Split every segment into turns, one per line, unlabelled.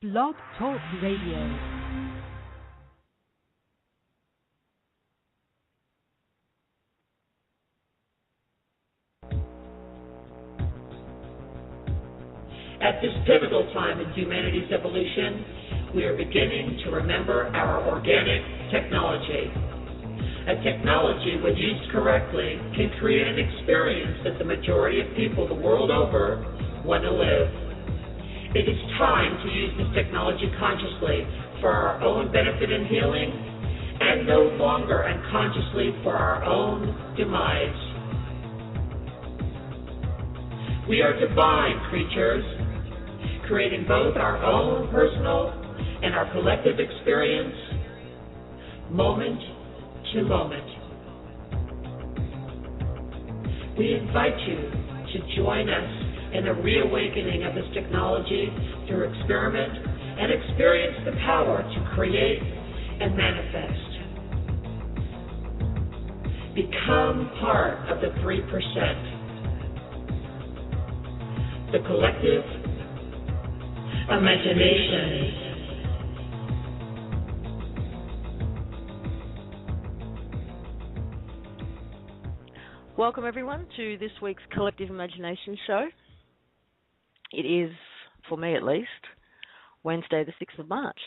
Blog Talk Radio.
At this pivotal time in humanity's evolution, we are beginning to remember our organic technology. A technology, when used correctly, can create an experience that the majority of people the world over want to live. It is time to use this technology consciously for our own benefit and healing, and no longer unconsciously for our own demise. We are divine creatures, creating both our own personal and our collective experience, moment to moment. We invite you to join us in the reawakening of this technology through experiment and experience the power to create and manifest. Become part of the 3%. The collective imagination.
Welcome everyone to this week's Collective Imagination show. It is, for me at least, Wednesday the 6th of March.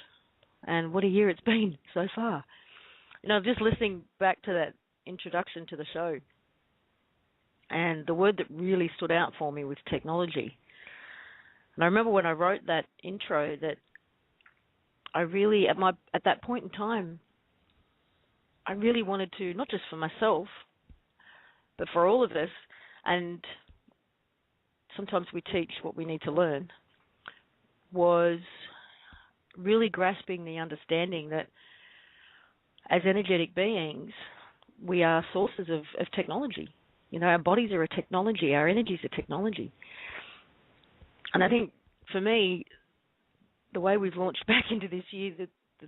And what a year it's been so far. You know, just listening back to that introduction to the show, and the word that really stood out for me was technology. And I remember when I wrote that intro that I really, at that point in time, I really wanted to, not just for myself, but for all of us, and sometimes we teach what we need to learn, was really grasping the understanding that as energetic beings, we are sources of technology. You know, our bodies are a technology, our energies are technology. And I think, for me, the way we've launched back into this year,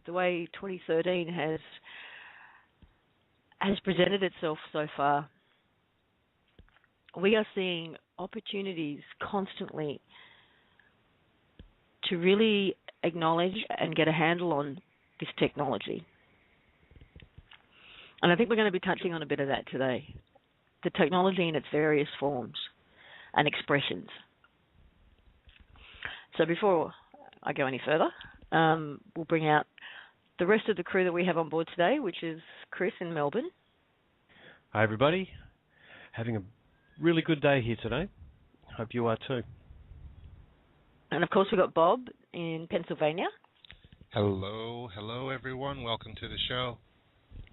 the way 2013 has presented itself so far, we are seeing opportunities constantly to really acknowledge and get a handle on this technology. And I think we're going to be touching on a bit of that today. The technology in its various forms and expressions. So before I go any further, we'll bring out the rest of the crew that we have on board today, which is Chris in Melbourne.
Hi everybody. Having a really good day here today. Hope you are too.
And of course we've got Bob in Pennsylvania.
Hello everyone. Welcome to the show.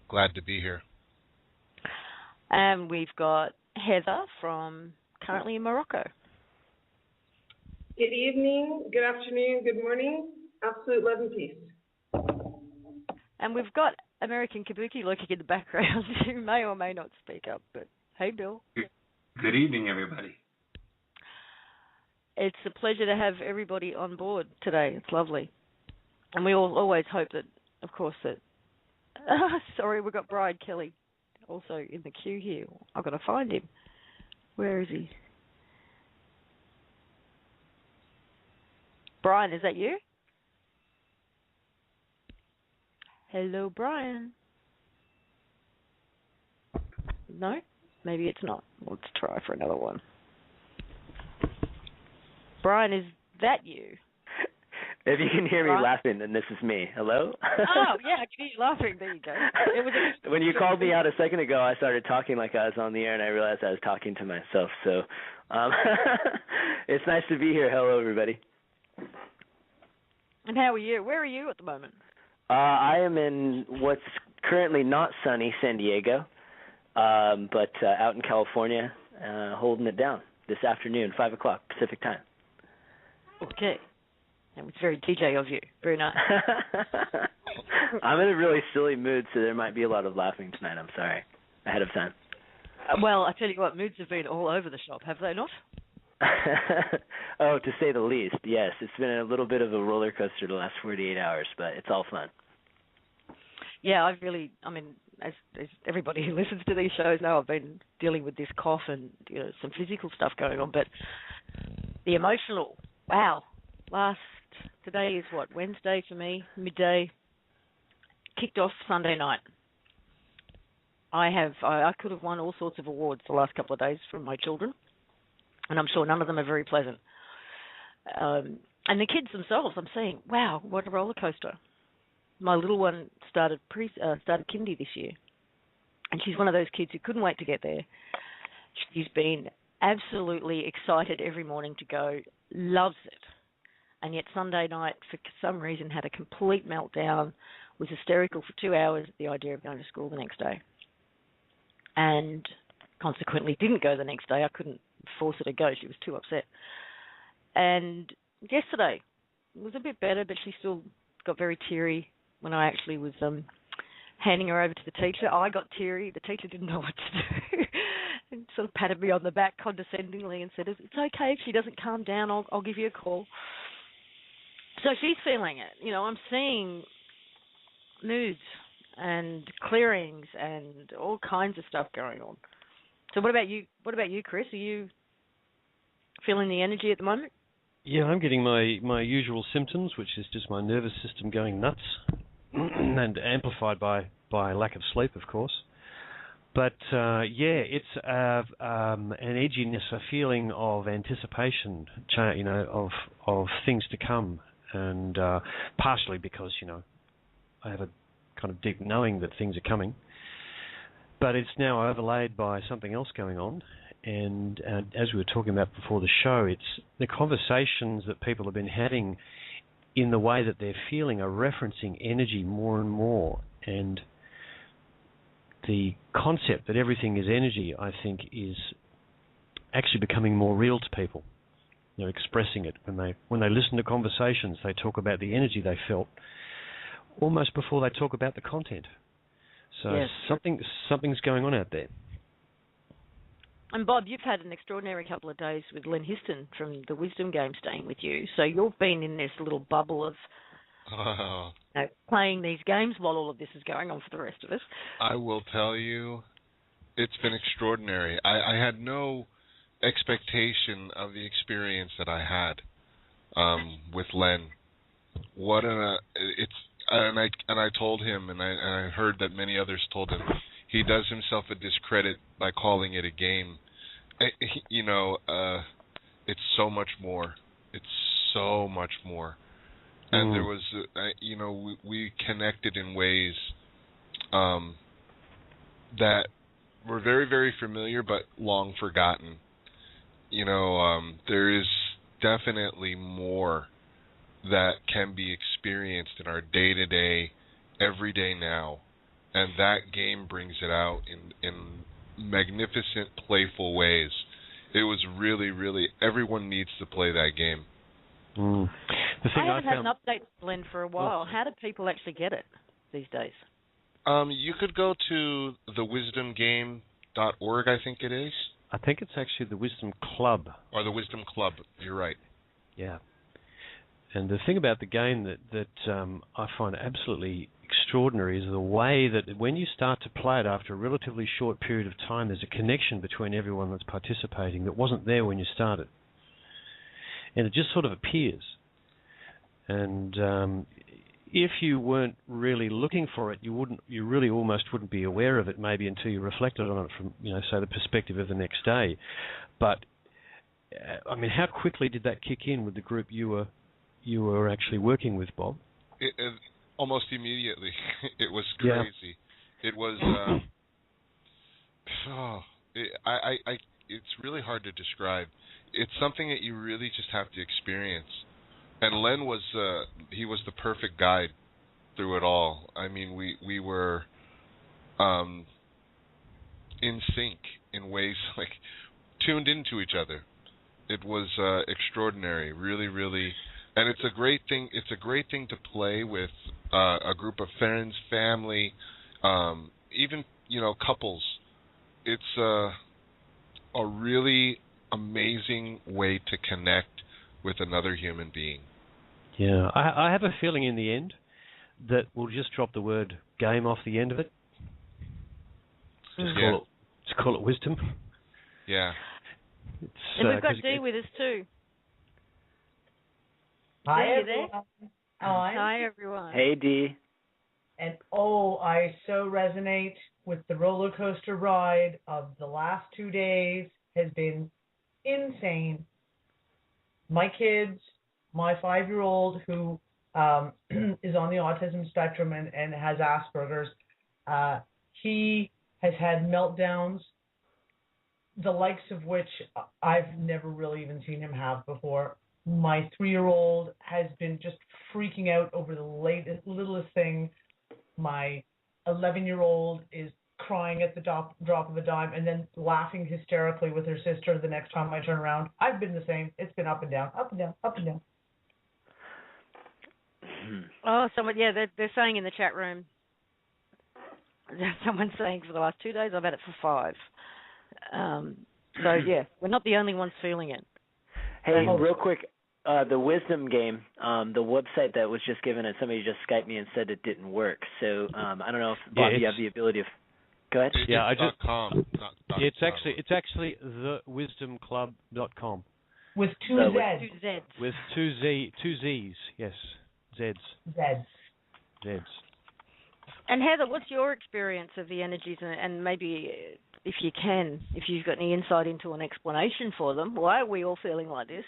Glad to be here.
And we've got Heather from currently in Morocco.
Good evening, good afternoon, good morning. Absolute love and peace.
And we've got American Kabuki lurking in the background who may or may not speak up, but hey Bill.
Good evening, everybody.
It's a pleasure to have everybody on board today. It's lovely. And we always hope that, of course, that... sorry, we've got Brian Kelly also in the queue here. I've got to find him. Where is he? Brian, is that you? Hello, Brian. No? Maybe it's not. Let's try for another one. Brian, is that you?
If you can hear me laughing, then this is me. Hello?
Oh, yeah, I can hear you laughing. There you go.
When you called me out a second ago, I started talking like I was on the air, and I realized I was talking to myself. So it's nice to be here. Hello, everybody.
And how are you? Where are you at the moment?
I am in what's currently not sunny San Diego, but out in California, holding it down this afternoon, 5 o'clock Pacific time.
Okay. That was very DJ of you. Very nice.
I'm in a really silly mood, so there might be a lot of laughing tonight. I'm sorry. Ahead of time.
Well, I tell you what, moods have been all over the shop, have they not?
Oh, to say the least, yes. It's been a little bit of a roller coaster the last 48 hours, but it's all fun.
Yeah, as everybody who listens to these shows know, I've been dealing with this cough and some physical stuff going on, but the emotional, wow, last Today is what, Wednesday for me, midday. Kicked off Sunday night. I could have won all sorts of awards the last couple of days from my children, and I'm sure none of them are very pleasant. And the kids themselves, I'm saying, wow, what a roller coaster. My little one started kindy this year, and she's one of those kids who couldn't wait to get there. She's been absolutely excited every morning to go, loves it. And yet Sunday night, for some reason, had a complete meltdown, was hysterical for 2 hours at the idea of going to school the next day. And consequently didn't go the next day. I couldn't force her to go. She was too upset. And yesterday was a bit better, but she still got very teary when I actually was handing her over to the teacher. I got teary. The teacher didn't know what to do and sort of patted me on the back condescendingly and said, it's okay if she doesn't calm down. I'll give you a call. So she's feeling it. You know, I'm seeing moods and clearings and all kinds of stuff going on. So what about you? What about you, Chris? Are you feeling the energy at the moment?
Yeah, I'm getting my usual symptoms, which is just my nervous system going nuts, and amplified by lack of sleep, of course. But it's an edginess, a feeling of anticipation, of things to come, and partially because I have a kind of deep knowing that things are coming. But it's now overlaid by something else going on. And as we were talking about before the show, it's the conversations that people have been having in the way that they're feeling are referencing energy more and more. And the concept that everything is energy, I think, is actually becoming more real to people. Expressing it. When they listen to conversations, they talk about the energy they felt almost before they talk about the content. So yes. Something's going on out there.
And Bob, you've had an extraordinary couple of days with Len Histon from the Wisdom Game staying with you. So you've been in this little bubble of playing these games while all of this is going on for the rest of us.
I will tell you, it's been extraordinary. I had no expectation of the experience that I had with Len. And I told him, and I heard that many others told him, he does himself a discredit by calling it a game. It's so much more. It's so much more. And there was, we connected in ways that were very, very familiar but long forgotten. There is definitely more that can be experienced in our day-to-day, everyday now. And that game brings it out in magnificent, playful ways. It was really, really, everyone needs to play that game.
I haven't had an update, Glenn, for a while. How do people actually get it these days?
You could go to thewisdomgame.org, I think it is.
I think it's actually the Wisdom Club.
Or the Wisdom Club, you're right.
Yeah. And the thing about the game that I find absolutely extraordinary is the way that when you start to play it after a relatively short period of time, there's a connection between everyone that's participating that wasn't there when you started. And it just sort of appears. And if you weren't really looking for it, you really almost wouldn't be aware of it maybe until you reflected on it from, say, the perspective of the next day. But, how quickly did that kick in with the group you were actually working with, Bob?
Almost immediately. It was crazy. Yeah. It was. It's really hard to describe. It's something that you really just have to experience. And Len was he was the perfect guide through it all. We were in sync in ways like tuned into each other. It was extraordinary, really, really. And it's a great thing. It's a great thing to play with a group of friends, family, even couples. It's a really amazing way to connect with another human being.
Yeah, I have a feeling in the end that we'll just drop the word game off the end of it. Just call it wisdom.
Yeah.
And we've got Dee with us too.
Hi,
Dee, you
everyone.
there?
Hi.
Hi, everyone.
Hey, Dee.
And I so resonate with the roller coaster ride of the last 2 days. Has been insane. My kids, my 5-year-old who is on the autism spectrum and has Asperger's, he has had meltdowns, the likes of which I've never really even seen him have before. My 3-year-old has been just freaking out over the littlest thing. My 11-year-old is crying at the drop of a dime and then laughing hysterically with her sister the next time I turn around. I've been the same. It's been up and down, up and down, up and down.
Oh, they're saying in the chat room, someone's saying for the last 2 days, I've had it for 5. So, yeah, we're not the only ones feeling it.
Hey, real quick, the wisdom game, the website that was just given, and somebody just Skyped me and said it didn't work. So I don't know if, Bob, you have the ability of... Go ahead.
It's .com.
It's actually thewisdomclub.com.
With two Zs.
Two Zs.
With two Zs, yes. Zs.
Zs.
And Heather, what's your experience of the energies, and maybe if you've got any insight into an explanation for them? Why are we all feeling like this?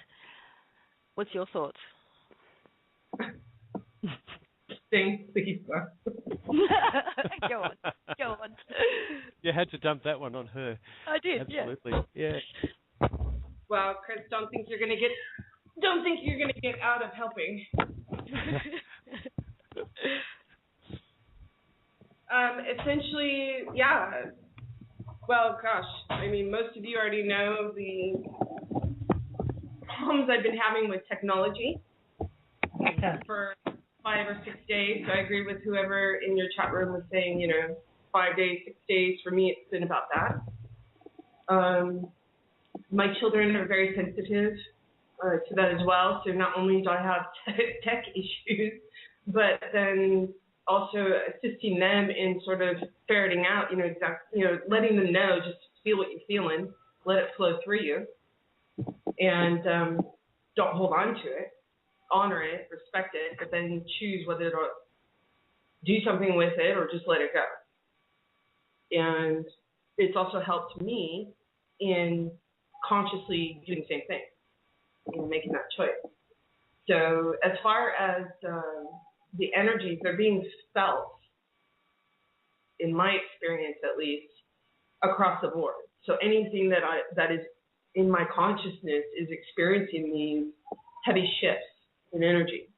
What's your thoughts?
Please.
Go on.
You had to dump that one on her.
I did.
Absolutely. Yeah.
Well, Chris, don't think you're gonna get out of helping. Essentially, yeah. Well, gosh, I mean, most of you already know the problems I've been having with technology for 5 or 6 days. So I agree with whoever in your chat room was saying, 5 days, 6 days. For me, it's been about that. My children are very sensitive to that as well. So not only do I have tech issues, but then also assisting them in sort of ferreting out, letting them know, just feel what you're feeling, let it flow through you, and don't hold on to it, honor it, respect it, but then choose whether to do something with it or just let it go. And it's also helped me in consciously doing the same thing, and making that choice. So as far as the energies, they're being felt, in my experience at least, across the board. So anything that is in my consciousness is experiencing these heavy shifts in energy.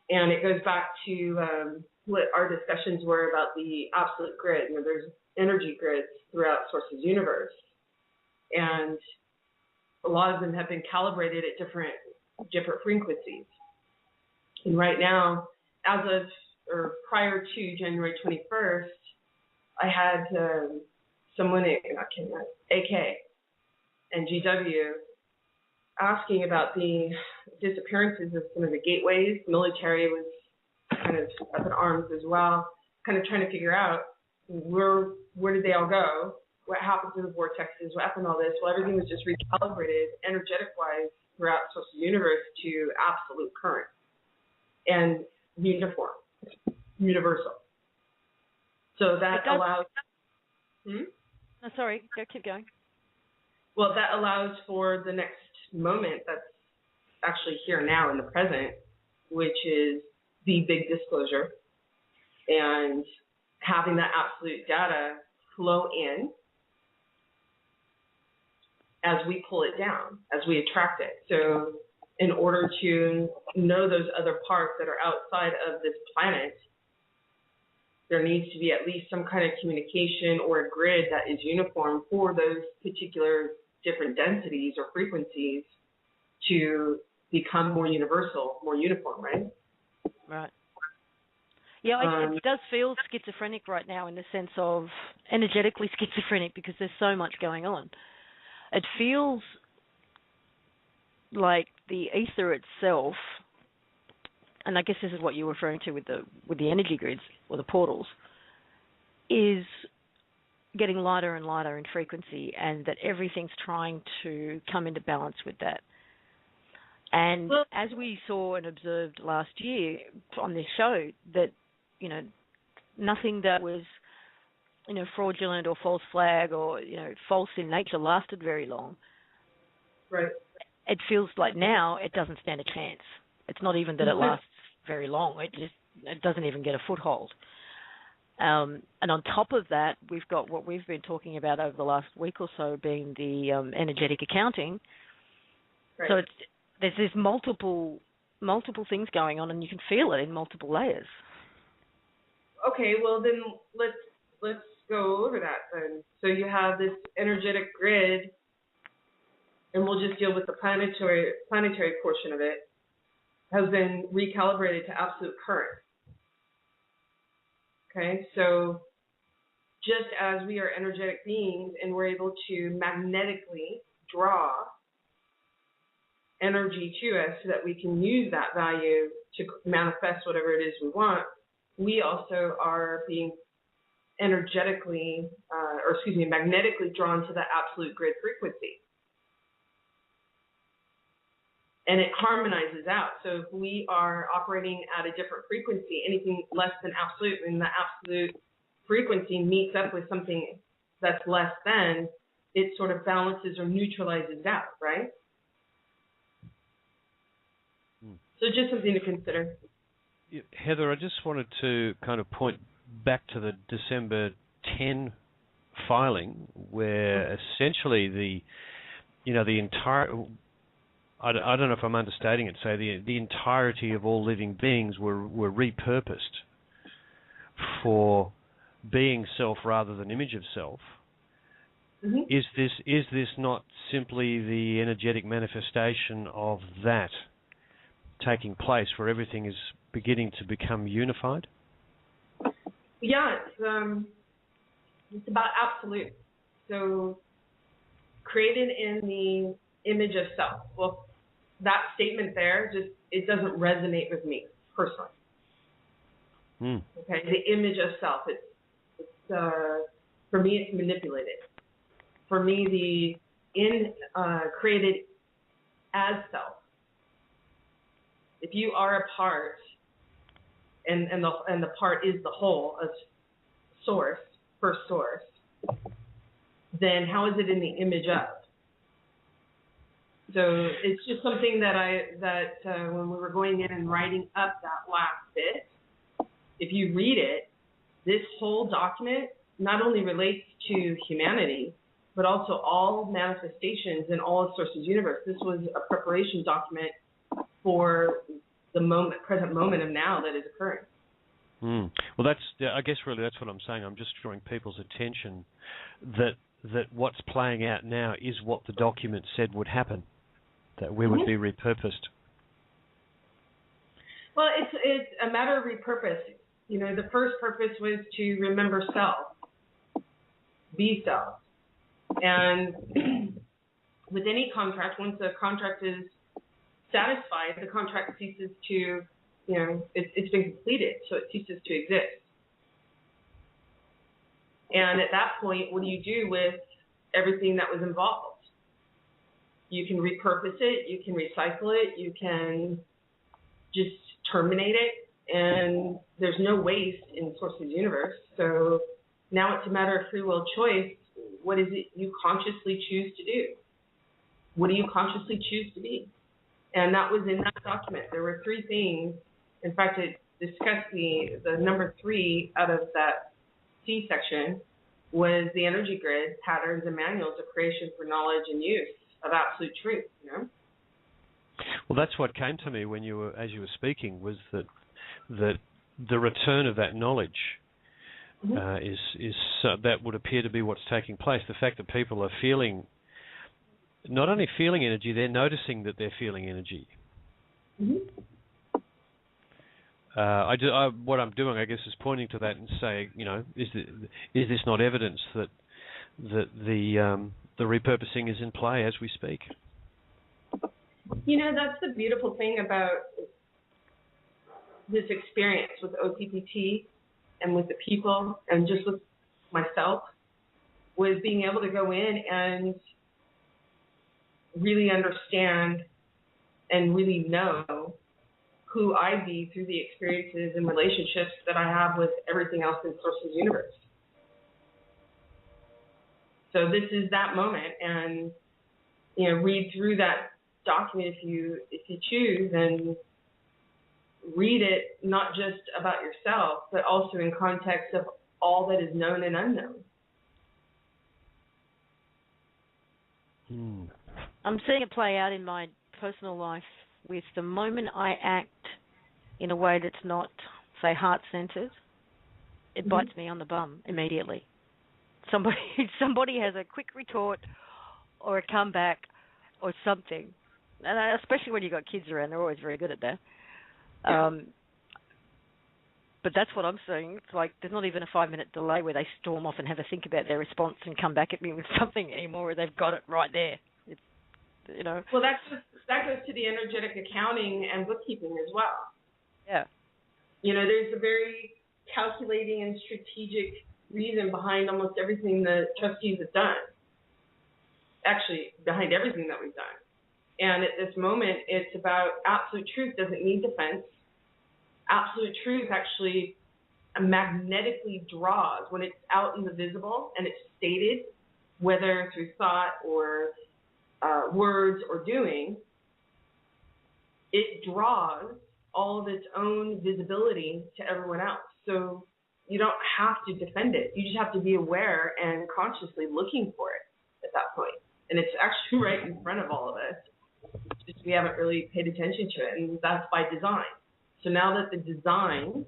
And it goes back to what our discussions were about the absolute grid. There's energy grids throughout Source's universe. And a lot of them have been calibrated at different frequencies. And right now, prior to January 21st, I had someone at AK and GW asking about the disappearances of some of the gateways. The military was kind of up in arms as well, kind of trying to figure out where did they all go, what happened to the vortexes, what happened to all this. Well, everything was just recalibrated energetic-wise throughout the universe to absolute current and uniform, universal. So that allows...
No, sorry, keep going.
Well, that allows for the next moment that's actually here now in the present, which is the big disclosure, and having that absolute data flow in as we pull it down, as we attract it. So in order to know those other parts that are outside of this planet, there needs to be at least some kind of communication or a grid that is uniform for those particular different densities or frequencies to become more universal, more uniform, right?
Right. Yeah, it does feel schizophrenic right now, in the sense of energetically schizophrenic, because there's so much going on. It feels like the ether itself, and I guess this is what you're referring to with the energy grids or the portals, is getting lighter and lighter in frequency, and that everything's trying to come into balance with that. And as we saw and observed last year on this show, that, nothing that was, fraudulent or false flag or, false in nature lasted very long.
Right.
It feels like now it doesn't stand a chance. It's not even that it lasts very long. It doesn't even get a foothold. And on top of that, we've got what we've been talking about over the last week or so, being the energetic accounting.
Right.
So there's multiple things going on, and you can feel it in multiple layers.
Okay, well then let's go over that then. So you have this energetic grid, and we'll just deal with the planetary portion of it, has been recalibrated to absolute current. Okay, so just as we are energetic beings and we're able to magnetically draw energy to us so that we can use that value to manifest whatever it is we want, we also are being magnetically drawn to the absolute grid frequency. And it harmonizes out. So if we are operating at a different frequency, anything less than absolute, and the absolute frequency meets up with something that's less than, it sort of balances or neutralizes out, right? So just something to consider.
Heather, I just wanted to kind of point back to the December 10 filing, where essentially the entire, I don't know if I'm understating it, say the entirety of all living beings were repurposed for being self rather than image of self.
Mm-hmm.
Is this not simply the energetic manifestation of that taking place, where everything is beginning to become unified?
Yeah, it's about absolute. So created in the image of self. Well, that statement there, it doesn't resonate with me personally. Okay, the image of self. It's for me, it's manipulated. For me, created as self. If you are a part, and the part is the whole of source, first source, then how is it in the image of? So it's just something that when we were going in and writing up that last bit, if you read it, this whole document not only relates to humanity, but also all manifestations in all of Source's universe. This was a preparation document for the present moment of now that is occurring.
Well, I guess really that's what I'm saying. I'm just drawing people's attention that what's playing out now is what the document said would happen, that we would be repurposed.
Well, it's a matter of repurpose. The first purpose was to remember self, be self. And with any contract, once a contract is satisfied, the contract ceases to, it's been completed, so it ceases to exist. And at that point, what do you do with everything that was involved? You can repurpose it, you can recycle it, you can just terminate it, and there's no waste in Source's universe. So now it's a matter of free will choice. What is it you consciously choose to do? What do you consciously choose to be? And that was in that document. There were 3 things. In fact, it discussed the number 3 out of that C section was the energy grid, patterns, and manuals of creation for knowledge and use of absolute truth.
Well, that's what came to me as you were speaking, was that the return of that knowledge is that would appear to be what's taking place. The fact that people are not only feeling energy, they're noticing that they're feeling energy. What I'm doing, I guess, is pointing to that and saying, is this not evidence that the repurposing is in play as we speak?
That's the beautiful thing about this experience with OPPT and with the people and just with myself, was being able to go in and really understand and really know who I be through the experiences and relationships that I have with everything else in Source's universe. So this is that moment, and read through that document if you choose, and read it not just about yourself, but also in context of all that is known and unknown.
I'm seeing it play out in my personal life with the moment I act in a way that's not, say, heart-centered, it bites me on the bum immediately. Somebody has a quick retort or a comeback or something, and especially when you've got kids around, they're always very good at that. But that's what I'm seeing. It's like there's not even a 5-minute delay where they storm off and have a think about their response and come back at me with something anymore, where they've got it right there. It's,
Well, that goes to the energetic accounting and bookkeeping as well.
Yeah.
There's a very calculating and strategic reason behind almost everything the trustees have done. Actually, behind everything that we've done. And at this moment, it's about absolute truth doesn't need defense. Absolute truth actually magnetically draws when it's out in the visible and it's stated, whether through thought or words or doing, it draws all of its own visibility to everyone else. So you don't have to defend it. You just have to be aware and consciously looking for it at that point. And it's actually right in front of all of us. Just we haven't really paid attention to it, and that's by design. So now that the design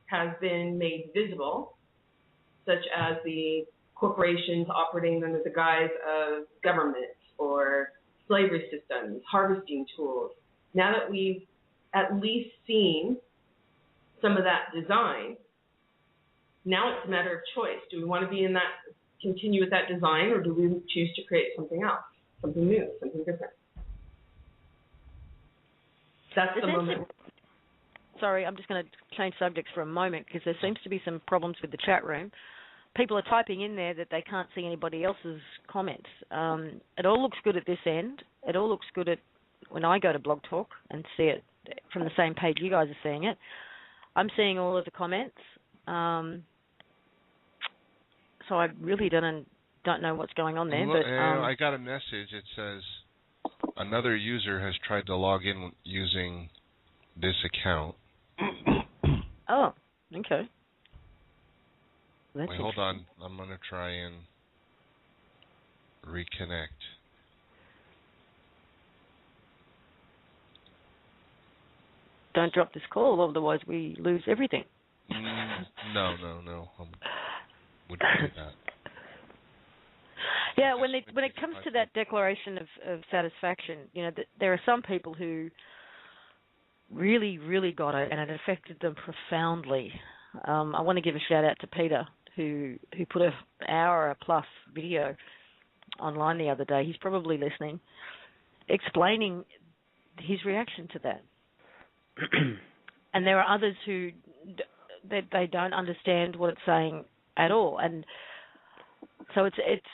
has been made visible, such as the corporations operating under the guise of governments or slavery systems, harvesting tools, now that we've at least seen some of that design, now it's a matter of choice. Do we want to be in that, continue with that design, or do we choose to create something else, something new, something different? That's the moment.
Sorry, I'm just going to change subjects for a moment because there seems to be some problems with the chat room. People are typing in there that they can't see anybody else's comments. It all looks good at this end. It all looks good when I go to Blog Talk and see it from the same page you guys are seeing it. I'm seeing all of the comments. So I really don't know what's going on there. But
I got a message. It says another user has tried to log in using this account.
Oh, okay. Wait,
hold on. I'm going to try and reconnect.
Don't drop this call, otherwise we lose everything.
No. Wouldn't do that.
Yeah, when it comes to that declaration of satisfaction, there are some people who really, really got it, and it affected them profoundly. I want to give a shout out to Peter, who put an hour-plus video online the other day. He's probably listening, explaining his reaction to that. And there are others who they don't understand what it's saying at all, and so it's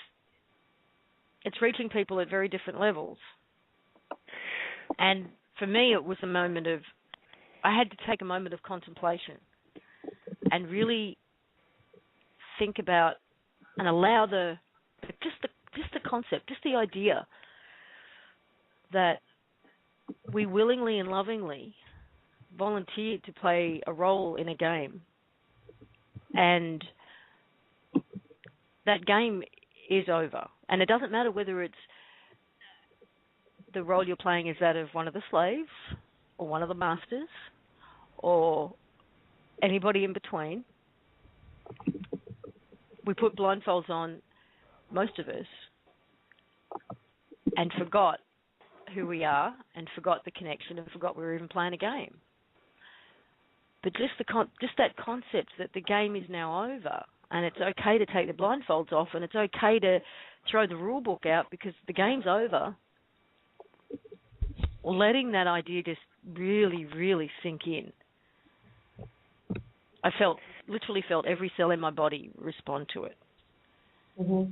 reaching people at very different levels. And for me, it was a moment of, I had to take a moment of contemplation and really think about and allow just the concept, just the idea that we willingly and lovingly volunteered to play a role in a game, and that game is over. And it doesn't matter whether it's the role you're playing is that of one of the slaves or one of the masters or anybody in between. We put blindfolds on, most of us, and forgot who we are and forgot the connection and forgot we were even playing a game. But just that concept that the game is now over and it's okay to take the blindfolds off and it's okay to throw the rule book out because the game's over, letting that idea just really, really sink in. I literally felt every cell in my body respond to it.
Mm-hmm.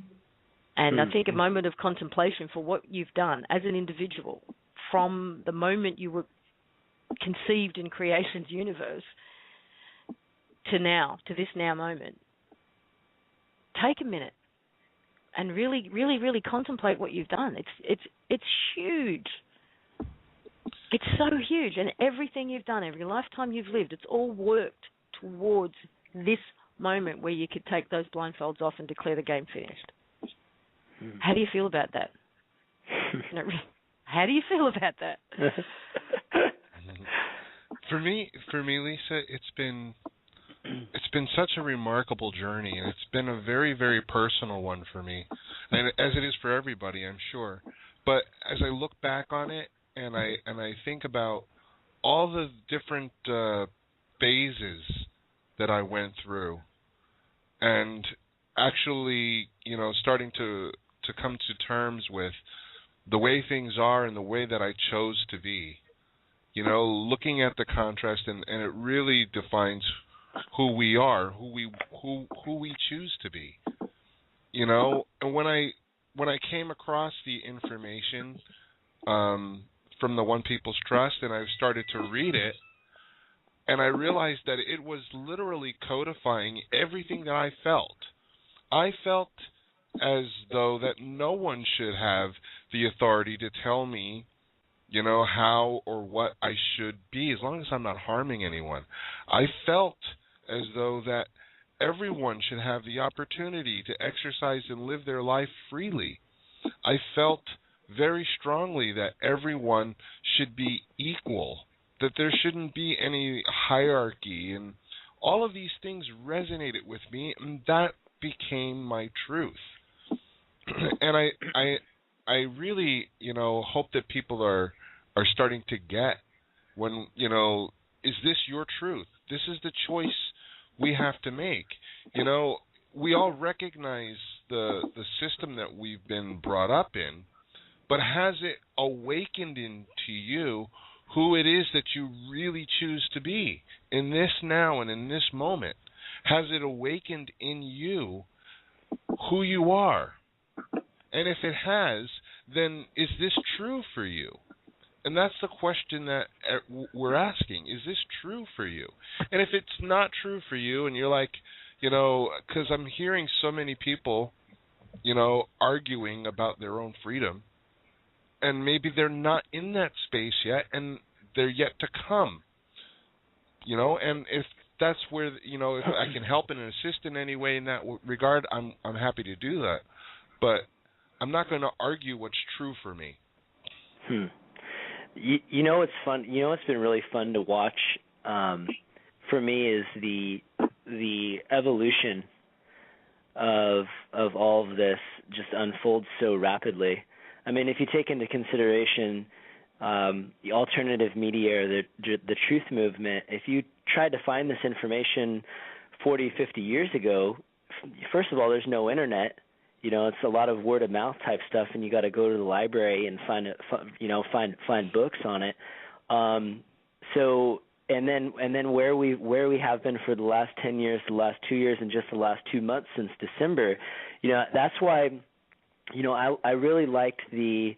And I think a moment of contemplation for what you've done as an individual from the moment you were conceived in creation's universe to now, to this now moment. Take a minute and really, really, really contemplate what you've done. It's huge. It's so huge, and everything you've done, every lifetime you've lived, it's all worked towards this moment where you could take those blindfolds off and declare the game finished. How do you feel about that? How do you feel about that?
For me, Lisa, it's been such a remarkable journey, and it's been a very, very personal one for me, and as it is for everybody, I'm sure. But as I look back on it, and I think about all the different phases that I went through, and actually, starting to come to terms with the way things are and the way that I chose to be. Looking at the contrast, and it really defines who we are, who we choose to be. And when I came across the information from the One People's Trust, and I started to read it, and I realized that it was literally codifying everything that I felt. I felt as though that no one should have the authority to tell me, how or what I should be, as long as I'm not harming anyone. I felt as though that everyone should have the opportunity to exercise and live their life freely. I felt very strongly that everyone should be equal, that there shouldn't be any hierarchy, and all of these things resonated with me, and that became my truth. And I really, hope that people are starting to get when, is this your truth? This is the choice we have to make. We all recognize the system that we've been brought up in, but has it awakened into you who it is that you really choose to be in this now and in this moment? Has it awakened in you who you are? And if it has, then is this true for you? And that's the question that we're asking. Is this true for you? And if it's not true for you, and you're like, because I'm hearing so many people, arguing about their own freedom, and maybe they're not in that space yet, and they're yet to come. And if that's where, if I can help and assist in any way in that regard, I'm happy to do that. But I'm not going to argue what's true for me.
What's fun? What's been really fun to watch for me is the evolution of all of this just unfolds so rapidly. I mean, if you take into consideration the alternative media, the truth movement, if you tried to find this information 40, 50 years ago, first of all, there's no internet. It's a lot of word of mouth type stuff, and you got to go to the library and find books on it. So and then where we have been for the last 10 years, the last 2 years, and just the last 2 months since December. That's why I really liked the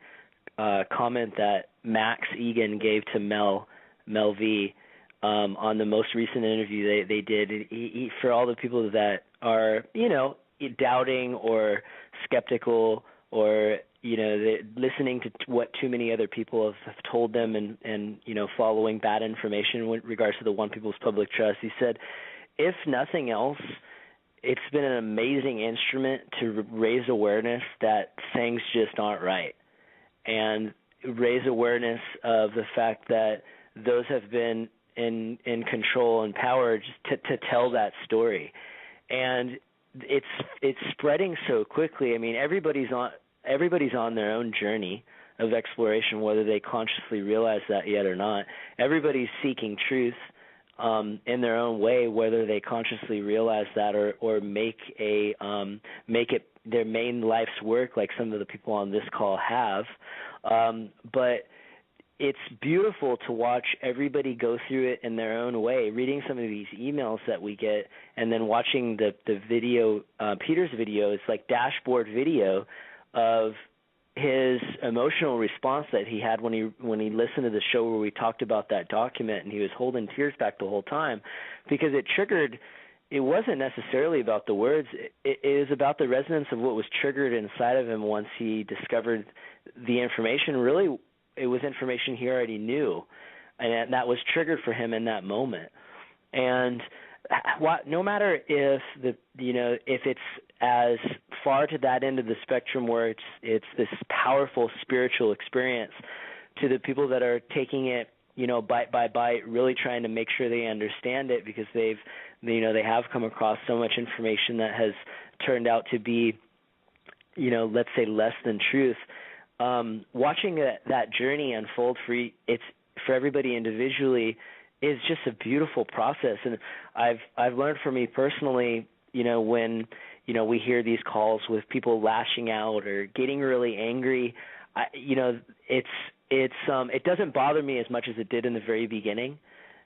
comment that Max Egan gave to Mel V on the most recent interview they did. He, for all the people that are doubting or skeptical, or listening to what too many other people have told them, and following bad information with regards to the One People's Public Trust, he said, if nothing else, it's been an amazing instrument to raise awareness that things just aren't right, and raise awareness of the fact that those have been in control and power just to tell that story. And it's spreading so quickly. I mean, everybody's on their own journey of exploration, whether they consciously realize that yet or not. Everybody's seeking truth in their own way, whether they consciously realize that or make it their main life's work, like some of the people on this call have. But it's beautiful to watch everybody go through it in their own way, reading some of these emails that we get, and then watching the video, Peter's video. It's like dashboard video of his emotional response that he had when he listened to the show where we talked about that document, and he was holding tears back the whole time, because it triggered. It wasn't necessarily about the words. It is about the resonance of what was triggered inside of him once he discovered the information. Really, it was information he already knew, and that was triggered for him in that moment. And no matter if if it's as far to that end of the spectrum where it's this powerful spiritual experience, to the people that are taking it, bite by bite, really trying to make sure they understand it, because they have come across so much information that has turned out to be, let's say, less than truth. Watching that journey unfold for everybody individually is just a beautiful process. And I've learned for me personally, when we hear these calls with people lashing out or getting really angry, it doesn't bother me as much as it did in the very beginning,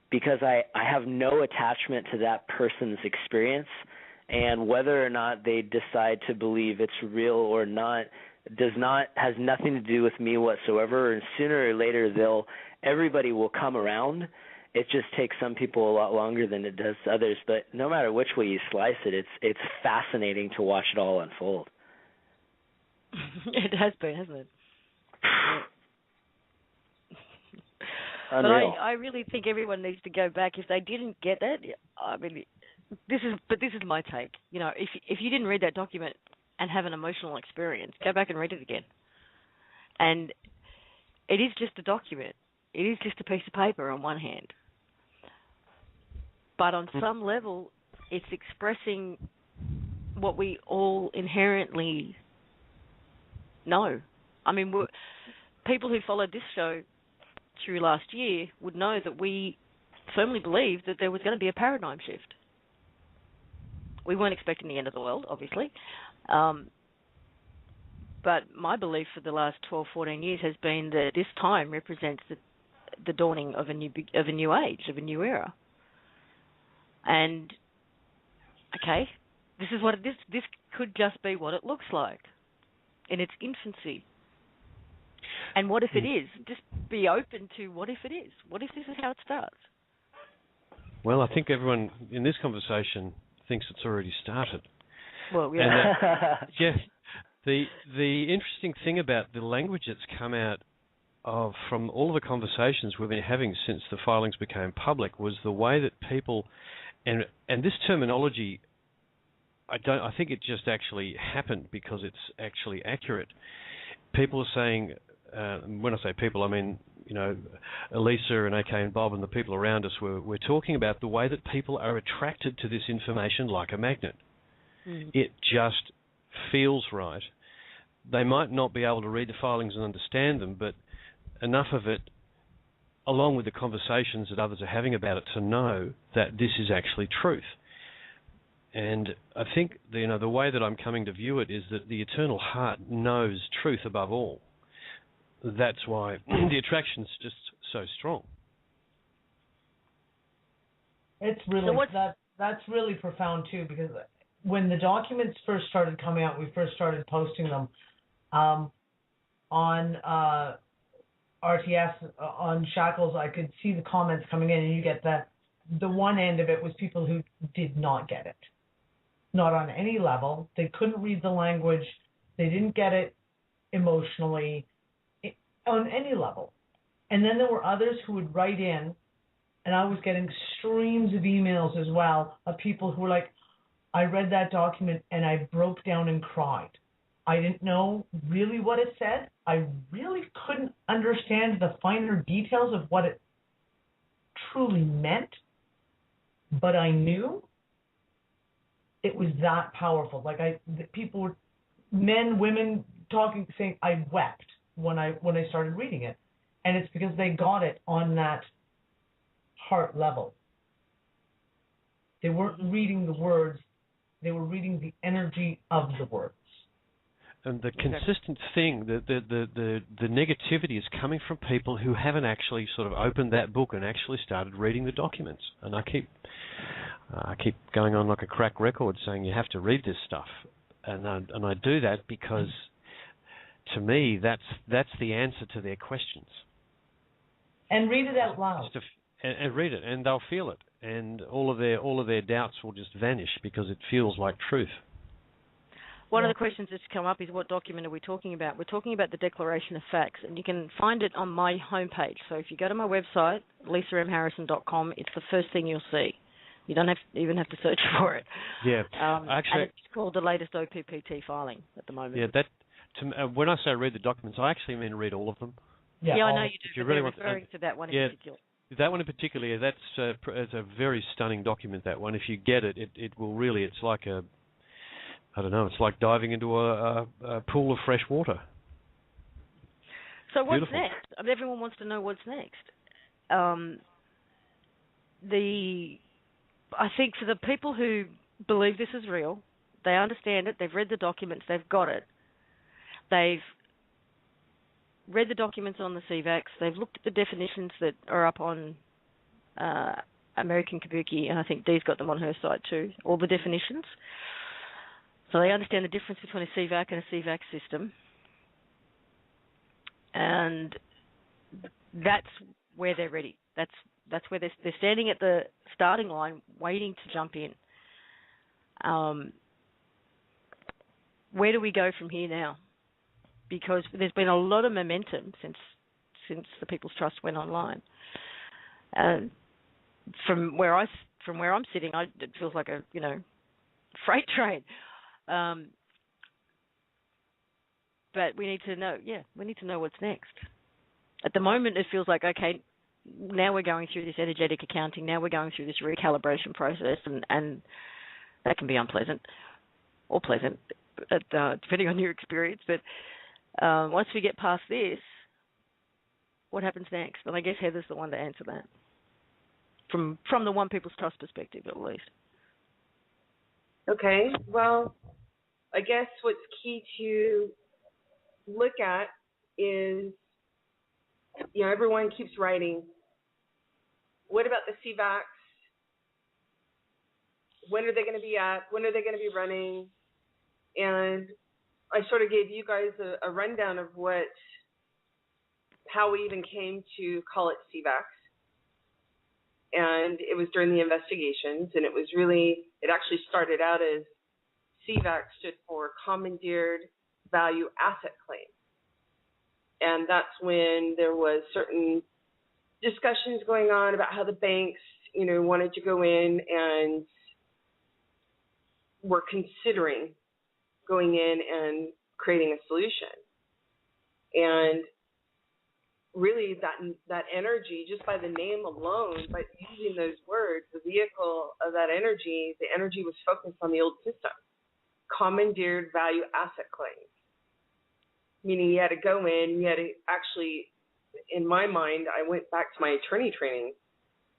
because I have no attachment to that person's experience, and whether or not they decide to believe it's real or not has nothing to do with me whatsoever. And sooner or later everybody will come around. It just takes some people a lot longer than it does others. But no matter which way you slice it, it's fascinating to watch it all unfold.
It has been, hasn't it?
Unreal.
But I really think everyone needs to go back if they didn't get that. I mean, this is my take. If you didn't read that document and have an emotional experience, go back and read it again. And it is just a document. It is just a piece of paper on one hand. But on some level, it's expressing what we all inherently know. I mean, people who followed this show through last year would know that we firmly believed that there was going to be a paradigm shift. We weren't expecting the end of the world, obviously. But my belief for the last 12, 14 years has been that this time represents the dawning of a new age, of a new era. And okay, this could just be what it looks like in its infancy. And what if it is? Just be open to what if it is? What if this is how it starts?
Well, I think everyone in this conversation thinks it's already started.
Well, yeah.
And, yeah. The interesting thing about the language that's come out from all of the conversations we've been having since the filings became public was the way that people, and this terminology, I think it just actually happened because it's actually accurate. People are saying, when I say people, I mean, Elisa and AK and Bob and the people around us were talking about the way that people are attracted to this information like a magnet. Mm. It just feels right. They might not be able to read the filings and understand them, but enough of it, along with the conversations that others are having about it, to know that this is actually truth. And I think the way that I'm coming to view it is that the eternal heart knows truth above all. That's why the attraction's just so strong. It's really
that's really profound too, because when the documents first started coming out, we first started posting them on RTS, on Shackles. I could see the comments coming in, and you get the one end of it was people who did not get it, not on any level. They couldn't read the language. They didn't get it emotionally on any level. And then there were others who would write in, and I was getting streams of emails as well of people who were like, I read that document and I broke down and cried. I didn't know really what it said. I really couldn't understand the finer details of what it truly meant, but I knew it was that powerful. Like people were, men, women talking, saying I wept when I started reading it, and it's because they got it on that heart level. They weren't reading the words; they were reading the energy of the words.
And the consistent thing, the negativity is coming from people who haven't actually sort of opened that book and actually started reading the documents. And I keep going on like a cracked record saying you have to read this stuff, and I do that because to me, that's the answer to their questions.
And read it out loud.
And read it, and they'll feel it, and all of their doubts will just vanish because it feels like truth.
One of the questions that's come up is, what document are we talking about? We're talking about the Declaration of Facts, and you can find it on my homepage. So if you go to my website, lisamharrison.com, it's the first thing you'll see. You don't even have to search for it.
Yeah,
actually, and it's called the latest OPPT filing at the moment.
Yeah, when I say read the documents, I actually mean read all of them.
Yeah, I know you do.
If you
but
really
want referring to that one in particular.
That one in particular, it's a very stunning document. That one, if you get it, it will really. It's like it's like diving into a pool of fresh water.
So what's
Beautiful.
next? I mean, everyone wants to know what's next. I think for the people who believe this is real, they understand it, they've read the documents, they've got it. They've read the documents on the CVAX, they've looked at the definitions that are up on American Kabuki, and I think Dee's got them on her site too, all the definitions. So they understand the difference between a CVAC and a CVAX system. And that's where they're ready. That's where they're standing at the starting line, waiting to jump in. Where do we go from here now? Because there's been a lot of momentum since the People's Trust went online. From where I'm sitting, it feels like a freight train. But we need to know. Yeah, we need to know what's next. At the moment, it feels like, okay, now we're going through this energetic accounting, now we're going through this recalibration process, and that can be unpleasant or pleasant, depending on your experience. But once we get past this, what happens next? And I guess Heather's the one to answer that, from the One People's Trust perspective, at least.
Okay, well, I guess what's key to look at is, everyone keeps writing, what about the CVAX? When are they going to be up? When are they going to be running? And I sort of gave you guys a rundown of how we even came to call it CVAX. And it was during the investigations, and it actually started out as CVAX stood for Commandeered Value Asset Claim. And that's when there was certain discussions going on about how the banks, wanted to go in and were considering going in and creating a solution. And really that energy, just by the name alone, by using those words, the vehicle of that energy, the energy was focused on the old system. Commandeered value asset claims. Meaning you had to go in, you had to actually, in my mind, I went back to my attorney training,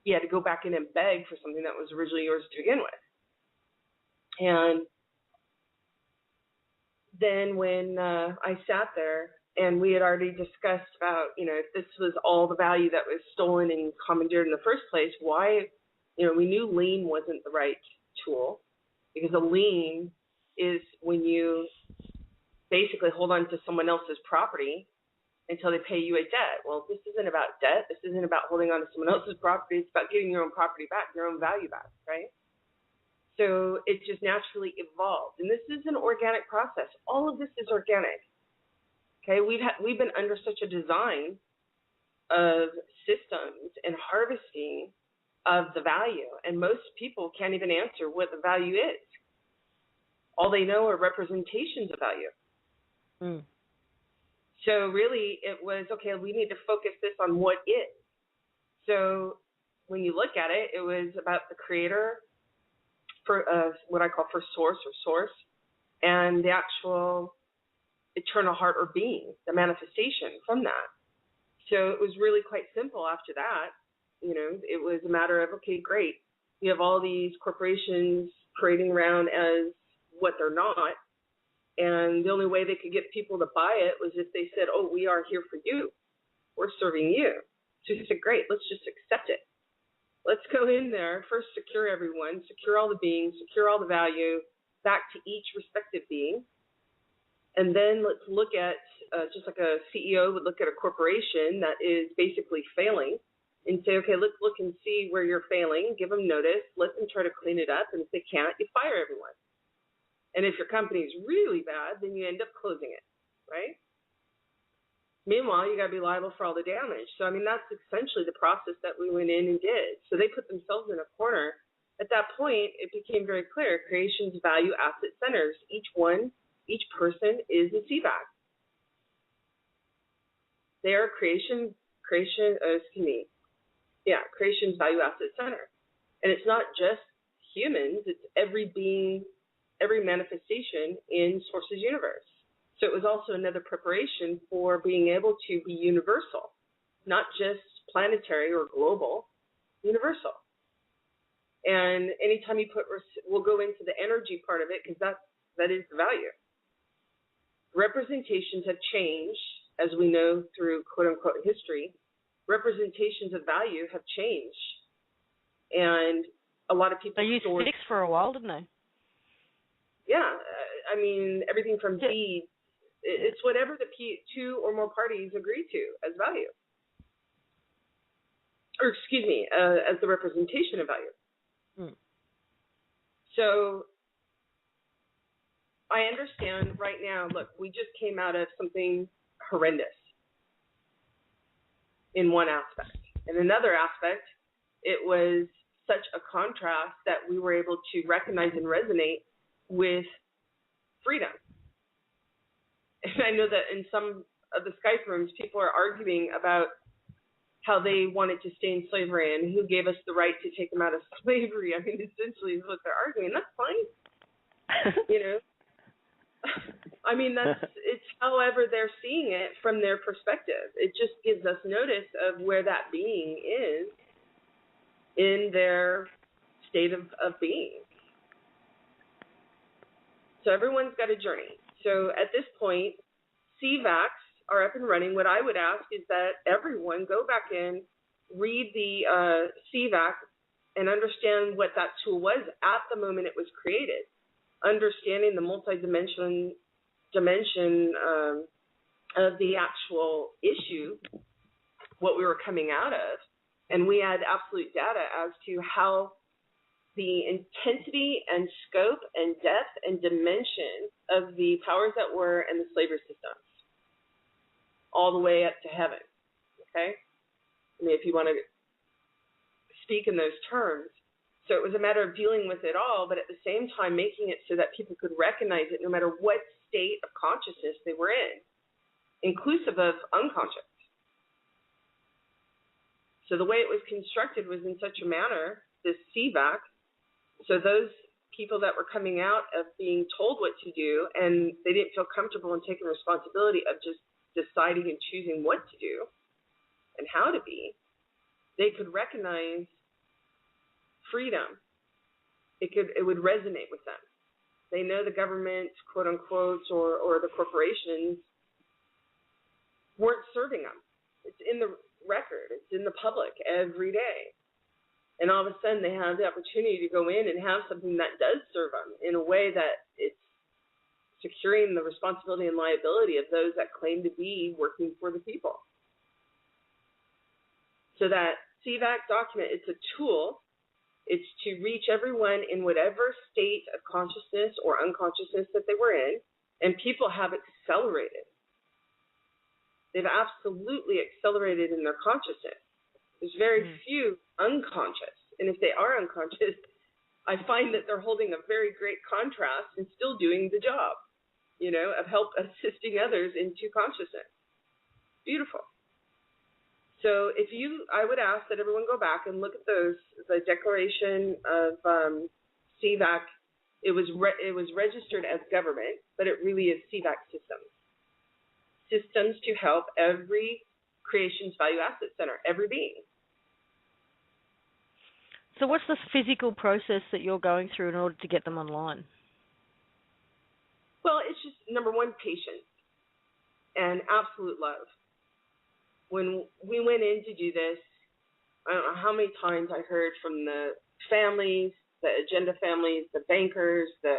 you had to go back in and beg for something that was originally yours to begin with. And then when I sat there, and we had already discussed about, if this was all the value that was stolen and commandeered in the first place, why, we knew lien wasn't the right tool, because a lien is when you basically hold on to someone else's property until they pay you a debt. Well, this isn't about debt. This isn't about holding on to someone else's property. It's about getting your own property back, your own value back, right? So it just naturally evolved. And this is an organic process. All of this is organic. Okay, we've been under such a design of systems and harvesting of the value, and most people can't even answer what the value is. All they know are representations of value.
Mm.
So really it was, okay, we need to focus this on what is. So when you look at it, it was about the creator, for what I call first source or source, and the actual eternal heart or being, the manifestation from that. So it was really quite simple after that. It was a matter of, okay, great. You have all these corporations parading around as what they're not. And the only way they could get people to buy it was if they said, oh, we are here for you. We're serving you. So he said, great, let's just accept it. Let's go in there, first secure everyone, secure all the beings, secure all the value back to each respective being. And then let's look at just like a CEO would look at a corporation that is basically failing and say, okay, let's look and see where you're failing, give them notice, let them try to clean it up, and if they can't, you fire everyone. And if your company is really bad, then you end up closing it, right? Meanwhile, you got to be liable for all the damage. So, I mean, that's essentially the process that we went in and did. So they put themselves in a corner. At that point, it became very clear, creation's value asset centers. Each person is a CVAC. They are creation's value asset center. And it's not just humans, it's every being, every manifestation in Source's universe. So it was also another preparation for being able to be universal, not just planetary or global, universal. And anytime you we'll go into the energy part of it because that is the value. Representations have changed, as we know through quote-unquote history. Representations of value have changed. And a lot of people...
They used sticks for a while, didn't they?
Yeah. I mean, everything from deeds. It's whatever the two or more parties agree to as value. Or, excuse me, as the representation of value. So I understand right now, look, we just came out of something horrendous in one aspect. In another aspect, it was such a contrast that we were able to recognize and resonate with freedom. And I know that in some of the Skype rooms, people are arguing about how they wanted to stay in slavery and who gave us the right to take them out of slavery. I mean, essentially is what they're arguing. That's fine. You know? I mean, it's however they're seeing it from their perspective. It just gives us notice of where that being is in their state of being. So everyone's got a journey. So at this point, CVACs are up and running. What I would ask is that everyone go back in, read the CVAC, and understand what that tool was at the moment it was created. Understanding the dimension of the actual issue, what we were coming out of, and we had absolute data as to how the intensity and scope and depth and dimension of the powers that were and the slavery systems, all the way up to heaven, okay? I mean, if you want to speak in those terms. So it was a matter of dealing with it all, but at the same time making it so that people could recognize it no matter what state of consciousness they were in, inclusive of unconscious. So the way it was constructed was in such a manner, this CVAC, so those people that were coming out of being told what to do and they didn't feel comfortable in taking responsibility of just deciding and choosing what to do and how to be, they could recognize freedom. It would resonate with them. They know the government, quote unquote, or the corporations weren't serving them. It's in the record. It's in the public every day. And all of a sudden they have the opportunity to go in and have something that does serve them in a way that it's securing the responsibility and liability of those that claim to be working for the people. So that CVAC document, it's a tool. It's to reach everyone in whatever state of consciousness or unconsciousness that they were in, and people have accelerated. They've absolutely accelerated in their consciousness. There's very few unconscious, and if they are unconscious, I find that they're holding a very great contrast and still doing the job, you know, of assisting others into consciousness. Beautiful. So I would ask that everyone go back and look at the declaration of CVAC. It was registered as government, but it really is CVAC systems. Systems to help every creation's value asset center, every being.
So what's the physical process that you're going through in order to get them online?
Well, it's just, number one, patience and absolute love. When we went in to do this, I don't know how many times I heard from the families, the agenda families, the bankers, the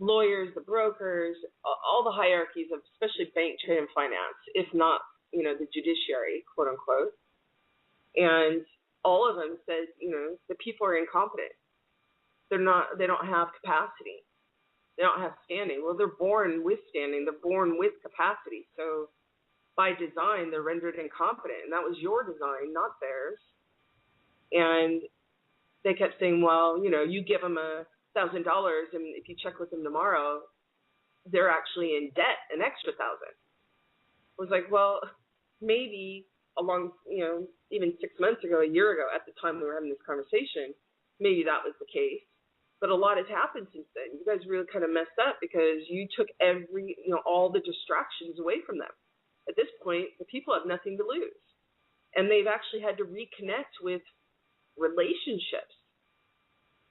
lawyers, the brokers, all the hierarchies of especially bank, trade, and finance, if not, the judiciary, quote unquote. And all of them said, the people are incompetent. They don't have capacity. They don't have standing. Well, they're born with standing. They're born with capacity. So by design, they're rendered incompetent. And that was your design, not theirs. And they kept saying, well, you give them $1,000, and if you check with them tomorrow, they're actually in debt an extra $1,000. I was like, well, maybe even 6 months ago, a year ago, at the time we were having this conversation, maybe that was the case. But a lot has happened since then. You guys really kind of messed up because you took all the distractions away from them. At this point, the people have nothing to lose. And they've actually had to reconnect with relationships,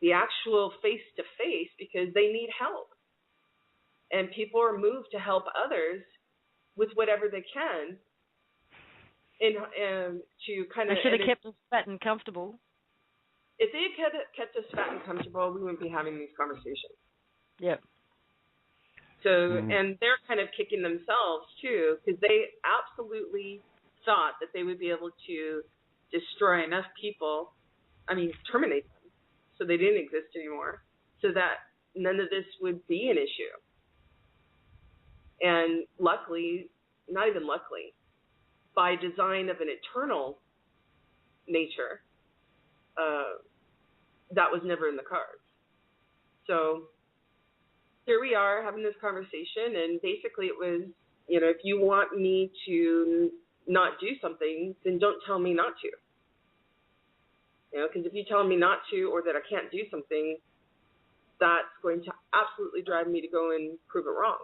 the actual face-to-face, because they need help. And people are moved to help others with whatever they can. And to kind of...
They should have kept us fat and comfortable.
If they had kept us fat and comfortable, we wouldn't be having these conversations.
Yep.
So, and they're kind of kicking themselves, too, because they absolutely thought that they would be able to destroy enough people, terminate them, so they didn't exist anymore, so that none of this would be an issue. And luckily, not even luckily, by design of an eternal nature, that was never in the cards. So here we are having this conversation, and basically it was, if you want me to not do something, then don't tell me not to. Because if you tell me not to, or that I can't do something, that's going to absolutely drive me to go and prove it wrong.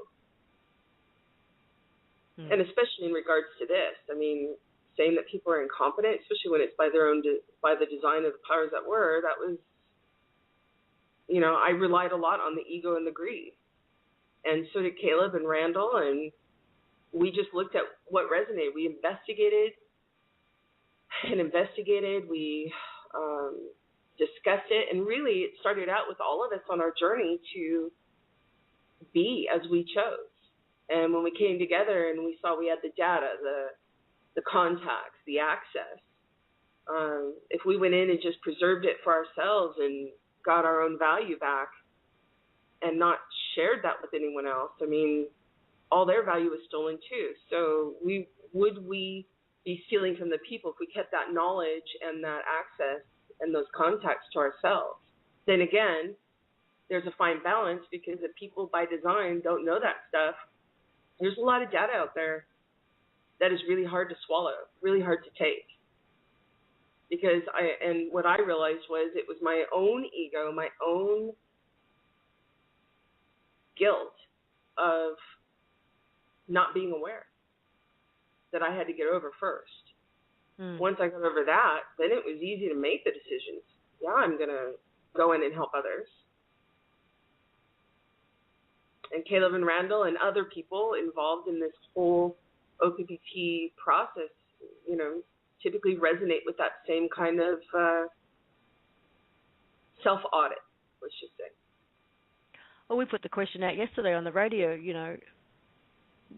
And especially in regards to this, saying that people are incompetent, especially when it's by the design of the powers that were, that was, I relied a lot on the ego and the greed. And so did Caleb and Randall, and we just looked at what resonated. We investigated, we discussed it, and really it started out with all of us on our journey to be as we chose. And when we came together and we saw we had the data, the contacts, the access, if we went in and just preserved it for ourselves and got our own value back and not shared that with anyone else, all their value was stolen too. So would we be stealing from the people if we kept that knowledge and that access and those contacts to ourselves? Then again, there's a fine balance, because if people by design don't know that stuff, there's a lot of data out there that is really hard to swallow, really hard to take. Because what I realized was it was my own ego, my own guilt of not being aware that I had to get over first. Once I got over that, then it was easy to make the decisions. Yeah, I'm going to go in and help others. And Caleb and Randall and other people involved in this whole OPPT process, typically resonate with that same kind of self-audit, let's just say.
Well, we put the question out yesterday on the radio,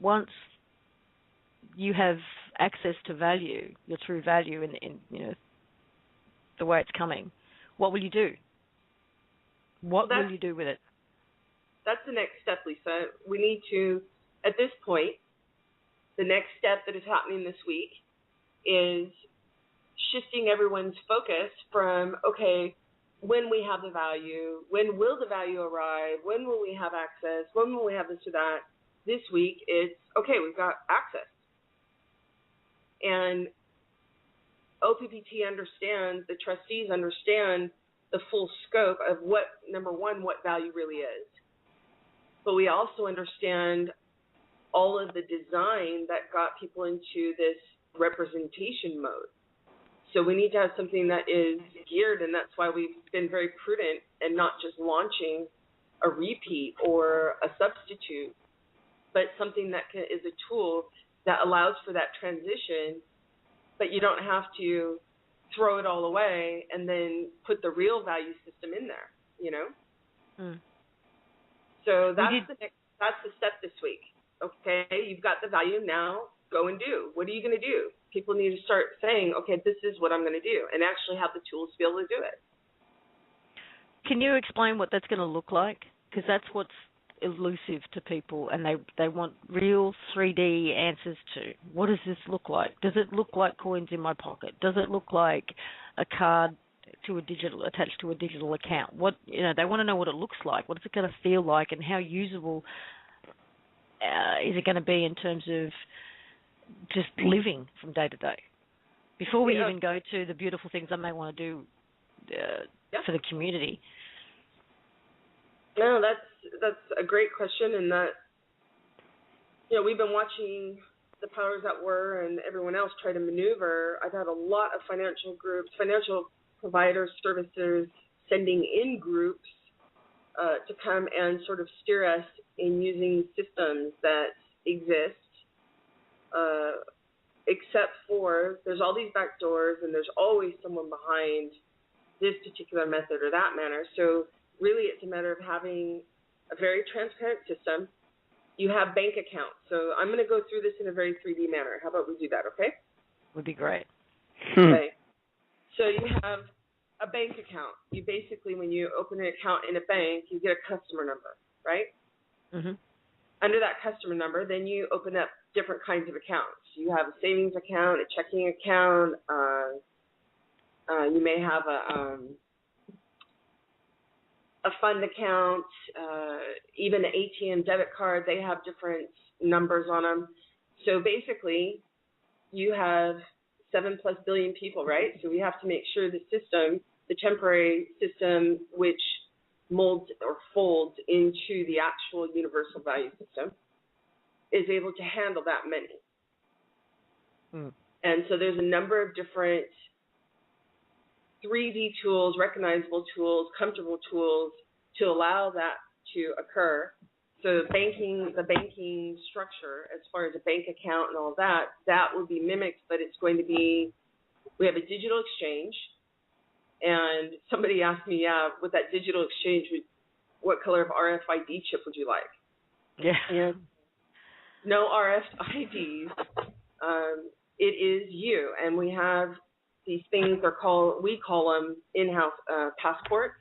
once you have access to value, your true value in the way it's coming, what will you do? What will you do with it?
That's the next step, Lisa. We need to, at this point, the next step that is happening this week is shifting everyone's focus from, okay, when we have the value, when will the value arrive, when will we have access, when will we have this or that. This week, it's, okay, we've got access. And OPPT understands, the trustees understand the full scope of what, number one, what value really is. But we also understand all of the design that got people into this representation mode. So we need to have something that is geared, and that's why we've been very prudent and not just launching a repeat or a substitute, but something that is a tool that allows for that transition, but you don't have to throw it all away and then put the real value system in there, So that's the step this week. Okay, you've got the value now. Go and do. What are you going to do? People need to start saying, okay, this is what I'm going to do, and actually have the tools to be able to do it.
Can you explain what that's going to look like? Because that's what's elusive to people, and they want real 3D answers to. What does this look like? Does it look like coins in my pocket? Does it look like a card attached to a digital account? They want to know what it looks like. What is it going to feel like, and how usable is it going to be in terms of just living from day to day? Before we even go to the beautiful things I may want to do for the community.
No, that's a great question, and that we've been watching the powers that were and everyone else try to maneuver. I've had a lot of financial groups, financial providers, services sending in groups to come and sort of steer us in using systems that exist, except for there's all these back doors and there's always someone behind this particular method or that manner. So really it's a matter of having a very transparent system. You have bank accounts. So I'm going to go through this in a very 3D manner. How about we do that, okay?
Would be great.
Okay. So you have a bank account. You basically, when you open an account in a bank, you get a customer number, right?
Mm-hmm.
Under that customer number, then you open up different kinds of accounts. You have a savings account, a checking account. You may have a fund account, even an ATM debit card. They have different numbers on them. So basically, you have 7+ billion people, right? So we have to make sure the system, the temporary system, which molds or folds into the actual universal value system, is able to handle that many. And so there's a number of different 3D tools, recognizable tools, comfortable tools to allow that to occur. So the banking structure, as far as a bank account and all that will be mimicked, but it's going to be, we have a digital exchange. And somebody asked me, with that digital exchange, what color of RFID chip would you like?
Yeah.
And no RFIDs. It is you. And we have these things we call them in-house passports,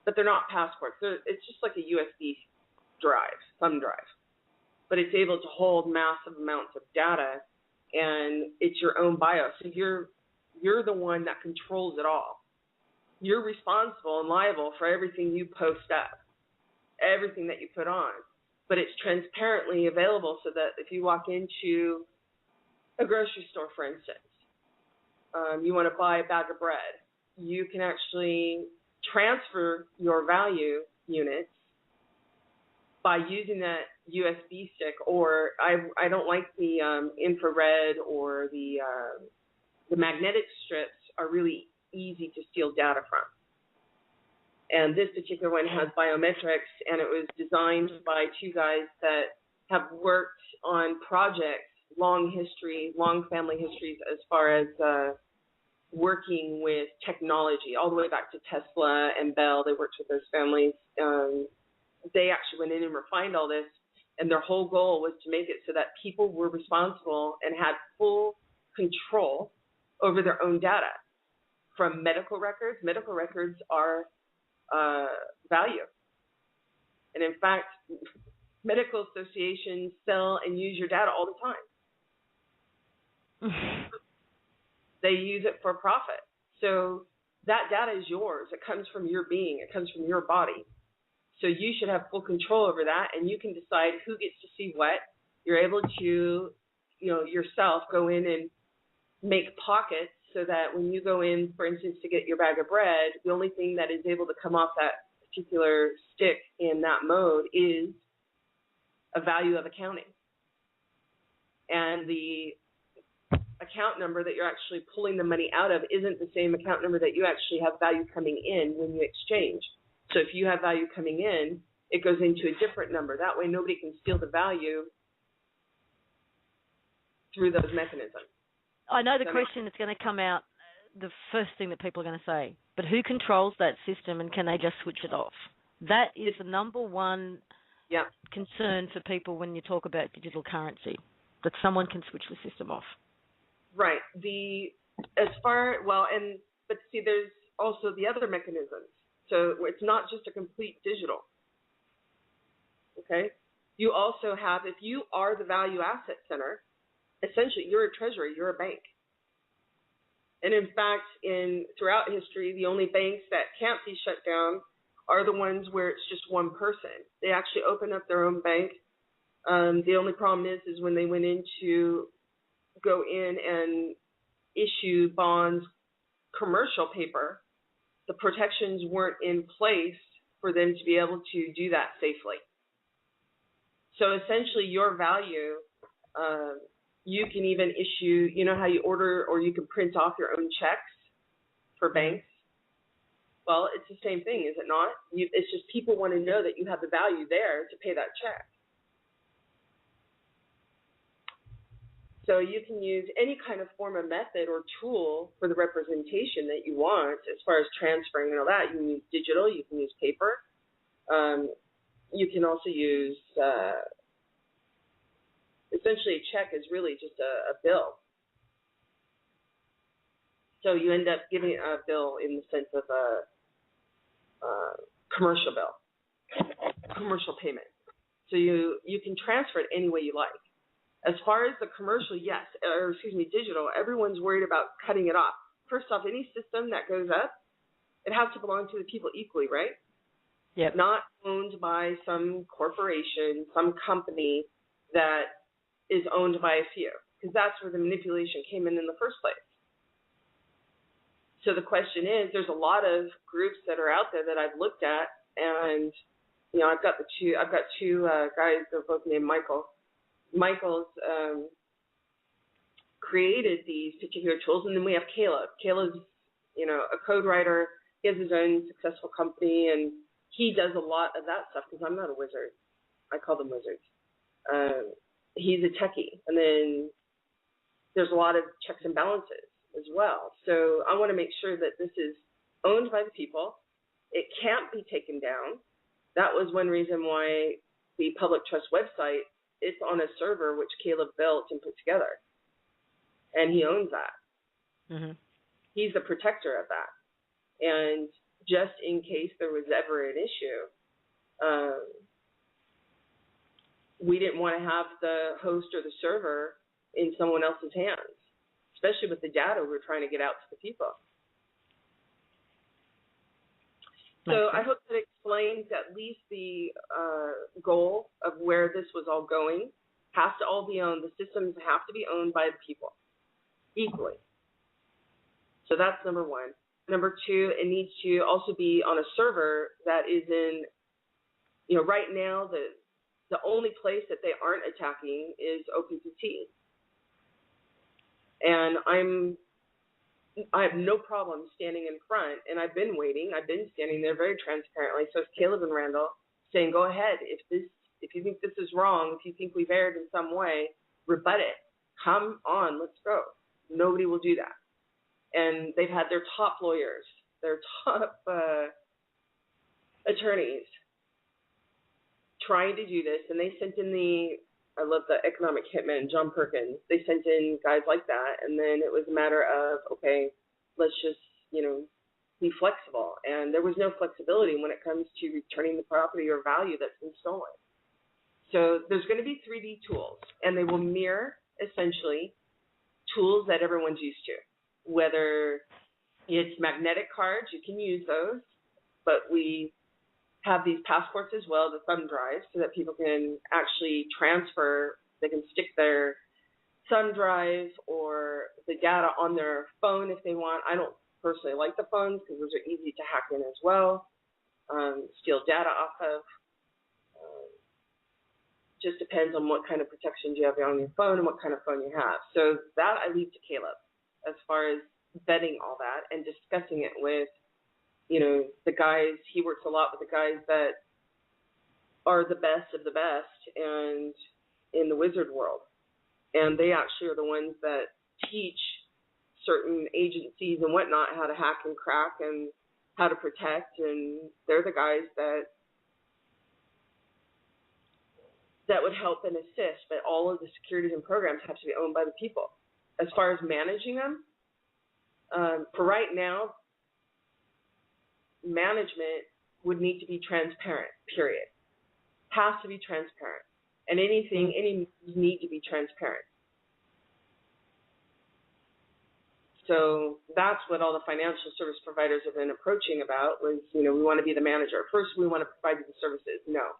but they're not passports. It's just like a USB drive, thumb drive, but it's able to hold massive amounts of data, and it's your own BIOS. So you're the one that controls it all. You're responsible and liable for everything you post up, everything that you put on, but it's transparently available so that if you walk into a grocery store, for instance, you want to buy a bag of bread, you can actually transfer your value units by using that USB stick, or I don't like the infrared or the magnetic strips are really easy to steal data from. And this particular one has biometrics, and it was designed by two guys that have worked on projects, long family histories as far as working with technology, all the way back to Tesla and Bell. They worked with those families. They actually went in and refined all this, and their whole goal was to make it so that people were responsible and had full control over their own data. From medical records are value. And in fact, medical associations sell and use your data all the time. They use it for profit. So that data is yours. It comes from your being. It comes from your body. So you should have full control over that, and you can decide who gets to see what. You're able to, yourself go in and make pockets so that when you go in, for instance, to get your bag of bread, the only thing that is able to come off that particular stick in that mode is a value of accounting. And the account number that you're actually pulling the money out of isn't the same account number that you actually have value coming in when you exchange. So if you have value coming in, it goes into a different number. That way nobody can steal the value through those mechanisms.
I know the question that's going to come out, the first thing that people are going to say, but who controls that system, and can they just switch it off? That is the number one concern for people when you talk about digital currency, that someone can switch the system off.
Right. But see, there's also the other mechanisms. So it's not just a complete digital. Okay? You also have, if you are the value asset center, essentially you're a treasury, you're a bank. And in fact, throughout history, the only banks that can't be shut down are the ones where it's just one person. They actually open up their own bank. The only problem is when they went in to go in and issue bonds, commercial paper, the protections weren't in place for them to be able to do that safely. So essentially your value, you can even issue, you know how you order or you can print off your own checks for banks? Well, it's the same thing, is it not? It's just people want to know that you have the value there to pay that check. So you can use any kind of form of method or tool for the representation that you want as far as transferring and all that. You can use digital, you can use paper. You can also use, essentially a check is really just a bill. So you end up giving a bill in the sense of a commercial bill, commercial payment. So you can transfer it any way you like. As far as the commercial, digital, everyone's worried about cutting it off. First off, any system that goes up, it has to belong to the people equally, right?
Yep.
Not owned by some corporation, some company that is owned by a few, because that's where the manipulation came in the first place. So the question is, there's a lot of groups that are out there that I've looked at, and I've got two guys. They're both named Michael. Michael's created these particular tools, and then we have Caleb. Caleb's, a code writer. He has his own successful company, and he does a lot of that stuff because I'm not a wizard. I call them wizards. He's a techie, and then there's a lot of checks and balances as well. So I want to make sure that this is owned by the people. It can't be taken down. That was one reason why the Public Trust website, it's on a server which Caleb built and put together. And he owns that.
Mm-hmm.
He's the protector of that. And just in case there was ever an issue, we didn't want to have the host or the server in someone else's hands, especially with the data we're trying to get out to the people. So I hope that explains at least the goal of where this was all going. Has to all be owned. The systems have to be owned by the people equally. So that's number one. Number two, it needs to also be on a server that is in, right now the only place that they aren't attacking is OPPT. And I have no problem standing in front, and I've been waiting. I've been standing there very transparently. So it's Caleb and Randall saying, go ahead. If you think this is wrong, if you think we've erred in some way, rebut it. Come on, let's go. Nobody will do that. And they've had their top lawyers, their top attorneys trying to do this, and they sent in I love the economic hitman, John Perkins. They sent in guys like that, and then it was a matter of, okay, let's just, be flexible. And there was no flexibility when it comes to returning the property or value that's been stolen. So there's going to be 3D tools, and they will mirror, essentially, tools that everyone's used to. Whether it's magnetic cards, you can use those, but we have these passports as well, the thumb drives, so that people can actually transfer. They can stick their thumb drive or the data on their phone if they want. I don't personally like the phones because those are easy to hack in as well, steal data off of. Just depends on what kind of protections you have on your phone and what kind of phone you have. So that I leave to Caleb as far as vetting all that and discussing it with the guys. He works a lot with the guys that are the best of the best and in the wizard world. And they actually are the ones that teach certain agencies and whatnot how to hack and crack and how to protect. And they're the guys that that would help and assist, but all of the securities and programs have to be owned by the people. As far as managing them, for right now, management would need to be transparent, period. Has to be transparent. And any moves need to be transparent. So that's what all the financial service providers have been approaching about was, we want to be the manager. First, we want to provide you the services. No.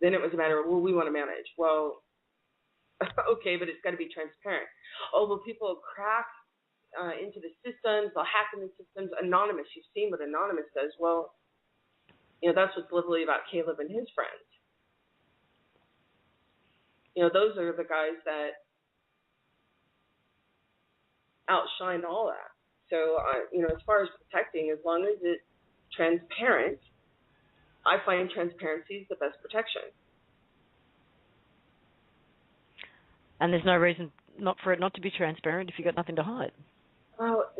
Then it was a matter of, we want to manage. Well, okay, but it's got to be transparent. Oh, well, people crack into the systems. They'll hack into the systems. Anonymous. You've seen what Anonymous does. Well, that's what's lovely about Caleb and his friends. Those are the guys that outshine all that. So, as far as protecting, as long as it's transparent, I find transparency is the best protection.
And there's no reason not for it not to be transparent if you've got nothing to hide.
Well,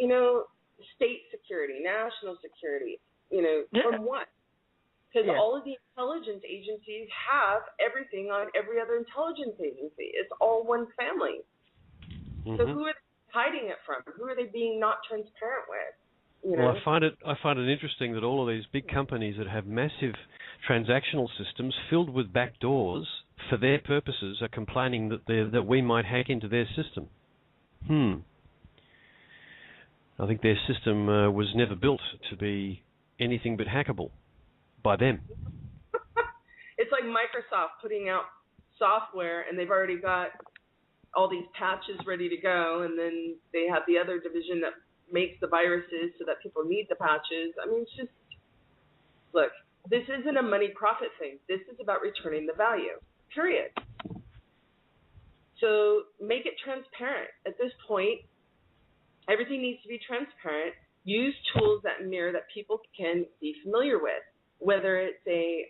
state security, national security, from what? Because all of the intelligence agencies have everything on every other intelligence agency. It's all one family. Mm-hmm. So who are they hiding it from? Who are they being not transparent with?
Well, I find it interesting that all of these big companies that have massive transactional systems filled with back doors for their purposes are complaining that we might hack into their system. I think their system was never built to be anything but hackable by them.
It's like Microsoft putting out software and they've already got all these patches ready to go, and then they have the other division that makes the viruses so that people need the patches. I mean, it's just, look, this isn't a money profit thing. This is about returning the value, period. So make it transparent. At this point, everything needs to be transparent. Use tools that mirror that people can be familiar with, whether it's a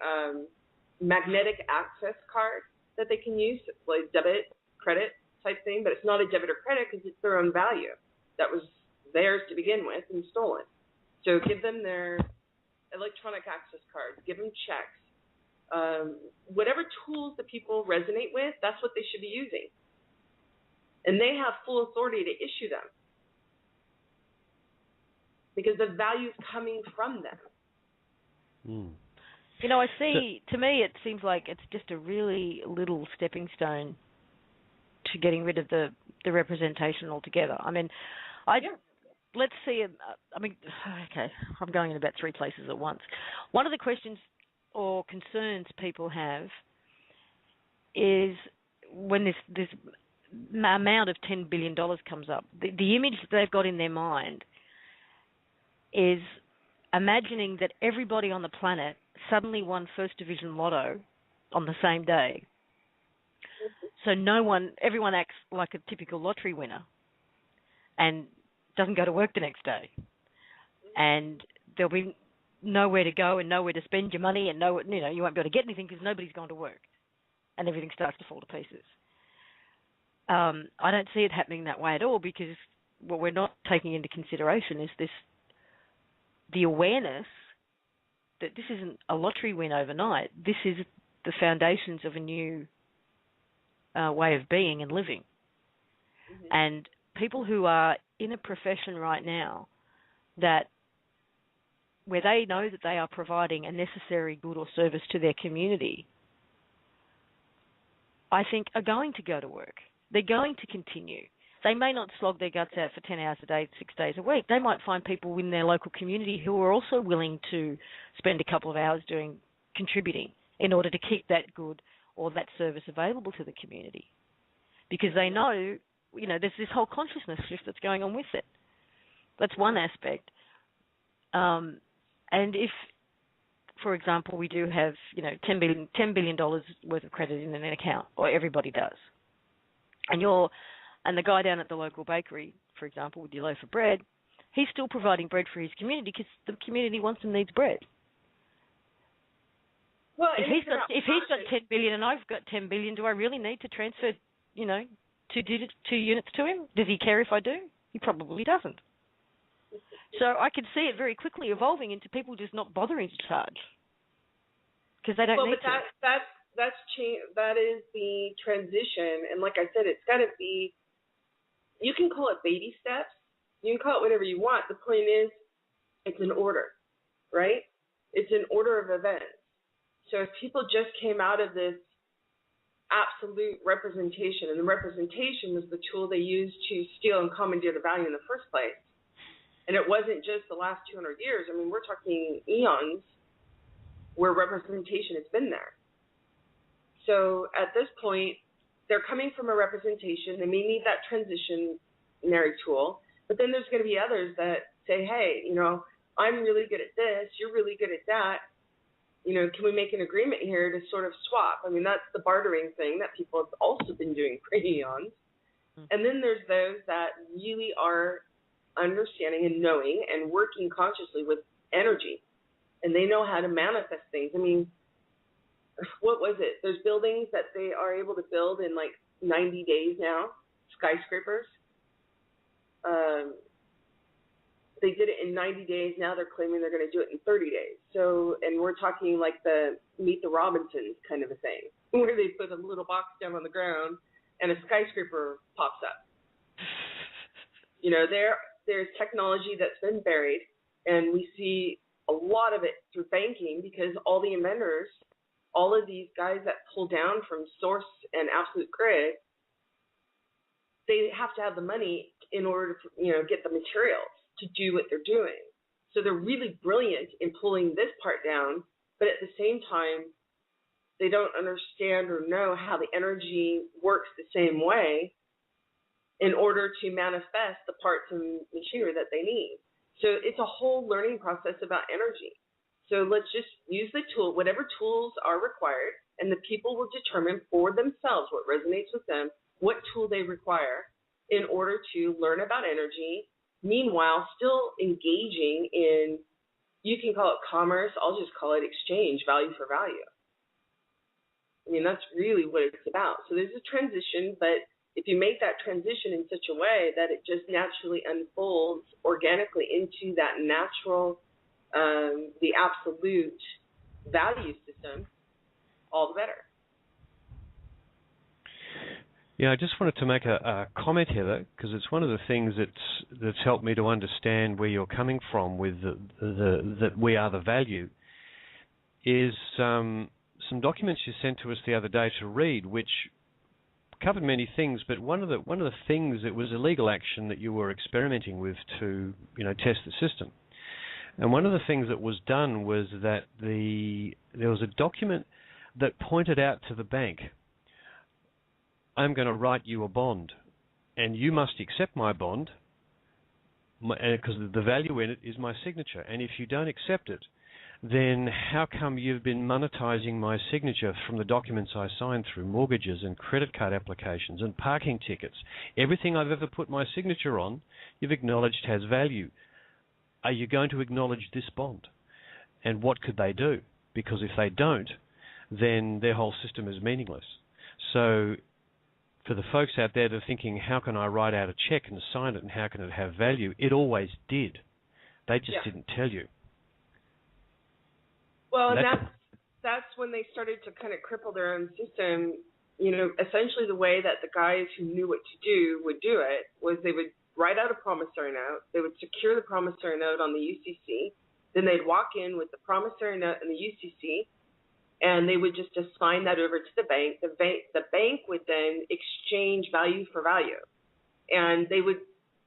magnetic access card that they can use, like debit, credit type thing, but it's not a debit or credit because it's their own value that was theirs to begin with and stolen. So give them their electronic access cards, give them checks. Whatever tools that people resonate with, that's what they should be using. And they have full authority to issue them because the value is coming from them.
I see, to me, it seems like it's just a really little stepping stone to getting rid of the representation altogether. I mean, let's see, okay, I'm going in about 3 places at once. One of the questions or concerns people have is when this amount of $10 billion comes up, the image that they've got in their mind is imagining that everybody on the planet suddenly won First Division Lotto on the same day. So everyone acts like a typical lottery winner and doesn't go to work the next day. And there'll be nowhere to go and nowhere to spend your money, and you won't be able to get anything because nobody's gone to work, and everything starts to fall to pieces. I don't see it happening that way at all, because what we're not taking into consideration is the awareness that this isn't a lottery win overnight. This is the foundations of a new way of being and living. Mm-hmm. And people who are in a profession right now where they know that they are providing a necessary good or service to their community, I think are going to go to work. They're going to continue. They may not slog their guts out for 10 hours a day, 6 days a week. They might find people in their local community who are also willing to spend a couple of hours contributing in order to keep that good or that service available to the community. Because they know, there's this whole consciousness shift that's going on with it. That's one aspect. And if, for example, we do have, $10 billion worth of credit in an account, or everybody does, and the guy down at the local bakery, for example, with your loaf of bread, he's still providing bread for his community because the community wants and needs bread.
Well,
if he's got 10 billion and I've got 10 billion, do I really need to transfer, 2 units to him? Does he care if I do? He probably doesn't. So I can see it very quickly evolving into people just not bothering to charge because they don't need to.
that is the transition. And like I said, it's got to be, you can call it baby steps. You can call it whatever you want. The point is, it's an order, right? It's an order of events. So if people just came out of this absolute representation, and the representation was the tool they used to steal and commandeer the value in the first place, and it wasn't just the last 200 years. I mean, we're talking eons where representation has been there. So at this point, they're coming from a representation. They may need that transitionary tool, but then there's going to be others that say, hey, you know, I'm really good at this, you're really good at that. You know, can we make an agreement here to sort of swap? I mean, that's the bartering thing that people have also been doing for eons. And then there's those that really are understanding and knowing and working consciously with energy, and they know how to manifest things. I mean, what was it? There's buildings that they are able to build in like 90 days now, skyscrapers. They did it in 90 days. Now they're claiming they're going to do it in 30 days. So, and we're talking like the Meet the Robinsons kind of a thing, where they put a little box down on the ground and a skyscraper pops up. You know, there's technology that's been buried, and we see a lot of it through banking because all the inventors, all of these guys that pull down from source and absolute grid, they have to have the money in order to, you know, get the materials to do what they're doing. So they're really brilliant in pulling this part down, but at the same time, they don't understand or know how the energy works the same way in order to manifest the parts and machinery that they need. So it's a whole learning process about energy. So let's just use the tool, whatever tools are required, and the people will determine for themselves what resonates with them, what tool they require in order to learn about energy. Meanwhile, still engaging in, you can call it commerce, I'll just call it exchange, value for value. I mean, that's really what it's about. So there's a transition, but if you make that transition in such a way that it just naturally unfolds organically into that natural, the absolute value system, all the better.
Yeah, I just wanted to make a comment here, though, because it's one of the things that's helped me to understand where you're coming from with that we are the value, is some documents you sent to us the other day to read, which covered many things, but one of the things, it was a legal action that you were experimenting with to, you know, test the system. And one of the things that was done was that there was a document that pointed out to the bank, I'm going to write you a bond, and you must accept my bond, because the value in it is my signature. And if you don't accept it, then how come you've been monetizing my signature from the documents I signed through mortgages and credit card applications and parking tickets? Everything I've ever put my signature on, you've acknowledged has value. Are you going to acknowledge this bond? And what could they do? Because if they don't, then their whole system is meaningless. So for the folks out there that are thinking, how can I write out a check and sign it and how can it have value? It always did. They just didn't tell you.
Well, and that's when they started to kind of cripple their own system. You know, essentially the way that the guys who knew what to do would do it was they would write out a promissory note. They would secure the promissory note on the UCC. Then they'd walk in with the promissory note and the UCC, and they would just assign that over to the bank. The bank would then exchange value for value, and they would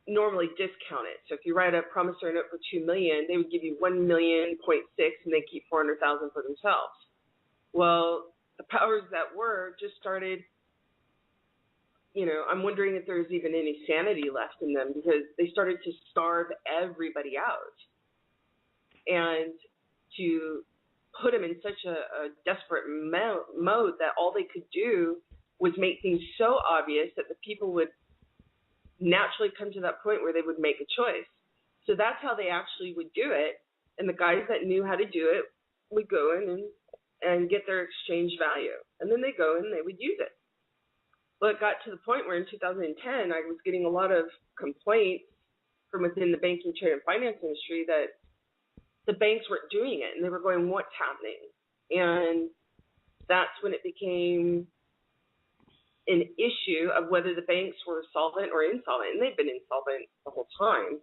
normally discount it. So if you write a promissory note for $2 million, they would give you $1.6 million, and they keep $400,000 for themselves. Well, the powers that were just started. You know, I'm wondering if there's even any sanity left in them, because they started to starve everybody out, and to put them in such a desperate mode that all they could do was make things so obvious that the people would naturally come to that point where they would make a choice. So that's how they actually would do it. And the guys that knew how to do it would go in and get their exchange value. And then they go and they would use it. Well, it got to the point where in 2010, I was getting a lot of complaints from within the banking, trade, and finance industry that the banks weren't doing it. And they were going, what's happening? And that's when it became an issue of whether the banks were solvent or insolvent, and they've been insolvent the whole time.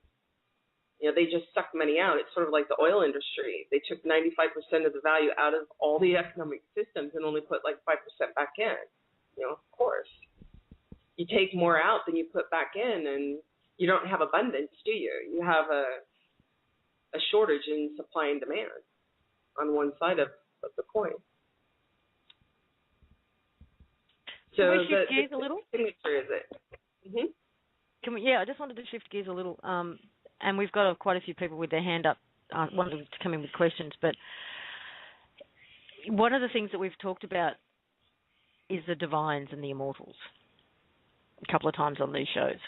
You know, they just suck money out. It's sort of like the oil industry. They took 95% of the value out of all the economic systems and only put like 5% back in. You know, of course. You take more out than you put back in, and you don't have abundance, do you? You have a shortage in supply and demand on one side of the coin. So
Can we shift gears a little?
Signature is it? Mm-hmm.
Can we? Yeah, I just wanted to shift gears a little. And we've got quite a few people with their hand up, wanting to come in with questions. But one of the things that we've talked about is the divines and the immortals a couple of times on these shows.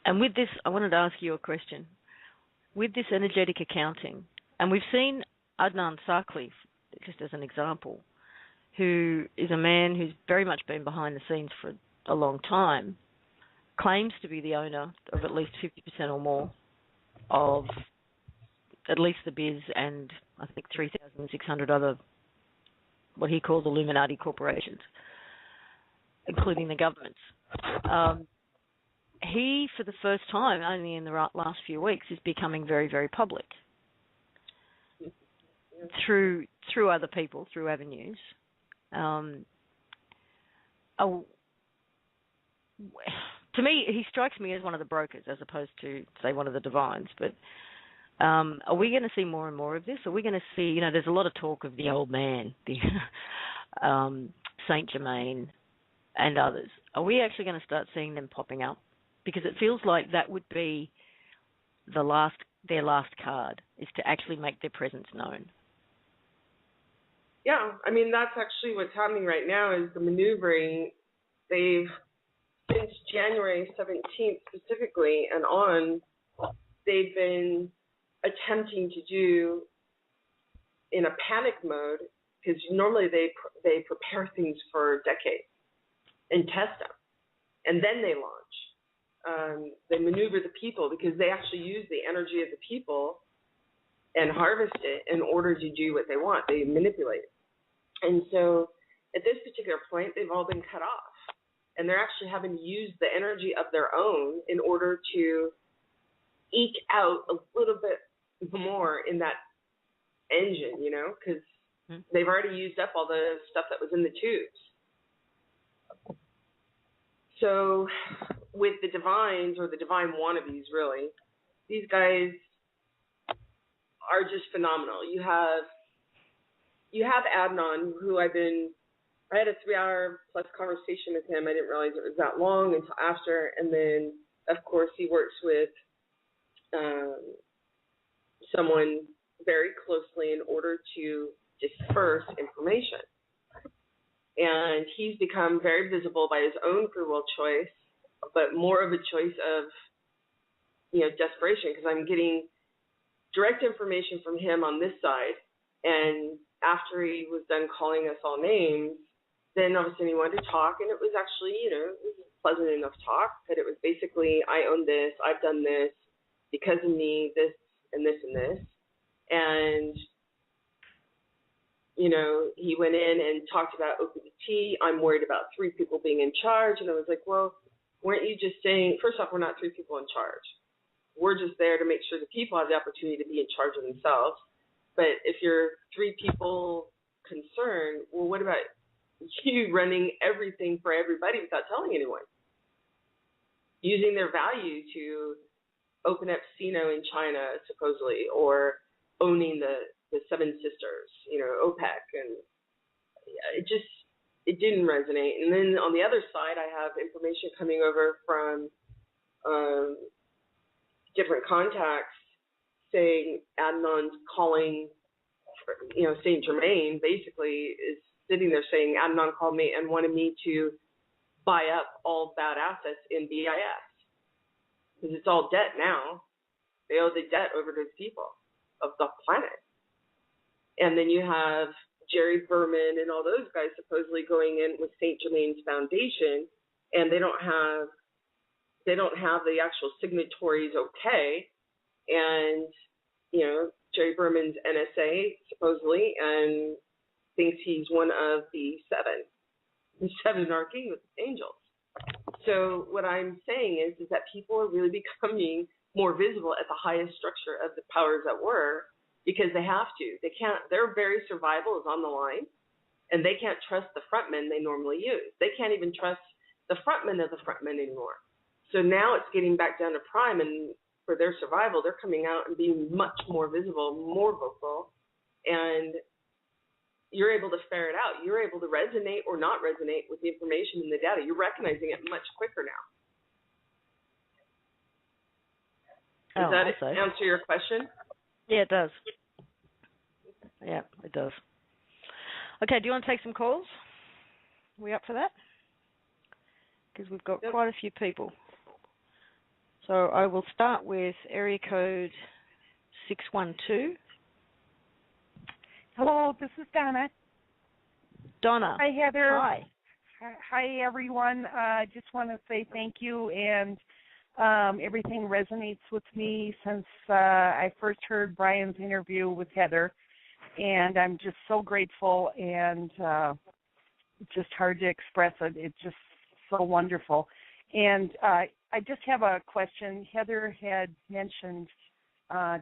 And with this, I wanted to ask you a question. With this energetic accounting, and we've seen Adnan Sarkli, just as an example, who is a man who's very much been behind the scenes for a long time, claims to be the owner of at least 50% or more of at least the biz and I think 3,600 other what he calls Illuminati corporations, including the governments. He, for the first time, only in the last few weeks, is becoming very, very public through other people, through avenues. To me, he strikes me as one of the brokers as opposed to, say, one of the divines. But are we going to see more and more of this? Are we going to see, you know, there's a lot of talk of the old man, the Saint Germain and others. Are we actually going to start seeing them popping up? Because it feels like that would be their last card, is to actually make their presence known.
Yeah, I mean, that's actually what's happening right now is the maneuvering. They've, since January 17th specifically and on, they've been attempting to do in a panic mode, because normally they prepare things for decades and test them, and then they launch. They maneuver the people because they actually use the energy of the people and harvest it in order to do what they want. They manipulate it. And so at this particular point, they've all been cut off. And they're actually having to use the energy of their own in order to eke out a little bit more in that engine, you know, because they've already used up all the stuff that was in the tubes. So with the divines, or the divine wannabes, really, these guys are just phenomenal. You have Adnan, who I had a 3-hour plus conversation with him. I didn't realize it was that long until after. And then, of course, he works with someone very closely in order to disperse information. And he's become very visible by his own free will choice, but more of a choice of, you know, desperation, because I'm getting direct information from him on this side. And after he was done calling us all names, then all of a sudden he wanted to talk, and it was actually, you know, it was a pleasant enough talk, but it was basically, I own this, I've done this, because of me, this and this and this. And, you know, he went in and talked about OPPT. I'm worried about 3 people being in charge. And I was like, well, weren't you just saying, first off, we're not 3 people in charge. We're just there to make sure the people have the opportunity to be in charge of themselves. But if you're 3 people concerned, well, what about you running everything for everybody without telling anyone? Using their value to open up Sino in China, supposedly, or owning the Seven Sisters, you know, OPEC. And it didn't resonate. And then on the other side, I have information coming over from different contacts saying Adnan's calling, you know, Saint Germain basically is sitting there saying Adnan called me and wanted me to buy up all bad assets in BIS, because it's all debt now. They owe the debt over to the people of the planet. And then you have Jerry Berman and all those guys supposedly going in with Saint Germain's foundation, and they don't have the actual signatories okay. And, you know, Jerry Berman's NSA supposedly, and thinks he's one of the seven archangels. So what I'm saying is that people are really becoming more visible at the highest structure of the powers that were, because they have to. They can't. Their very survival is on the line, and they can't trust the frontmen they normally use. They can't even trust the frontmen of the frontmen anymore. So now it's getting back down to prime, and for their survival, they're coming out and being much more visible, more vocal, and you're able to ferret out. You're able to resonate or not resonate with the information in the data. You're recognizing it much quicker now. Does that answer your question?
Yeah, it does. Yeah, it does. Okay, do you want to take some calls? Are we up for that? Because we've got quite a few people. So I will start with area code 612.
Hello, this is Donna.
Donna.
Hi, Heather.
Hi.
Hi, everyone. Just want to say thank you, and everything resonates with me since I first heard Brian's interview with Heather, and I'm just so grateful, and it's just hard to express it. It's just so wonderful. And I just have a question. Heather had mentioned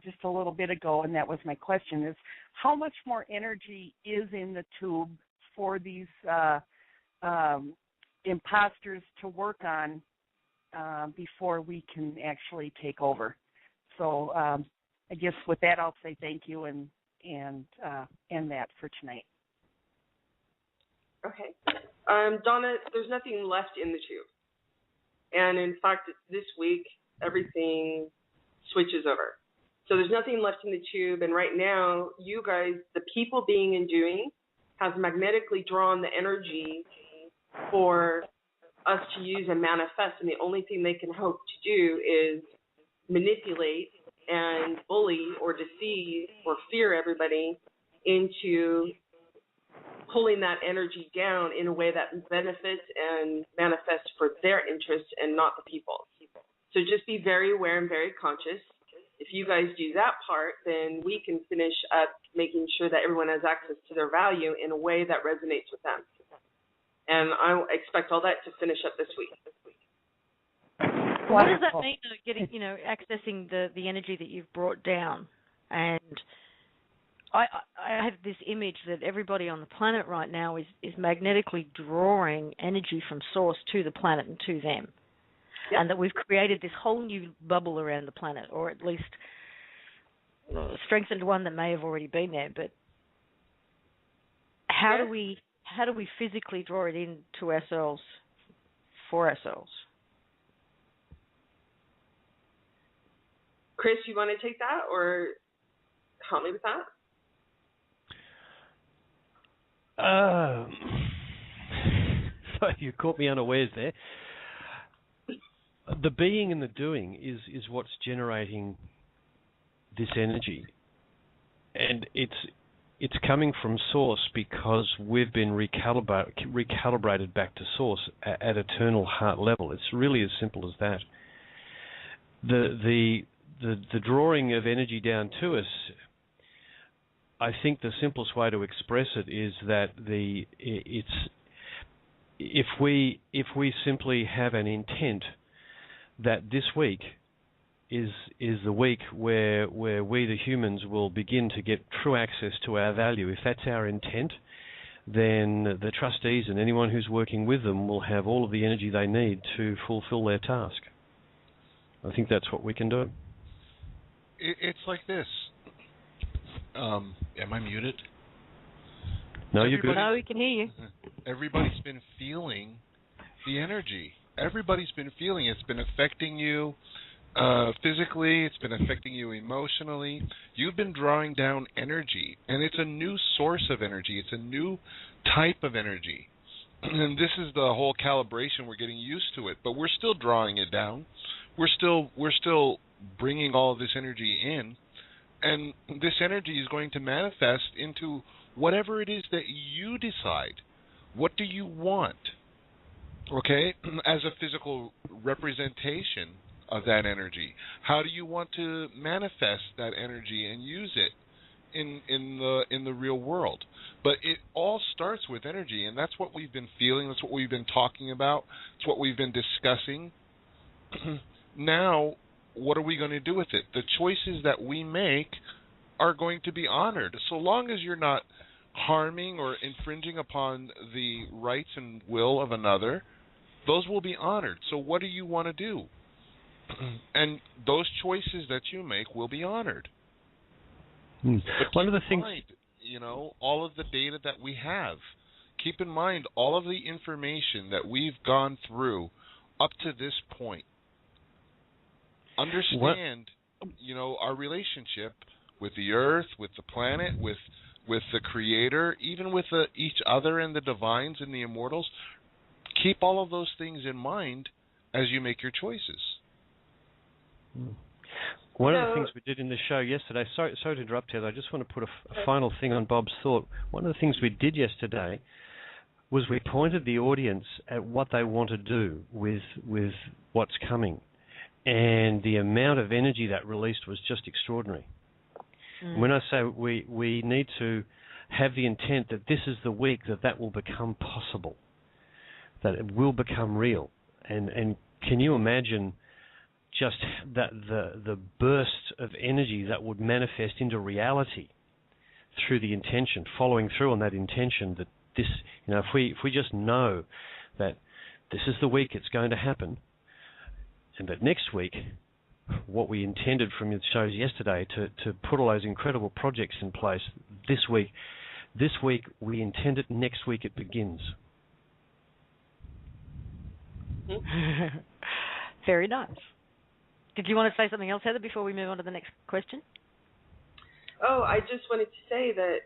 just a little bit ago, and that was my question, is how much more energy is in the tube for these imposters to work on before we can actually take over? So I guess with that, I'll say thank you and end that for tonight.
Okay. Donna, there's nothing left in the tube. And in fact, this week, everything switches over. So there's nothing left in the tube. And right now, you guys, the people being and doing, has magnetically drawn the energy for us to use and manifest. And the only thing they can hope to do is manipulate and bully or deceive or fear everybody into pulling that energy down in a way that benefits and manifests for their interests and not the people. So just be very aware and very conscious. If you guys do that part, then we can finish up making sure that everyone has access to their value in a way that resonates with them. And I expect all that to finish up this week.
What does that mean, getting, accessing the energy that you've brought down? And I have this image that everybody on the planet right now is magnetically drawing energy from source to the planet and to them. Yep. And that we've created this whole new bubble around the planet, or at least strengthened one that may have already been there. But how do we physically draw it into ourselves for ourselves?
Chris, you want to take that or help me with that?
So you caught me unawares there. The being and the doing is what's generating this energy, and it's coming from source because we've been recalibrated back to source at eternal heart level. It's really as simple as that. The drawing of energy down to us, I think the simplest way to express it is that if we simply have an intent that this week is the week where we, the humans, will begin to get true access to our value. If that's our intent, then the trustees and anyone who's working with them will have all of the energy they need to fulfill their task. I think that's what we can do.
It's like this. Am I muted?
No, you're good.
No, we can hear you.
Everybody's been feeling the energy. Everybody's been feeling it. It's been affecting you physically. It's been affecting you emotionally. You've been drawing down energy, and it's a new source of energy. It's a new type of energy. And this is the whole calibration. We're getting used to it, but we're still drawing it down. We're still bringing all of this energy in, and this energy is going to manifest into whatever it is that you decide. What do you want? Okay, as a physical representation of that energy. How do you want to manifest that energy and use it in the real world? But it all starts with energy, and that's what we've been feeling. That's what we've been talking about. It's what we've been discussing. Now, what are we going to do with it? The choices that we make are going to be honored. So long as you're not harming or infringing upon the rights and will of another, those will be honored. So what do you want to do? And those choices that you make will be honored. But
one of the things,
mind, all of the data that we have. Keep in mind all of the information that we've gone through up to this point. Understand, our relationship with the Earth, with the planet, with the Creator, even with each other and the divines and the immortals. Keep all of those things in mind as you make your choices.
One of the things we did in the show yesterday, sorry to interrupt, Heather, I just want to put a final thing on Bob's thought. One of the things we did yesterday was we pointed the audience at what they want to do with what's coming. And the amount of energy that released was just extraordinary. When I say we need to have the intent that this is the week that will become possible, that it will become real. And can you imagine just that the burst of energy that would manifest into reality through the intention, following through on that intention, that this, if we just know that this is the week it's going to happen, and that next week, what we intended from the shows yesterday to put all those incredible projects in place this week we intend it, next week it begins.
Very nice. Did you want to say something else, Heather, before we move on to the next question?
Oh, I just wanted to say that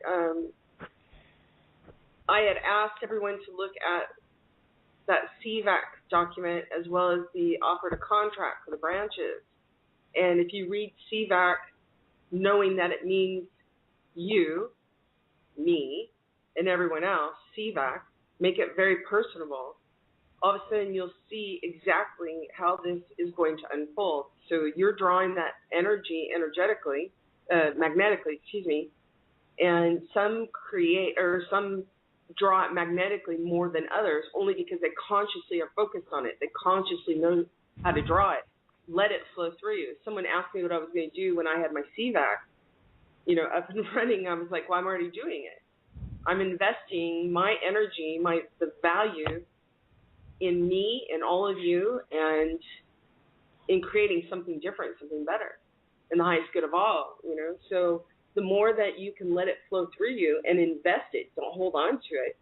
I had asked everyone to look at that CVAC document as well as the offer to contract for the branches. And if you read CVAC knowing that it means you, me, and everyone else, CVAC, make it very personable, all of a sudden you'll see exactly how this is going to unfold. So you're drawing that energy magnetically, and some draw it magnetically more than others only because they consciously are focused on it. They consciously know how to draw it. Let it flow through you. Someone asked me what I was going to do when I had my CVAC, up and running. I was like, well, I'm already doing it. I'm investing my energy, the value in me and all of you, and in creating something different, something better, and the highest good of all, So the more that you can let it flow through you and invest it, don't hold on to it,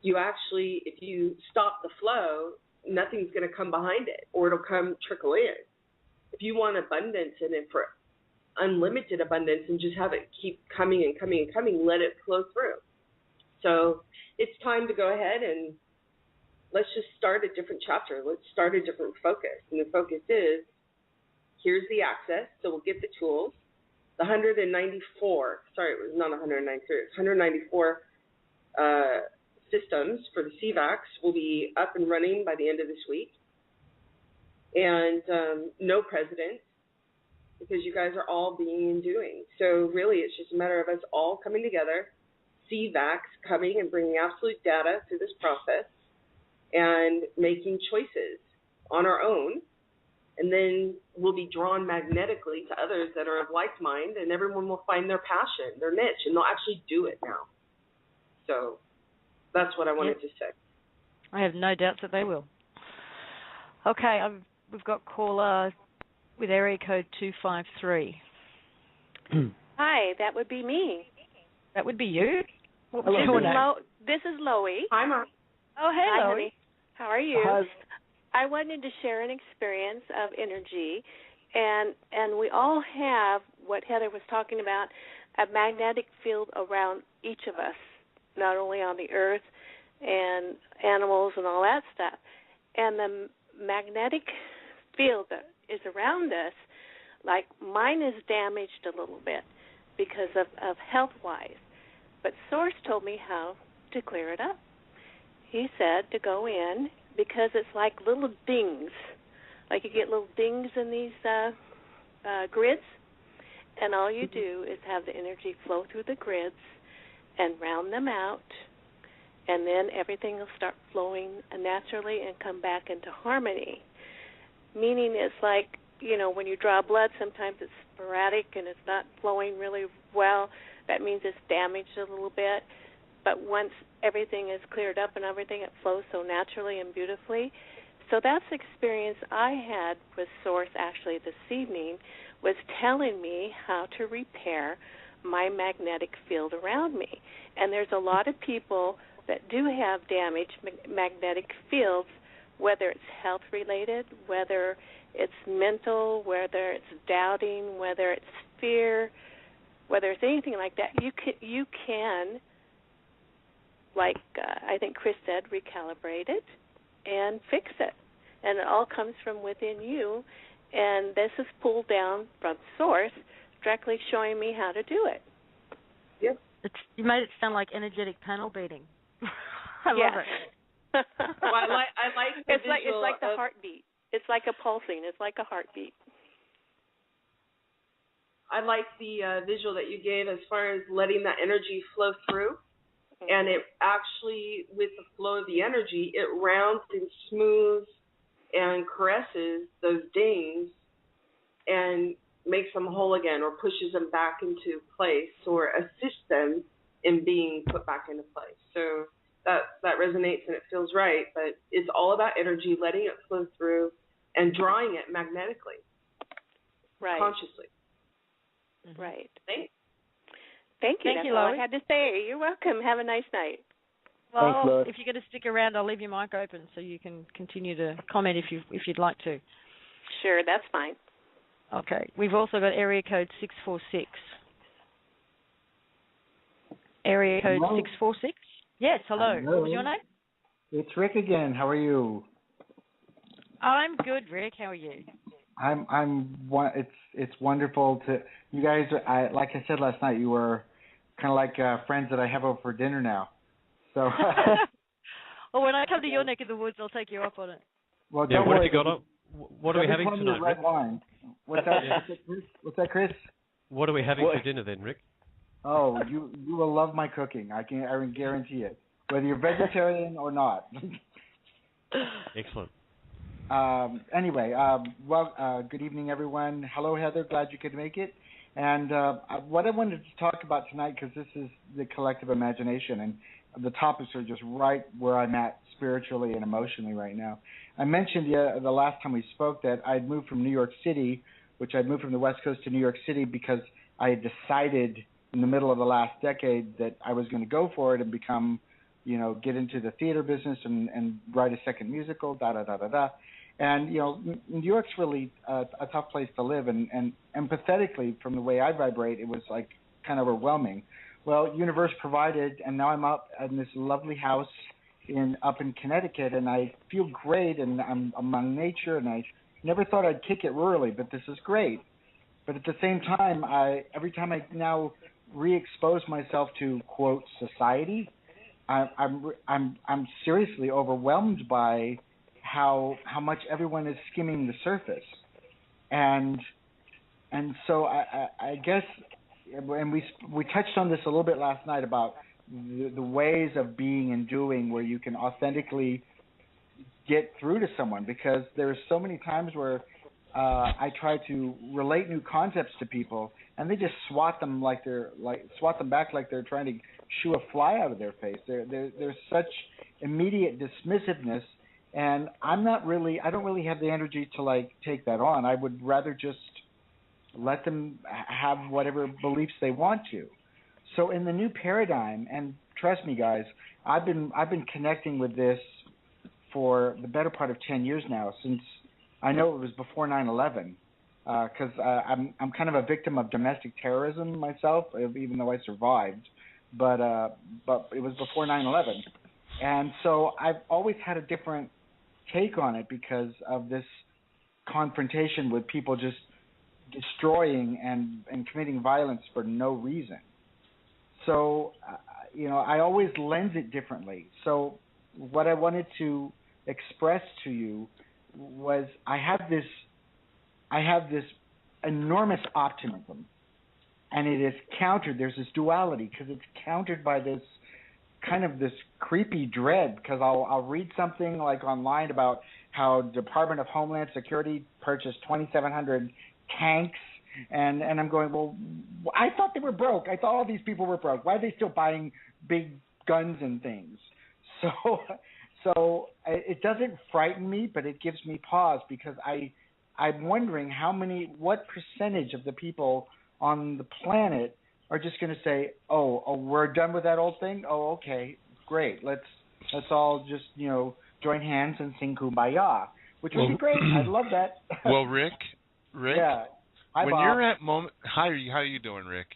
you actually, if you stop the flow, nothing's going to come behind it, or it'll trickle in. If you want abundance and for unlimited abundance and just have it keep coming and coming and coming, let it flow through. So it's time to go ahead and let's just start a different chapter. Let's start a different focus. And the focus is, here's the access, so we'll get the tools. The 194 systems for the CVACs will be up and running by the end of this week. And no president, because you guys are all being and doing. So really it's just a matter of us all coming together, CVACs coming and bringing absolute data through this process, and making choices on our own, and then we'll be drawn magnetically to others that are of like mind, and everyone will find their passion, their niche, and they'll actually do it now. So that's what I wanted to say.
I have no doubts that they will. Okay, we've got caller with area code 253.
Hi, that would be me.
That would be you?
This is Loie.
Hi, Mom.
Oh, hey,
Hi,
Loie.
honey.
How are you? I wanted to share an experience of energy, and we all have what Heather was talking about, a magnetic field around each of us, not only on the earth and animals and all that stuff. And the magnetic field that is around us, like mine is damaged a little bit because of health-wise, but Source told me how to clear it up. He said to go in because it's like little dings. Like you get little dings in these grids, and all you do is have the energy flow through the grids, and round them out, and then everything will start flowing naturally and come back into harmony. Meaning it's like, when you draw blood, sometimes it's sporadic and it's not flowing really well. That means it's damaged a little bit. But once everything is cleared up and everything, it flows so naturally and beautifully. So that's the experience I had with Source actually this evening, was telling me how to repair my magnetic field around me. And there's a lot of people that do have damaged magnetic fields, whether it's health-related, whether it's mental, whether it's doubting, whether it's fear, whether it's anything like that. You can, like I think Chris said, recalibrate it and fix it. And it all comes from within you. And this is pulled down from Source, directly showing me how to do it.
Yep.
You made it sound like energetic panel beating. I love it.
Well, I like the
it's like the
of,
heartbeat. It's like a pulsing. It's like a heartbeat.
I like the visual that you gave as far as letting that energy flow through. And it actually, with the flow of the energy, it rounds and smooths and caresses those dings and makes them whole again, or pushes them back into place, or assists them in being put back into place. So that resonates and it feels right, but it's all about energy, letting it flow through and drawing it magnetically,
right,
consciously.
Right.
Thanks.
Thank you.
Thank
That's
you,
all
Lois.
I had to say. You're welcome. Have a nice night.
Well,
Thanks,
if you're going to stick around, I'll leave your mic open so you can continue to comment if you'd like to.
Sure, that's fine.
Okay. We've also got area code 646. Area code 646. Yes. Hello. What was your name?
It's Rick again. How are you?
I'm good, Rick. How are you?
It's wonderful to you guys. Like I said last night, you were kind of like friends that I have over for dinner now. So.
Well, when I come to your neck of the woods, I'll take you up on it.
Well,
yeah. What have you
worry.
got up? What are we having tonight, Rick?
Red wine. What's that? What's that, Chris?
What are we having for dinner then, Rick?
Oh, you will love my cooking. I can guarantee it. Whether you're vegetarian or not.
Excellent.
Anyway, good evening, everyone. Hello, Heather. Glad you could make it. And what I wanted to talk about tonight, because this is the collective imagination, and the topics are just right where I'm at spiritually and emotionally right now. I mentioned the last time we spoke that I'd moved from New York City, which I'd moved from the West Coast to New York City because I had decided in the middle of the last decade that I was going to go for it and become, get into the theater business and write a second musical, da-da-da-da-da. And, New York's really a tough place to live. And empathetically, from the way I vibrate, it was like kind of overwhelming. Well, universe provided, and now I'm up in this lovely house up in Connecticut, and I feel great, and I'm among nature, and I never thought I'd kick it rurally, but this is great. But at the same time, every time I now re-expose myself to, quote, society, I'm seriously overwhelmed by how much everyone is skimming the surface, and so I guess, and we touched on this a little bit last night about the ways of being and doing where you can authentically get through to someone, because there's so many times where I try to relate new concepts to people and they just swat them back like they're trying to shoo a fly out of their face. There's such immediate dismissiveness. And I don't really have the energy to take that on. I would rather just let them have whatever beliefs they want to. So in the new paradigm, and trust me, guys, I've been connecting with this for the better part of 10 years now, since I know it was before 9/11, because I'm kind of a victim of domestic terrorism myself, even though I survived. But it was before 9/11, and so I've always had a different take on it because of this confrontation with people just destroying and committing violence for no reason. So, I always lens it differently. So what I wanted to express to you was I have this enormous optimism and it is countered. There's this duality because it's countered by this kind of this creepy dread, because I'll read something like online about how Department of Homeland Security purchased 2,700 tanks, and I'm going, well, I thought they were broke. I thought all these people were broke. Why are they still buying big guns and things? So it doesn't frighten me, but it gives me pause, because I'm wondering what percentage of the people on the planet are just going to say, oh, we're done with that old thing? Oh, okay, great. Let's all just, join hands and sing Kumbaya, which would be great. I'd love that.
Well, Rick?
Yeah. Hi,
when
Bob.
you're at how are you doing, Rick?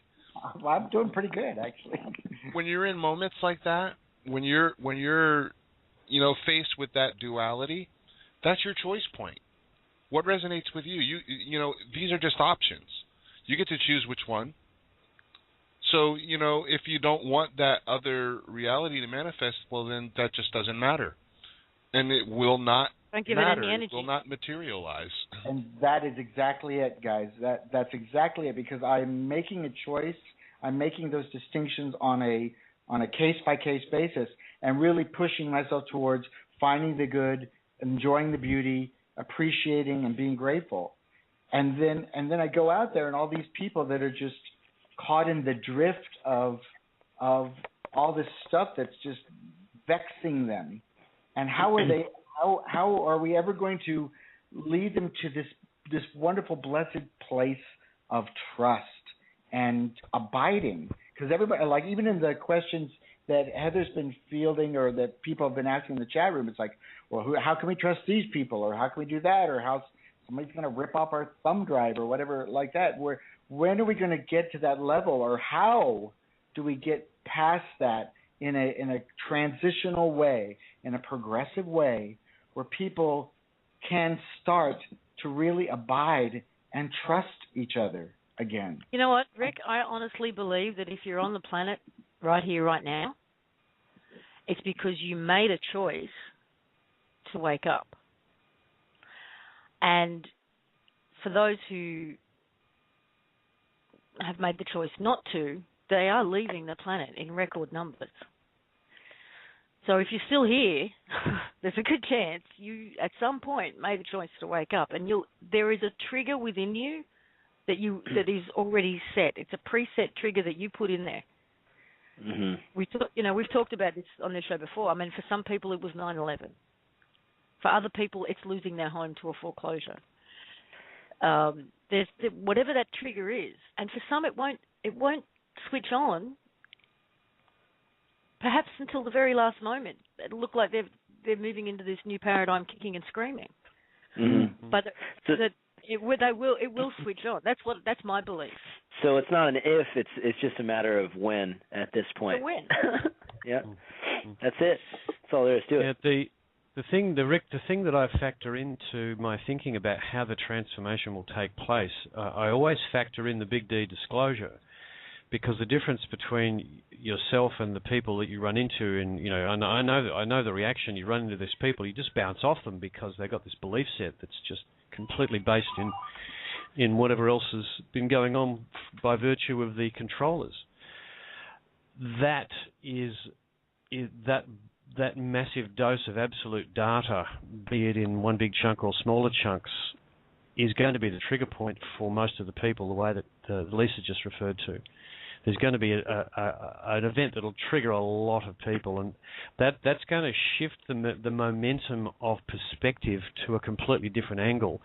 Well, I'm doing pretty good, actually.
When you're in moments like that, when you're faced with that duality, that's your choice point. What resonates with you? These are just options. You get to choose which one. So, if you don't want that other reality to manifest, well, then that just doesn't matter. And it will not matter. It will not materialize.
And that is exactly it, guys. That's exactly it, because I'm making a choice. I'm making those distinctions on a case-by-case basis, and really pushing myself towards finding the good, enjoying the beauty, appreciating and being grateful. And then I go out there, and all these people that are just caught in the drift of all this stuff that's just vexing them. And how are we ever going to lead them to this wonderful, blessed place of trust and abiding? Because everybody, like, even in the questions that Heather's been fielding, or that people have been asking in the chat room, it's like, well, how can we trust these people, or how can we do that, or how somebody's going to rip off our thumb drive, or whatever like that. When are we going to get to that level, or how do we get past that in a transitional way, in a progressive way, where people can start to really abide and trust each other again?
You know what, Rick? I honestly believe that if you're on the planet right here, right now, it's because you made a choice to wake up. And for those who have made the choice not to, they are leaving the planet in record numbers. So if you're still here, there's a good chance you, at some point, made a choice to wake up, and there is a trigger within you that is already set. It's a preset trigger that you put in there.
Mm-hmm.
We've talked about this on this show before. I mean, for some people it was 9/11. For other people, it's losing their home to a foreclosure. There's whatever that trigger is, and for some it won't switch on. Perhaps until the very last moment. It'll look like they're moving into this new paradigm, kicking and screaming.
Mm-hmm.
But it will switch on. That's my belief.
So it's not an if; it's just a matter of when at this point.
It's a when.
Yeah, that's it. That's all there is to it.
Yeah, the thing that I factor into my thinking about how the transformation will take place, I always factor in the big D disclosure, because the difference between yourself and the people that you run into, and I know the reaction. You run into these people, you just bounce off them because they've got this belief set that's just completely based in whatever else has been going on by virtue of the controllers. That is that massive dose of absolute data, be it in one big chunk or smaller chunks, is going to be the trigger point for most of the people, the way that Lisa just referred to. There's going to be an event that will trigger a lot of people, and that's going to shift the momentum of perspective to a completely different angle,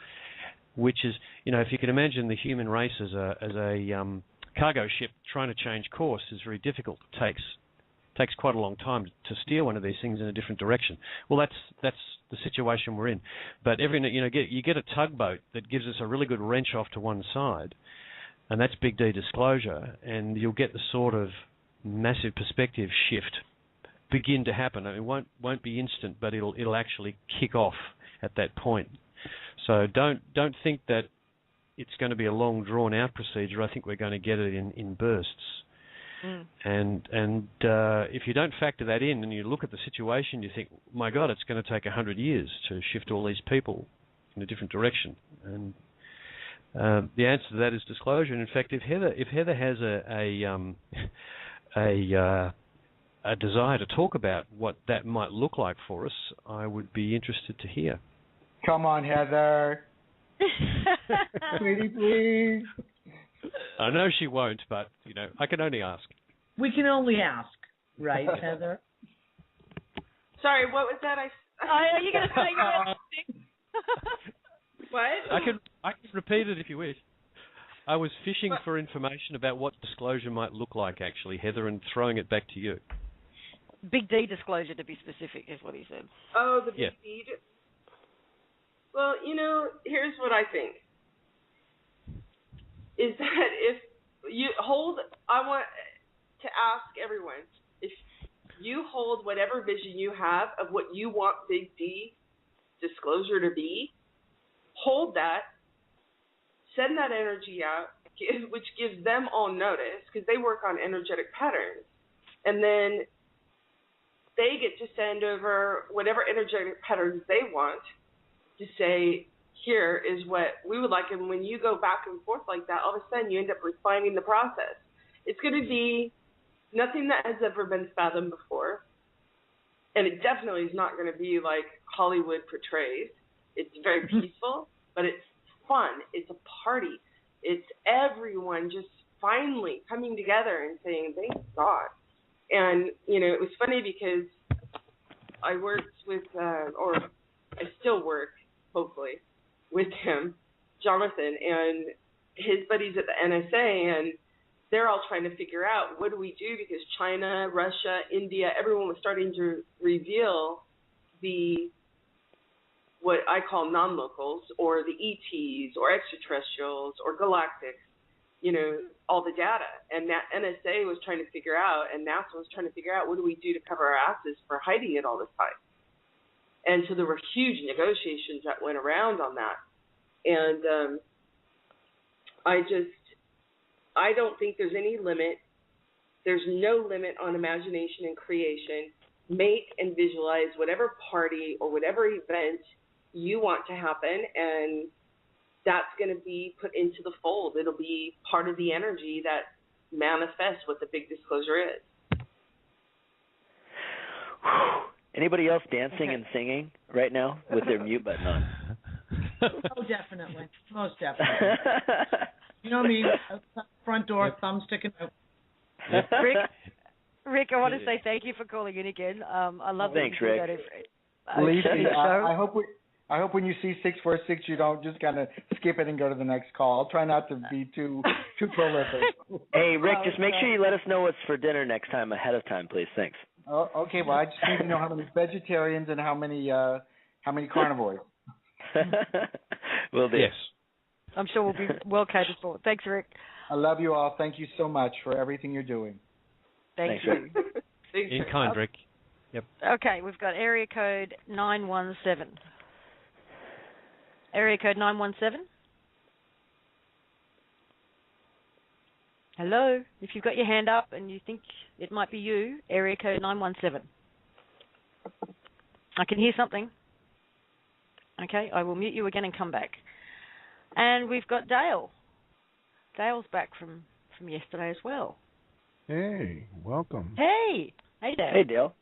which is, if you can imagine the human race as a cargo ship trying to change course is very difficult. It takes quite a long time to steer one of these things in a different direction. Well, that's the situation we're in. But you get a tugboat that gives us a really good wrench off to one side, and that's big D disclosure, and you'll get the sort of massive perspective shift begin to happen. I mean, it won't be instant, but it'll actually kick off at that point. So don't think that it's going to be a long drawn out procedure. I think we're going to get it in bursts. Mm. And if you don't factor that in and you look at the situation, you think, my God, it's going to take 100 years to shift all these people in a different direction. The answer to that is disclosure. And in fact, if Heather has a desire to talk about what that might look like for us, I would be interested to hear.
Come on, Heather. Pretty please.
I know she won't, but I can only ask.
We can only ask, right, Heather?
Sorry, what was that?
Are you going to say something?
What?
I can repeat it if you wish. I was fishing for information about what disclosure might look like, actually, Heather, and throwing it back to you.
Big D disclosure, to be specific, is what he said.
Oh, the big D. Well, here's what I think. Is that if you I want to ask everyone, if you hold whatever vision you have of what you want Big D disclosure to be, hold that, send that energy out, which gives them all notice, because they work on energetic patterns. And then they get to send over whatever energetic patterns they want to say, here is what we would like. And when you go back and forth like that, all of a sudden you end up refining the process. It's going to be nothing that has ever been fathomed before. And it definitely is not going to be like Hollywood portrays. It's very peaceful, but it's fun. It's a party. It's everyone just finally coming together and saying, thank God. And, it was funny because I worked with, or I still work, hopefully, with him, Jonathan, and his buddies at the NSA, and they're all trying to figure out what do we do, because China, Russia, India, everyone was starting to reveal what I call non-locals, or the ETs, or extraterrestrials, or galactics, all the data. And that NSA was trying to figure out, and NASA was trying to figure out, what do we do to cover our asses for hiding it all this time? And so there were huge negotiations that went around on that. And I don't think there's any limit. There's no limit on imagination and creation. Make and visualize whatever party or whatever event you want to happen, and that's going to be put into the fold. It'll be part of the energy that manifests what the big disclosure is.
Anybody else dancing and singing right now with their mute button on?
Oh, definitely. Most definitely. You know me, front door, thumb sticking out.
Rick, I want to say thank you for calling in again. I love
Thanks,
that you do
Rick.
that
Lacey, I hope when you see 646, you don't just kind of skip it and go to the next call. I'll try not to be too prolific.
Hey, Rick, just make sure you let us know what's for dinner next time ahead of time, please. Thanks.
Oh, okay. Well, I just need to know how many vegetarians and how many carnivores.
Will do.
Yes.
I'm sure we'll be well catered for. Thanks, Rick.
I love you all. Thank you so much for everything you're doing.
Thanks,
Rick.
In kind, Rick. Yep.
Okay, we've got area code 917. Area code 917. Hello. If you've got your hand up and you think it might be you, area code 917. I can hear something. Okay, I will mute you again and come back. And we've got Dale. Dale's back from yesterday as well.
Hey, welcome.
Hey. Hey, Dale.
Hey, Dale.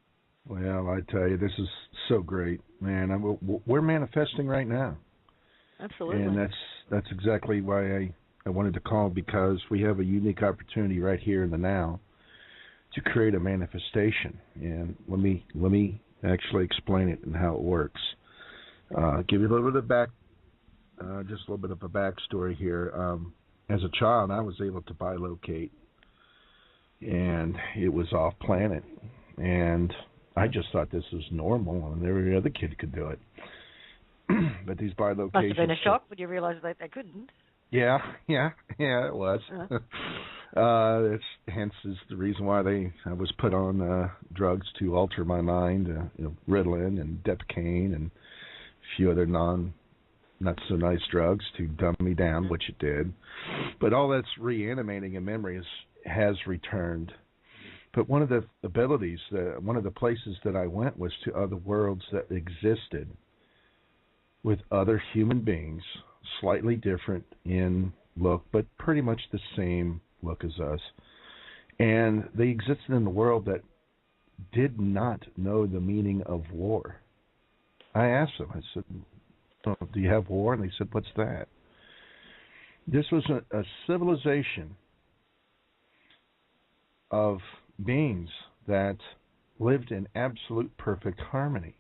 Well, I tell you, this is so great, man. We're manifesting right now.
Absolutely.
And that's exactly why I wanted to call, because we have a unique opportunity right here in the now to create a manifestation. And let me actually explain it and how it works. Give you a little bit of just a little bit of a backstory here. As a child, I was able to bilocate, and it was off planet, and I just thought this was normal, and every other kid could do it. But these bilocations
must have been a shock when you realised that they couldn't.
Yeah, it was. It's hence is the reason why I was put on drugs to alter my mind, Ritalin and Depakine and a few other not so nice drugs to dumb me down, which it did. But all that's reanimating a memory has returned. But one of the abilities, one of the places that I went was to other worlds that existed with other human beings, slightly different in look, but pretty much the same look as us. And they existed in a world that did not know the meaning of war. I asked them, I said, do you have war? And they said, what's that? This was a civilization of beings that lived in absolute perfect harmony.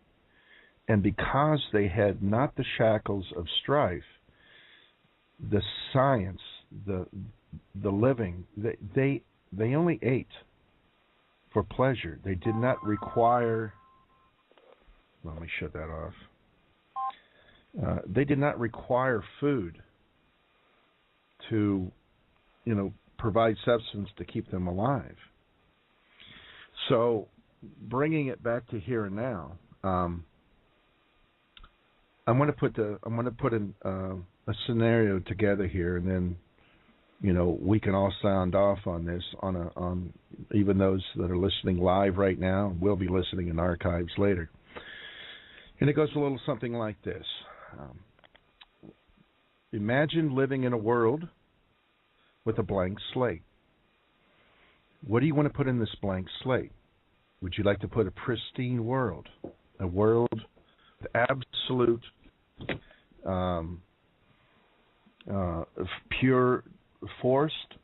And because they had not the shackles of strife, the science, the living, they only ate for pleasure. They did not require. Let me shut that off. They did not require food to, provide substance to keep them alive. So, bringing it back to here and now, I'm going to put a scenario together here, and then we can all sound off on this on even those that are listening live right now will be listening in archives later. And it goes a little something like this. Imagine living in a world with a blank slate. What do you want to put in this blank slate? Would you like to put a pristine world, a world with absolute pure forest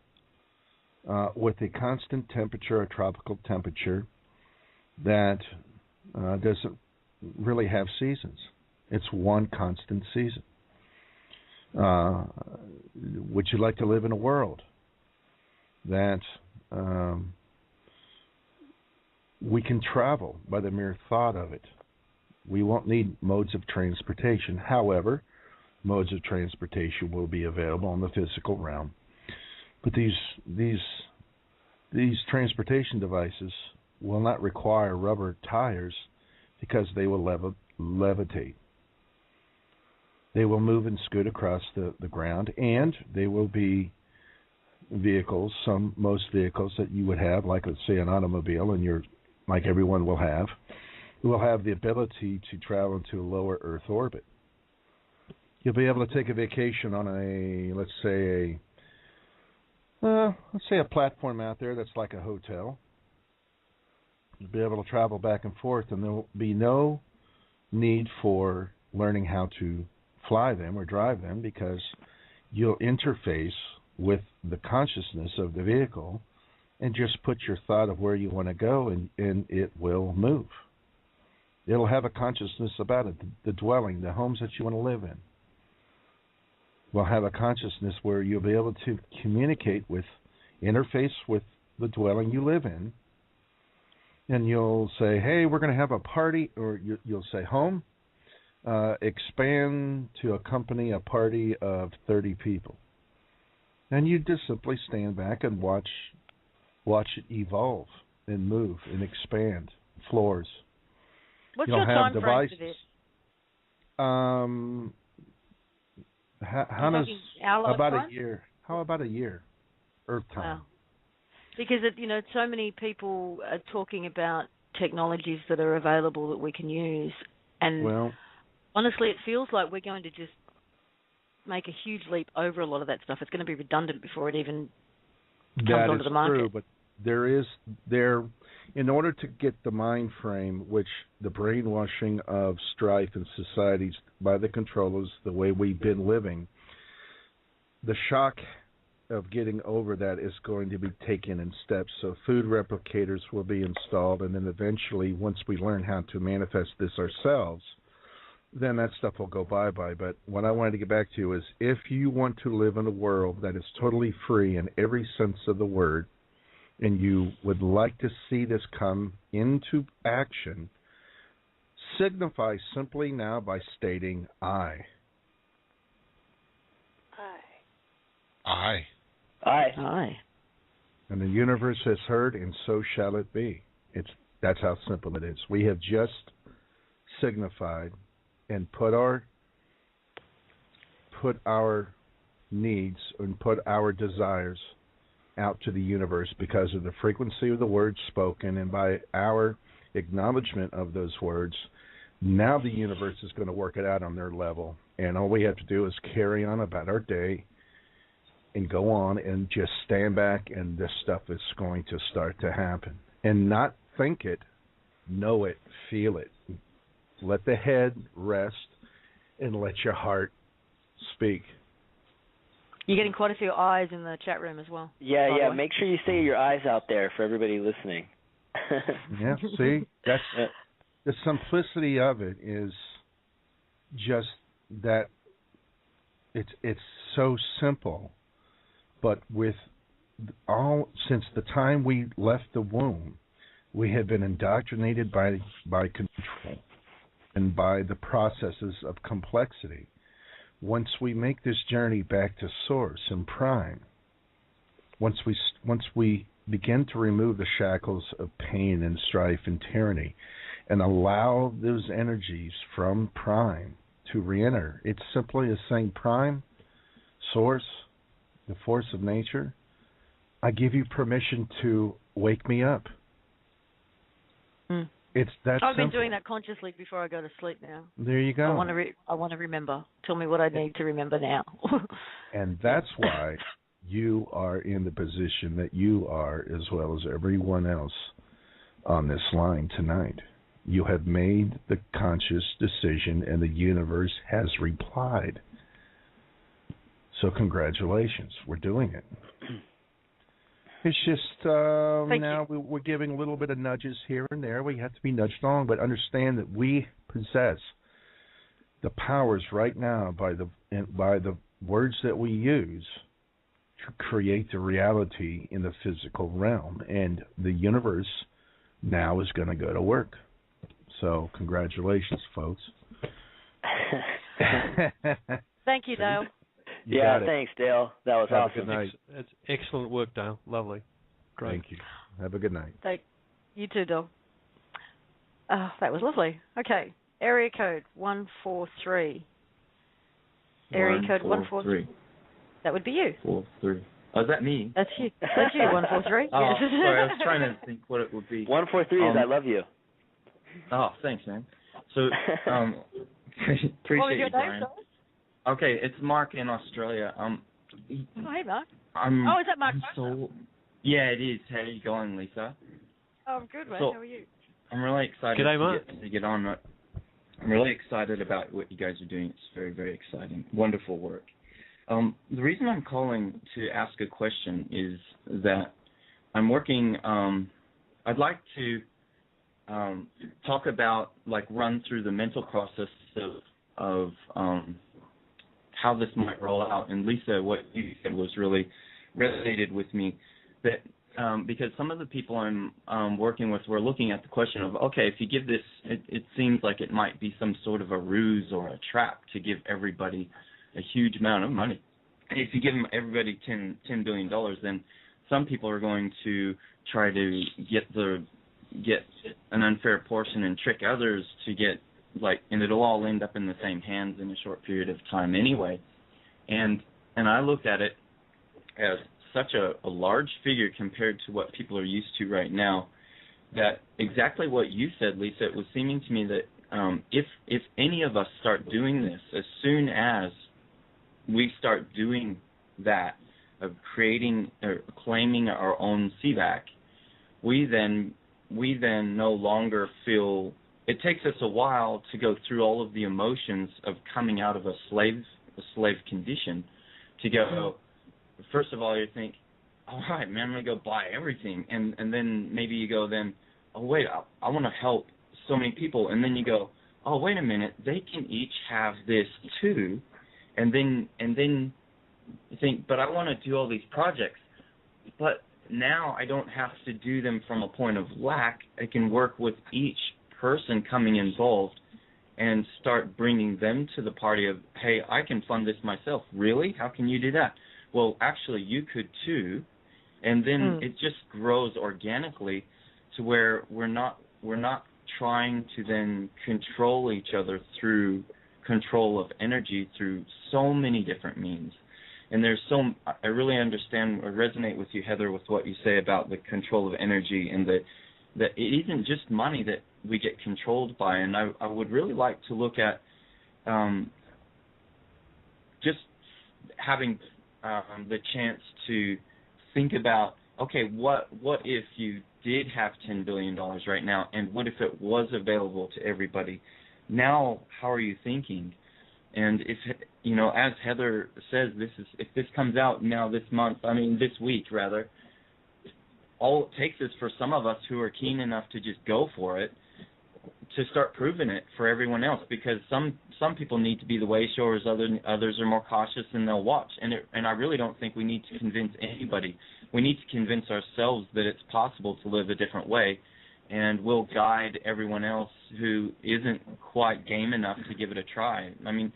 with a constant temperature, a tropical temperature that doesn't really have seasons? It's one constant season. Would you like to live in a world that we can travel by the mere thought of it? We won't need modes of transportation. However, modes of transportation will be available in the physical realm. But these transportation devices will not require rubber tires because they will levitate. They will move and scoot across the ground, and they will be vehicles, most vehicles that you would have, like let's say an automobile, and like everyone will have the ability to travel into a lower Earth orbit. You'll be able to take a vacation on let's say a platform out there that's like a hotel. You'll be able to travel back and forth, and there will be no need for learning how to fly them or drive them, because you'll interface with the consciousness of the vehicle and just put your thought of where you want to go, and it will move. It'll have a consciousness about it. The dwelling, the homes that you want to live in, will have a consciousness where you'll be able to interface with the dwelling you live in, and you'll say, hey, we're going to have a party, or you'll say home, expand to accompany a party of 30 people. And you just simply stand back and watch it evolve and move and expand floors.
What's
You'll
your
have
time frame for this?
About a year. How about a year? Earth time.
Wow. Because so many people are talking about technologies that are available that we can use, and honestly, it feels like we're going to just make a huge leap over a lot of that stuff. It's going to be redundant before it even comes onto the market.
That is true, but in order to get the mind frame, which the brainwashing of strife in societies by the controllers, the way we've been living, the shock of getting over that is going to be taken in steps. So food replicators will be installed, and then eventually, once we learn how to manifest this ourselves, then that stuff will go bye-bye. But what I wanted to get back to is, if you want to live in a world that is totally free in every sense of the word, and you would like to see this come into action, signify simply now by stating I.
I.
And the universe has heard, and so shall it be. That's how simple it is. We have just signified and put our needs and put our desires out to the universe because of the frequency of the words spoken, and by our acknowledgement of those words, now the universe is going to work it out on their level, And all we have to do is carry on about our day and go on and just stand back, and this stuff is going to start to happen. And not think it, know it, feel it. Let the head rest and let your heart speak.
You're getting quite a few eyes in the chat room as well.
Yeah. Make sure you say your eyes out there for everybody listening.
Yeah, see? That's the simplicity of it is just that it's so simple, but with since the time we left the womb, we have been indoctrinated by control and by the processes of complexity. Once we make this journey back to source and prime, once we begin to remove the shackles of pain and strife and tyranny and allow those energies from prime to re-enter, it's simply as saying, prime, source, the force of nature, I give you permission to wake me up. It's that
I've been
simple.
doing that consciously before I go to sleep now.
There you go.
I want to remember. Tell me what I need to remember now.
And that's why you are in the position that you are, as well as everyone else on this line tonight. You have made the conscious decision, and the universe has replied. So congratulations. We're doing it. It's just now we're giving a little bit of nudges here and there. We have to be nudged along, but understand that we possess the powers right now by the words that we use to create the reality in the physical realm. And the universe now is going to go to work. So congratulations, folks.
Thank you, Dale.
Yeah, thanks, Dale. That was
Have
awesome.
a good night.
It's excellent work, Dale. Lovely. Great.
Thank you. Have a good night.
You too, Dale. That was lovely. Okay. Area code 143. Area code 143. That would be you.
43. Oh, is that me?
That's you. That's you, 143.
Oh,
Yes.
sorry. I was trying to think what it would be.
143 is I love you.
Oh, thanks, man. So, appreciate
What was your
you, Brian.
name, sorry?
Okay, it's Mark in Australia.
Oh, hey, Mark. Is that Mark?
Yeah, it is. How are you going, Lisa?
Oh, I'm good, man.
So,
how are you?
I'm really excited
G'day, Mark.
to get on. I'm really excited about what you guys are doing. It's very, very exciting. Wonderful work. The reason I'm calling to ask a question is that I'm working. I'd like to talk about, run through the mental process of how this might roll out. And Lisa, what you said was really resonated with me, that because some of the people I'm working with were looking at the question of, okay, if you give this, it seems like it might be some sort of a ruse or a trap to give everybody a huge amount of money. And if you give everybody $10 billion, then some people are going to try to get an unfair portion and trick others to get, and it'll all end up in the same hands in a short period of time anyway. And I looked at it as such a large figure compared to what people are used to right now, that exactly what you said, Lisa, it was seeming to me that if any of us start doing this, as soon as we start doing that, of creating or claiming our own CVAC, we then no longer feel. It takes us a while to go through all of the emotions of coming out of a slave condition, to go, first of all, you think, all right, man, I'm going to go buy everything. And then maybe you go then, oh, wait, I want to help so many people. And then you go, oh, wait a minute, they can each have this too. And then you think, but I want to do all these projects. But now I don't have to do them from a point of lack. I can work with each person coming involved and start bringing them to the party of, hey, I can fund this myself. Really? How can you do that? Well, actually, you could too. And then it just grows organically to where we're not trying to then control each other through control of energy through so many different means. And I really understand or resonate with you, Heather, with what you say about the control of energy, and that it isn't just money that we get controlled by. And I would really like to look at having the chance to think about, okay, what if you did have $10 billion right now, and what if it was available to everybody? Now, how are you thinking? And if, as Heather says, if this comes out now this week rather, all it takes is for some of us who are keen enough to just go for it to start proving it for everyone else, because some people need to be the way showers, others are more cautious and they'll watch. And I really don't think we need to convince anybody. We need to convince ourselves that it's possible to live a different way, and we'll guide everyone else who isn't quite game enough to give it a try. I mean,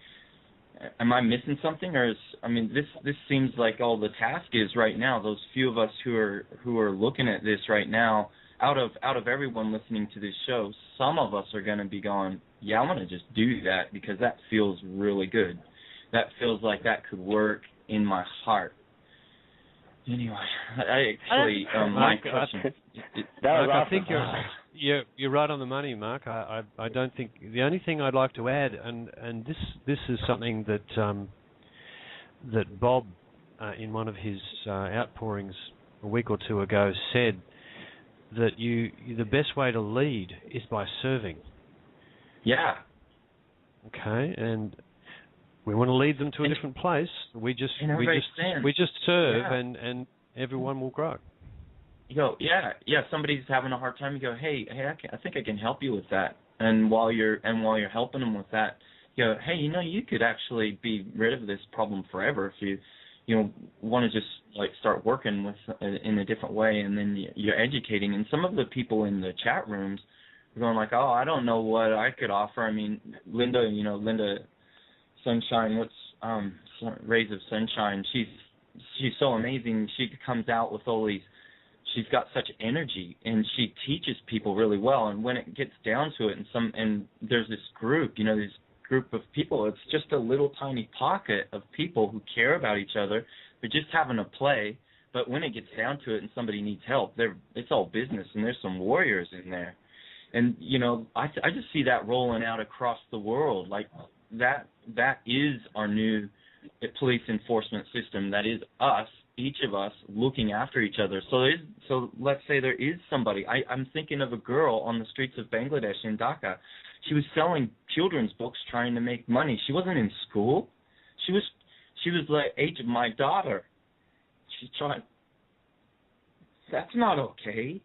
am I missing something, or this seems like all the task is right now. Those few of us who are looking at this right now, out of everyone listening to this show, some of us are going to be going, yeah, I'm going to just do that because that feels really good. That feels like that could work in my heart. Anyway, my question.
Mark, awesome. I think you're right on the money, Mark. I don't think the only thing I'd like to add, and this is something that Bob, in one of his outpourings a week or two ago, said that the best way to lead is by serving.
Yeah.
Okay, and we want to lead them to a different place. We just serve, yeah. and everyone will grow.
You go, yeah. Somebody's having a hard time. You go, hey, I think I can help you with that. And while you're helping them with that, you go, hey, you could actually be rid of this problem forever if you want to just start working with in a different way, and then you're educating. And some of the people in the chat rooms are going like, oh, I don't know what I could offer. I mean, Linda Sunshine, Rays of Sunshine, she's so amazing. She comes out with all these, she's got such energy, and she teaches people really well. And when it gets down to it, and there's this group, this group of people, it's just a little tiny pocket of people who care about each other. They're just having a play, but when it gets down to it and somebody needs help, it's all business, and there's some warriors in there. And I just see that rolling out across the world. Like that is our new police enforcement system. That is us, each of us, looking after each other. So let's say there is somebody. I'm thinking of a girl on the streets of Bangladesh in Dhaka. She was selling children's books, trying to make money. She wasn't in school. She was the age of my daughter. She's trying. That's not okay.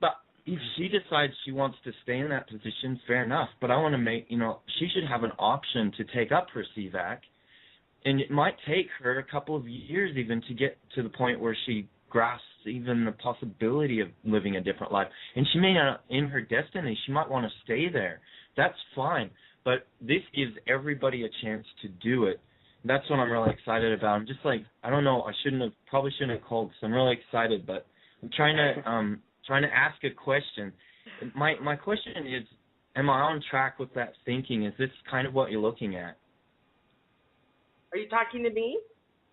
But if she decides she wants to stay in that position, fair enough. But I want to make, she should have an option to take up her CVAC. And it might take her a couple of years even to get to the point where she grasps even the possibility of living a different life. And she may not, in her destiny, she might want to stay there. That's fine. But this gives everybody a chance to do it. That's what I'm really excited about. I'm just like, I don't know, probably shouldn't have called, because I'm really excited, but I'm trying to ask a question. My question is, am I on track with that thinking? Is this kind of what you're looking at?
Are you talking to me,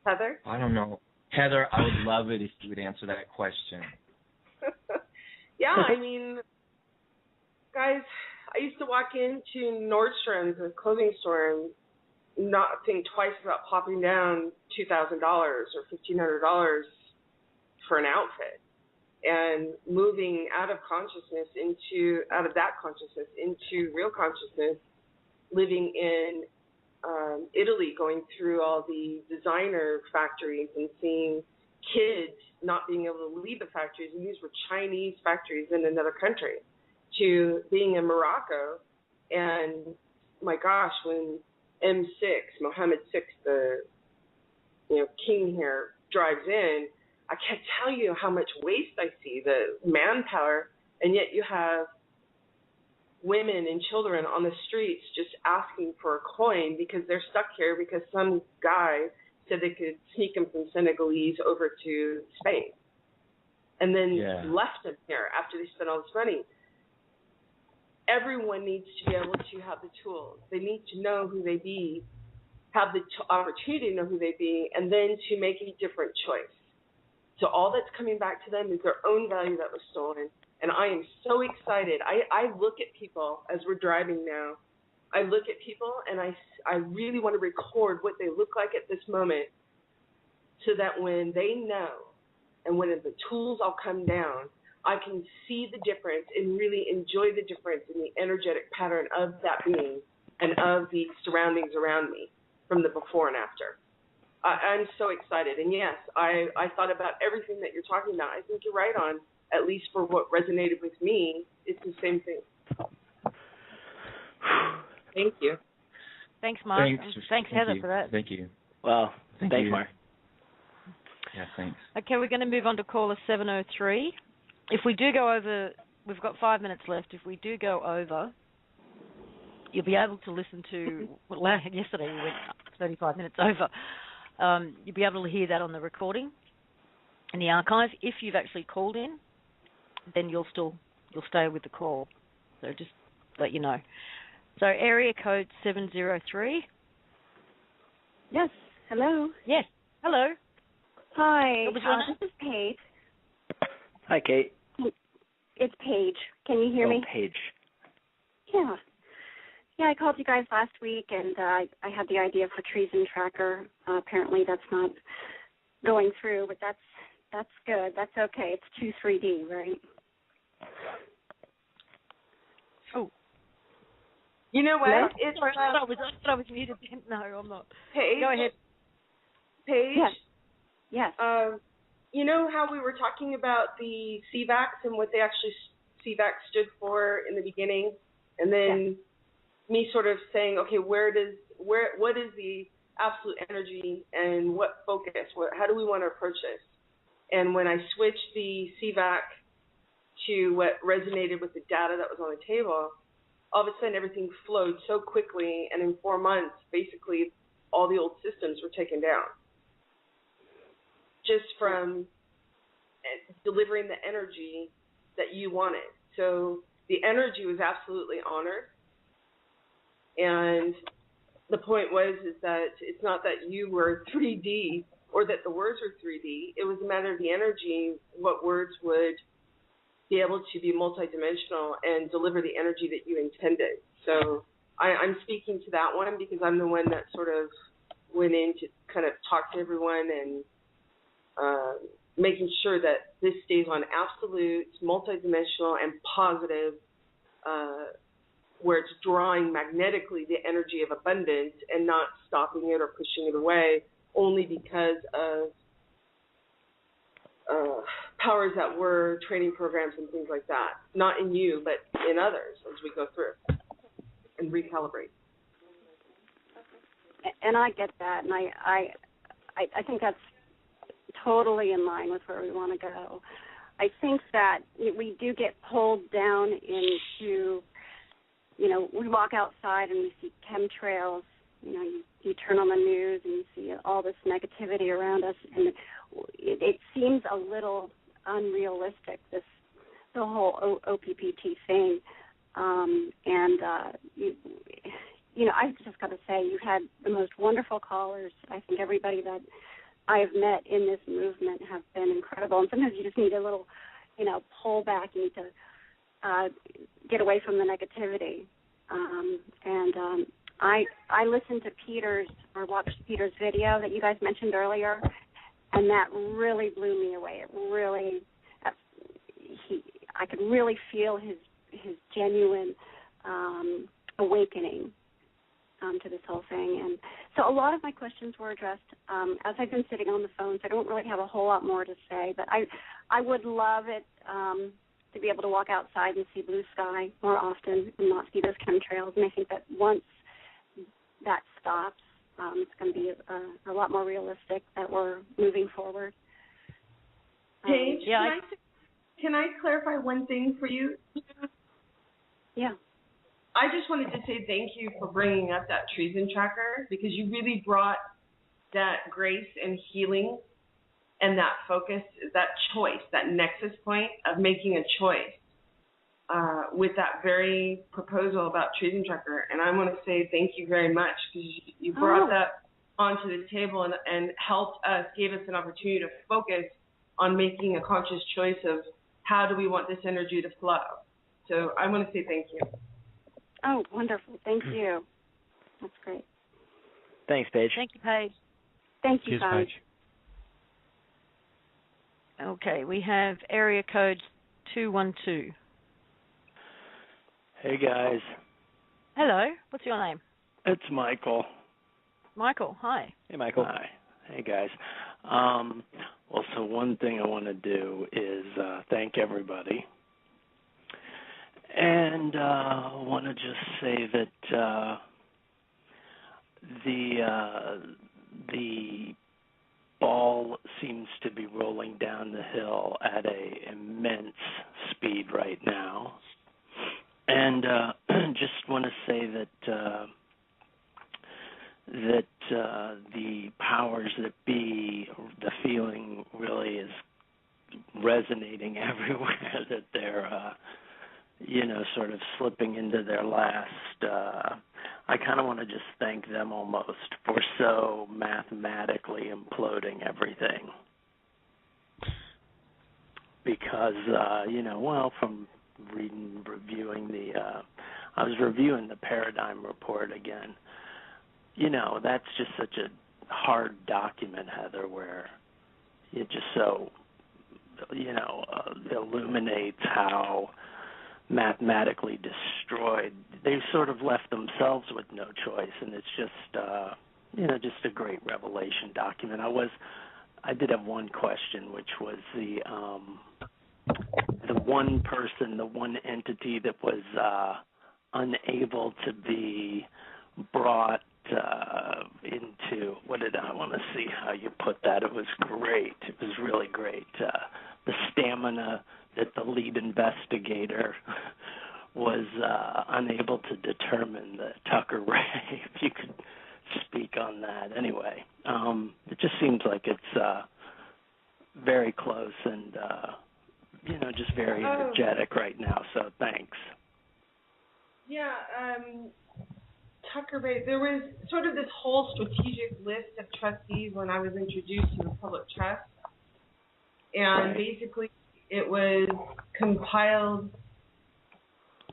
Heather?
I don't know. Heather, I would love it if you would answer that question.
Yeah, I mean, guys, I used to walk into Nordstrom's, a clothing store, and not think twice about popping down $2,000 or $1,500 for an outfit, and moving out of that consciousness into real consciousness, living in Italy, going through all the designer factories and seeing kids not being able to leave the factories, and these were Chinese factories in another country, to being in Morocco, and my gosh, when M6, Mohammed VI, the king here, drives in, I can't tell you how much waste I see, the manpower, and yet you have women and children on the streets just asking for a coin because they're stuck here because some guy said they could sneak them from Senegalese over to Spain, and then left them here after they spent all this money. Everyone needs to be able to have the tools. They need to know who they be, have the opportunity to know who they be, and then to make a different choice. So all that's coming back to them is their own value that was stolen. And I am so excited. I look at people as we're driving now, I look at people and I really want to record what they look like at this moment so that when they know and when the tools all come down, I can see the difference and really enjoy the difference in the energetic pattern of that being and of the surroundings around me from the before and after. I'm so excited. And yes, I thought about everything that you're talking about. I think you're right on, at least for what resonated with me, it's the same thing. Thank you.
Thanks, Mark. Thanks Heather,
you.
for that.
Thank you.
Well, thanks, Mark.
Yeah, thanks.
Okay, we're going to move on to caller 703. If we do go over, we've got 5 minutes left. If we do go over, you'll be able to listen to, yesterday we went 35 minutes over. You'll be able to hear that on the recording in the archive. If you've actually called in, then you'll stay with the call. So just let you know. So area code 703.
Yes. Hello.
Yes. Hello.
Hi.
What was your name?
This is Paige.
Hi, Kate.
It's Paige. Can you hear me?
Paige.
Yeah. Yeah, I called you guys last week, and I had the idea for Treason Tracker. Apparently that's not going through, but that's good. That's okay. It's 2-3D, right?
Oh.
You know what?
No?
It's
Sorry, I thought I was muted. No, I'm not.
Paige.
Go ahead.
Paige.
Yes.
You know how we were talking about the CVACs and what they actually CVAC stood for in the beginning, and then me sort of saying, okay, what is the absolute energy and what focus? How do we want to approach this? And when I switched the CVAC to what resonated with the data that was on the table, all of a sudden everything flowed so quickly, and in 4 months, basically all the old systems were taken down. Just from delivering the energy that you wanted. So the energy was absolutely honored. And the point is that it's not that you were 3D or that the words were 3D. It was a matter of the energy, what words would be able to be multidimensional and deliver the energy that you intended. So I'm speaking to that one because I'm the one that sort of went in to kind of talk to everyone and making sure that this stays on absolute, multidimensional, and positive, where it's drawing magnetically the energy of abundance and not stopping it or pushing it away only because of powers that were, training programs and things like that. Not in you, but in others as we go through and recalibrate.
And I get that, and I think that's totally in line with where we want to go. I think that we do get pulled down into, we walk outside and we see chemtrails, you turn on the news and you see all this negativity around us, and it seems a little unrealistic, the whole OPPT thing. I've just got to say, you've had the most wonderful callers. I think everybody that I have met in this movement have been incredible. And sometimes you just need a little, pull back. You need to get away from the negativity. I listened to watched Peter's video that you guys mentioned earlier, and that really blew me away. It really, I could really feel his genuine awakening to this whole thing. And so a lot of my questions were addressed. As I've been sitting on the phones, I don't really have a whole lot more to say, but I would love it to be able to walk outside and see blue sky more often and not see those chemtrails. And I think that once that stops, it's going to be a lot more realistic that we're moving forward.
Paige, can I clarify one thing for you?
Yeah.
I just wanted to say thank you for bringing up that treason tracker, because you really brought that grace and healing and that focus, that choice, that nexus point of making a choice with that very proposal about treason tracker. And I want to say thank you very much, because you brought that onto the table and helped us, gave us an opportunity to focus on making a conscious choice of how do we want this energy to flow. So I want to say thank you.
Oh, wonderful. Thank you. That's great.
Thanks, Paige.
Thank you, Paige.
Thank you,
Cheers,
guys.
Paige.
Okay, we have area code 212.
Hey, guys.
Hello, what's your name?
It's Michael.
Michael, hi.
Hey, Michael.
Hi. Hey, guys. Well, so one thing I want to do is thank everybody. And I want to just say that the ball seems to be rolling down the hill at a immense speed right now. And just want to say that the powers that be, the feeling really is resonating everywhere that they're, sort of slipping into their last. I kind of want to just thank them almost for so mathematically imploding everything. Because, from reviewing I was reviewing the Paradigm Report again. That's just such a hard document, Heather, where it just so, illuminates how mathematically destroyed they sort of left themselves with no choice, and it's just, just a great revelation document. I did have one question, which was the one person, the one entity that was unable to be brought into, what did I want to see how you put that? It was great. It was really great. The stamina that the lead investigator was unable to determine, the Tucker Ray, if you could speak on that. Anyway, it just seems like it's very close and, just very energetic right now, so thanks.
Yeah, Tucker Ray, there was sort of this whole strategic list of trustees when I was introduced to the public trust. And basically it was compiled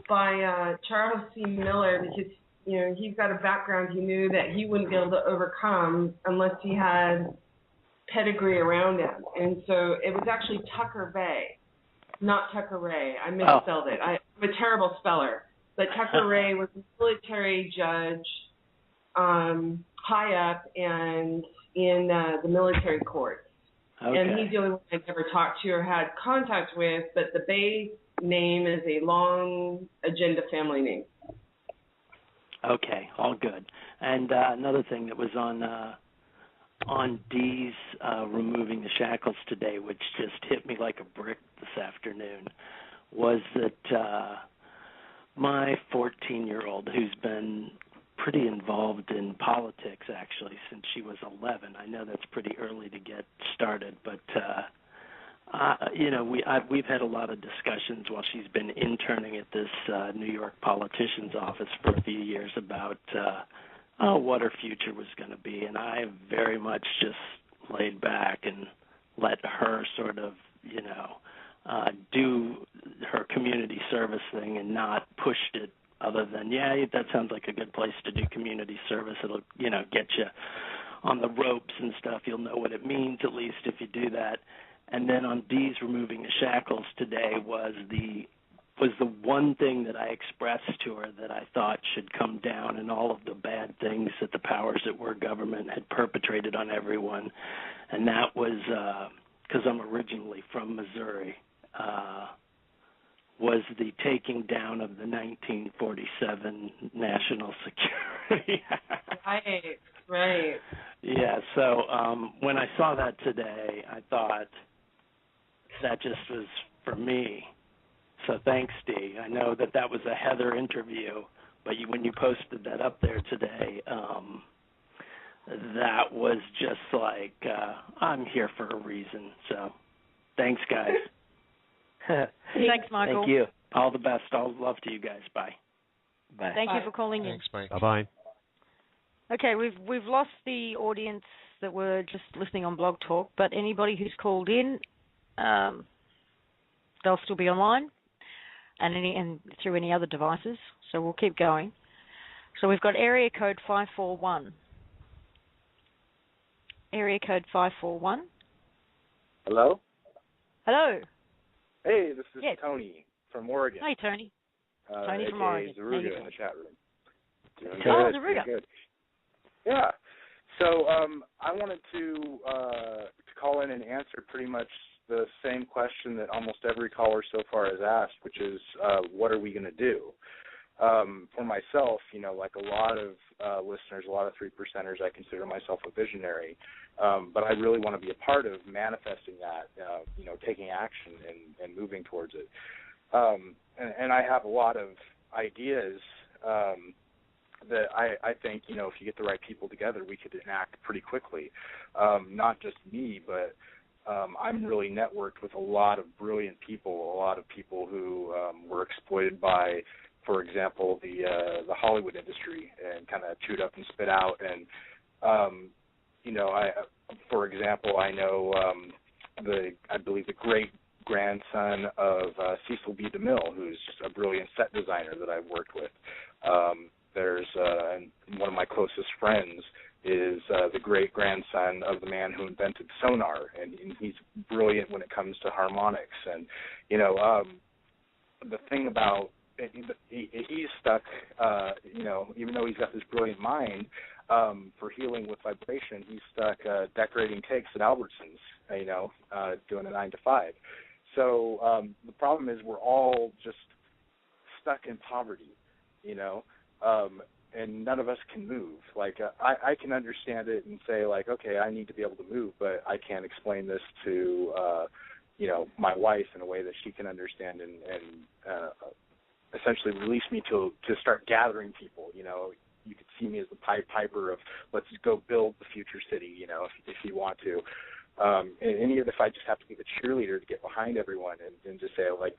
by Charles C. Miller because, he's got a background he knew that he wouldn't be able to overcome unless he had pedigree around him. And so it was actually Tucker Bay, not Tucker Ray. I misspelled it. I'm a terrible speller. But Tucker Ray was a military judge high up and in the military courts. Okay. And he's the only one I've ever talked to or had contact with, but the Bay name is a long agenda family name.
Okay, all good. And another thing that was on Dee's removing the shackles today, which just hit me like a brick this afternoon, was that my 14-year-old, who's been pretty involved in politics, actually, since she was 11. I know that's pretty early to get started, but, we've had a lot of discussions while she's been interning at this New York politician's office for a few years about what her future was going to be, and I very much just laid back and let her sort of, do her community service thing and not pushed it other than, that sounds like a good place to do community service. It'll, get you on the ropes and stuff. You'll know what it means, at least, if you do that. And then on Dee's removing the shackles today was the one thing that I expressed to her that I thought should come down, and all of the bad things that the powers that were government had perpetrated on everyone. And that was, because I'm originally from Missouri, was the taking down of the 1947 National Security Act.
Right.
Yeah, so when I saw that today, I thought that just was for me. So thanks, Dee. I know that was a Heather interview, but when you posted that up there today, that was just like, I'm here for a reason. So thanks, guys.
Thanks, Michael.
Thank you. All the best. All love to you guys. Bye.
Bye.
Thank you for calling in.
Thanks, Mike.
Bye-bye.
Okay, we've lost the audience that were just listening on Blog Talk, but anybody who's called in, they'll still be online. and through any other devices. So we'll keep going. So we've got area code 541. Area code 541.
Hello?
Hello.
Hey, this is Tony from Oregon.
Hey, Tony. Tony from
AKA
Oregon.
Zaruga in the chat room. Doing
Oh,
good,
Zaruga.
doing good. Yeah. So I wanted to call in and answer pretty much the same question that almost every caller so far has asked, which is, what are we going to do? For myself, like a lot of listeners, a lot of 3%ers, I consider myself a visionary. But I really want to be a part of manifesting that, taking action and moving towards it. And I have a lot of ideas that I think, if you get the right people together, we could enact pretty quickly. Not just me, but I'm really networked with a lot of brilliant people, a lot of people who were exploited by, for example, the Hollywood industry and kind of chewed up and spit out. And, for example, I know I believe the great grandson of Cecil B. DeMille, who's a brilliant set designer that I've worked with. There's one of my closest friends is the great-grandson of the man who invented sonar, and he's brilliant when it comes to harmonics. And, the thing about he's stuck, even though he's got this brilliant mind for healing with vibration, he's stuck decorating cakes at Albertsons, doing a 9 to 5. So the problem is we're all just stuck in poverty, and none of us can move. Like, I can understand it and say, like, okay, I need to be able to move, but I can't explain this to, my wife in a way that she can understand and essentially release me to start gathering people. You could see me as the Pied Piper of let's go build the future city, if you want to. And even if I just have to be the cheerleader to get behind everyone and just say, like,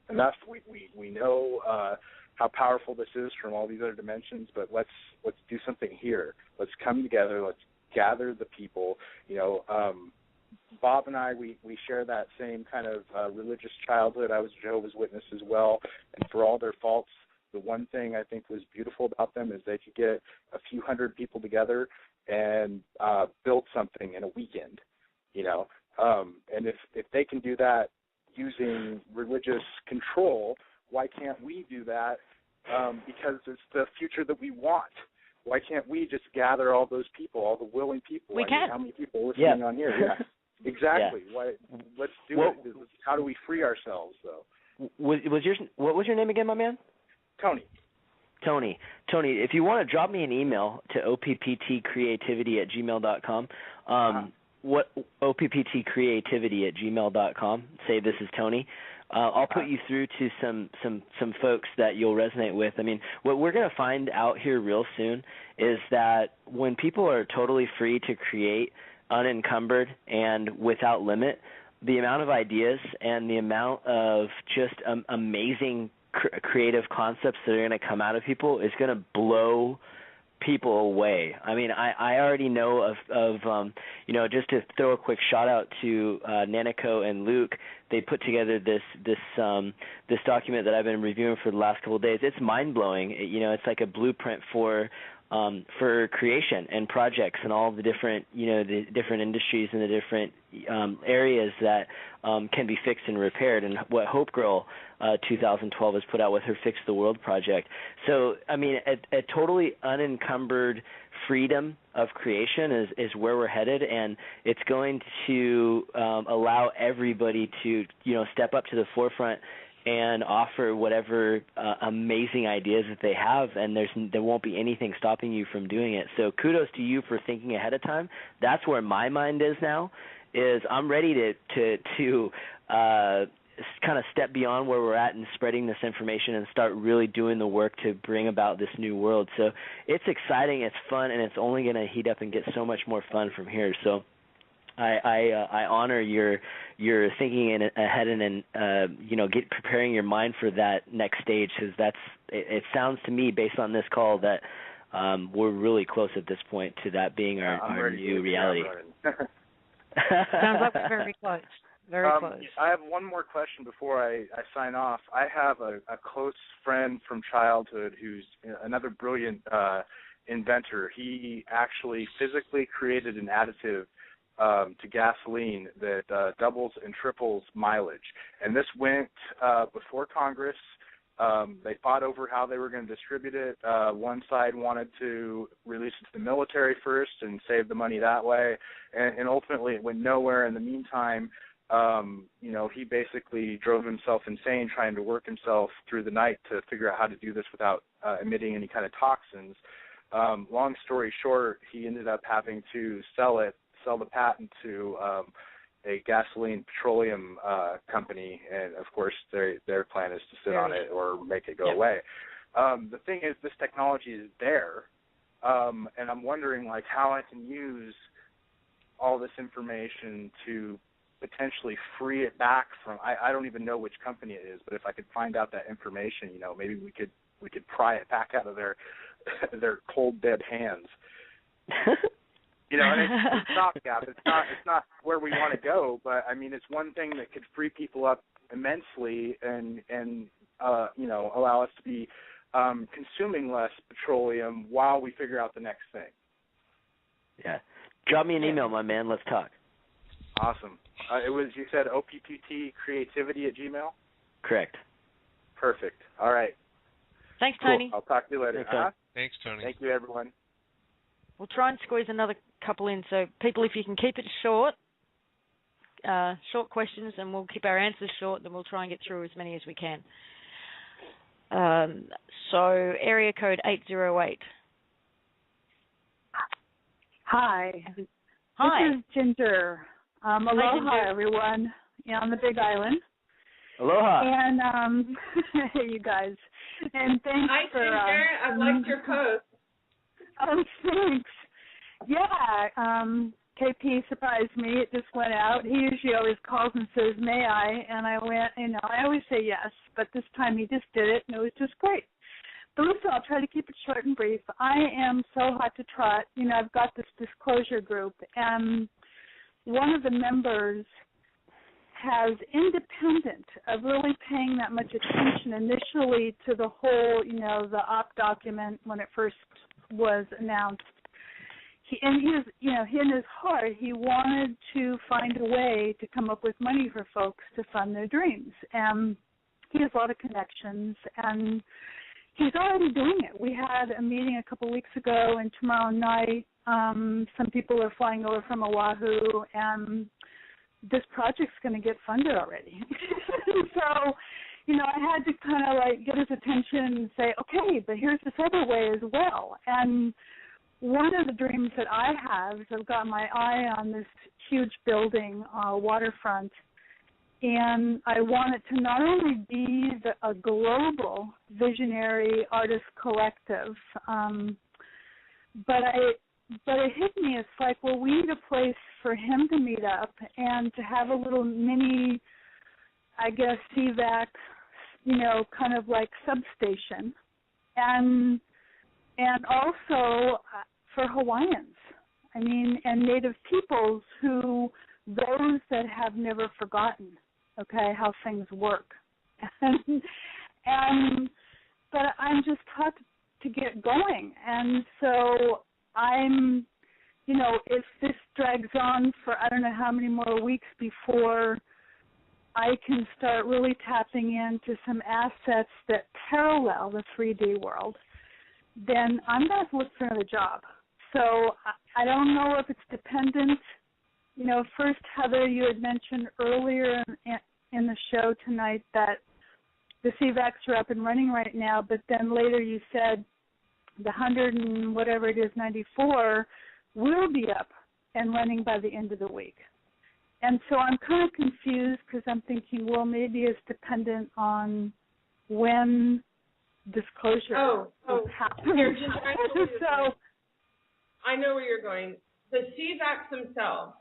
enough, we know how powerful this is from all these other dimensions, but let's do something here. Let's come together. Let's gather the people. Bob and I, we share that same kind of religious childhood. I was a Jehovah's Witness as well, and for all their faults, the one thing I think was beautiful about them is they could get a few hundred people together and build something in a weekend, and if they can do that using religious control, why can't we do that? Because it's the future that we want. Why can't we just gather all those people, all the willing people?
We can.
How many people listening on here? Yeah, exactly.
Yeah.
Why? Let's do it. How do we free ourselves, though?
What was your name again, my man?
Tony.
Tony, if you want to drop me an email to OPPT-creativity@gmail.com, what OPPT-creativity@gmail.com, say this is Tony. I'll put you through to some folks that you'll resonate with. I mean, what we're going to find out here real soon is that when people are totally free to create, unencumbered, and without limit, the amount of ideas and the amount of just amazing creative concepts that are going to come out of people is going to blow people away. I mean, I already know of just to throw a quick shout out to Nanako and Luke. They put together this document that I've been reviewing for the last couple of days. It's mind blowing. It's like a blueprint for creation and projects and all the different the different industries and the different areas that can be fixed and repaired, and what Hope Girl 2012 has put out with her Fix the World project. So I mean, a totally unencumbered freedom of creation is where we're headed, and it's going to allow everybody to step up to the forefront and offer whatever amazing ideas that they have, and there won't be anything stopping you from doing it. So kudos to you for thinking ahead of time. That's where my mind is now. Is I'm ready to kind of step beyond where we're at and spreading this information and start really doing the work to bring about this new world. So it's exciting, it's fun, and it's only going to heat up and get so much more fun from here. So I honor your thinking ahead and preparing your mind for that next stage, because it sounds to me based on this call that we're really close at this point to that being our new reality.
Sounds like we're very close. Very close.
I have one more question before I sign off. I have a close friend from childhood who's another brilliant inventor. He actually physically created an additive to gasoline that doubles and triples mileage. And this went before Congress. They fought over how they were going to distribute it. One side wanted to release it to the military first and save the money that way. And ultimately it went nowhere. In the meantime, he basically drove himself insane trying to work himself through the night to figure out how to do this without emitting any kind of toxins. Long story short, he ended up having to sell the patent to a gasoline petroleum company, and of course their plan is to sit on it or make it go away. The thing is, this technology is there, and I'm wondering how I can use all this information to potentially free it back from. I don't even know which company it is, but if I could find out that information, maybe we could pry it back out of their cold dead hands. And it's stopgap. It's not where we want to go, but I mean, it's one thing that could free people up immensely and allow us to be consuming less petroleum while we figure out the next thing.
Yeah. Drop me an email, my man. Let's talk.
Awesome. You said OPPT-creativity@gmail.com?
Correct.
Perfect. All right.
Thanks,
Cool.
Tony.
I'll talk to you later.
Thanks, Tony.
Thank you, everyone.
We'll try and squeeze another couple in. So, people, if you can keep it short questions, and we'll keep our answers short, then we'll try and get through as many as we can. So, area code 808.
Hi.
Hi.
This is Ginger. Aloha,
Ginger.
everyone, on the Big Island.
Aloha.
And hey, you guys. And thanks for.
Hi, Ginger. I've liked your post.
Oh, thanks. Yeah, KP surprised me. It just went out. He usually always calls and says, "May I?" And I went. I always say yes, but this time he just did it, and it was just great. But listen, I'll try to keep it short and brief. I am so hot to trot. I've got this disclosure group, and one of the members has, independent of really paying that much attention initially to the whole, the op document when it first was announced, in his heart, he wanted to find a way to come up with money for folks to fund their dreams. And he has a lot of connections, and he's already doing it. We had a meeting a couple weeks ago, and tomorrow night some people are flying over from Oahu, and this project's going to get funded already. So, I had to kind of get his attention and say, okay, but here's this other way as well. And one of the dreams that I have is I've got my eye on this huge building, waterfront, and I want it to not only be a global visionary artist collective, but it hit me. It's like, well, we need a place for him to meet up and to have a little mini, I guess, CVAC, kind of like substation, and also for Hawaiians, and Native peoples those that have never forgotten, okay, how things work. But I'm just taught to get going, and so I'm, if this drags on for I don't know how many more weeks before I can start really tapping into some assets that parallel the 3D world, then I'm going to have to look for another job. So I don't know if it's dependent. First, Heather, you had mentioned earlier in the show tonight that the CVACs are up and running right now, but then later you said the 100 and whatever it is, 94, will be up and running by the end of the week. And so I'm kind of confused because I'm thinking, well, maybe it's dependent on when disclosure happens.
Here, so I know where you're going. The CVACs themselves,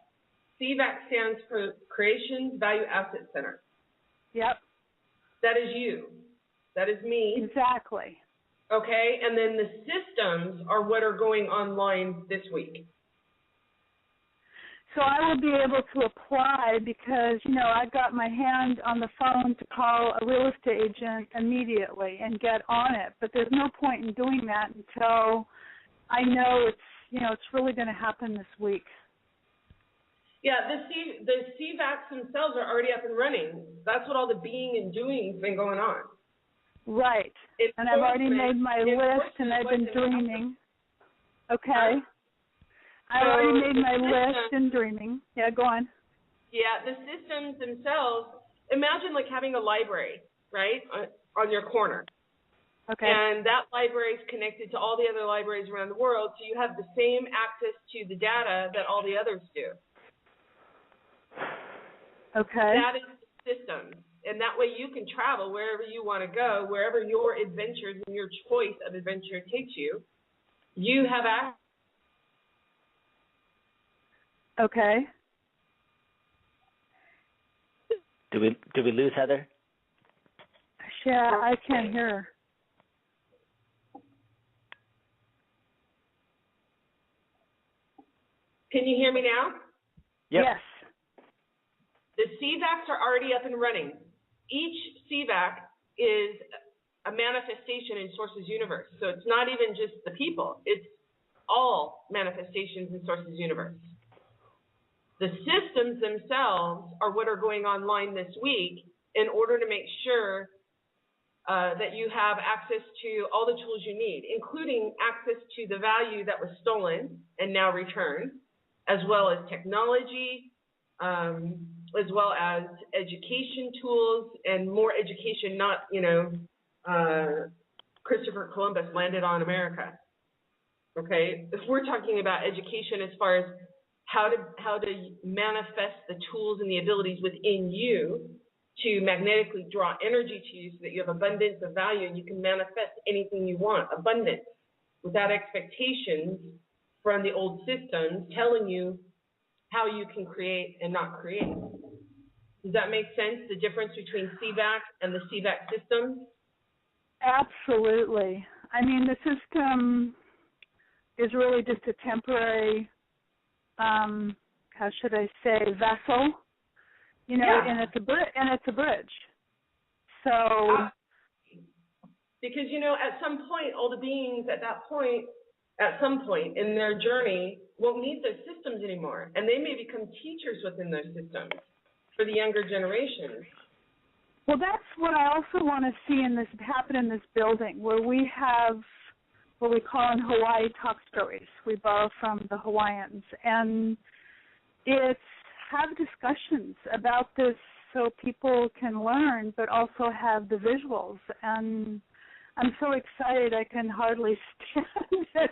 CVAC stands for Creations Value Asset Center.
Yep.
That is you. That is me.
Exactly.
Okay, and then the systems are what are going online this week.
So I will be able to apply because, I got my hand on the phone to call a real estate agent immediately and get on it. But there's no point in doing that until I know it's really going to happen this week.
Yeah, the CVACs themselves are already up and running. That's what all the being and doing has been going on.
Right. And I've already made my list and I've been dreaming. Okay. I already made my list and dreaming. Yeah, go on.
Yeah, the systems themselves, imagine like having a library, right, on your corner.
Okay.
And that library is connected to all the other libraries around the world, so you have the same access to the data that all the others do.
Okay.
That is the system. And that way you can travel wherever you want to go, wherever your adventures and your choice of adventure takes you. You have access.
Okay.
Did we lose Heather?
Yeah, I can't hear her.
Can you hear me now?
Yep.
Yes.
The CVACs are already up and running. Each CVAC is a manifestation in Source's universe. So it's not even just the people. It's all manifestations in Source's universe. The systems themselves are what are going online this week in order to make sure that you have access to all the tools you need, including access to the value that was stolen and now returned, as well as technology, as well as education tools and more education, not, Christopher Columbus landed on America. Okay, if we're talking about education as far as how to manifest the tools and the abilities within you to magnetically draw energy to you so that you have abundance of value and you can manifest anything you want, abundance, without expectations from the old systems telling you how you can create and not create. Does that make sense, the difference between CVAC and the CVAC system?
Absolutely. I mean, the system is really just a temporary, how should I say, vessel, and it's a bridge. So,
because at some point, all the beings at some point in their journey won't need those systems anymore, and they may become teachers within those systems for the younger generations.
Well, that's what I also want to see happen in this building, where we have what we call in Hawaii talk stories. We borrow from the Hawaiians, and it's have discussions about this so people can learn, but also have the visuals. And I'm so excited I can hardly stand it.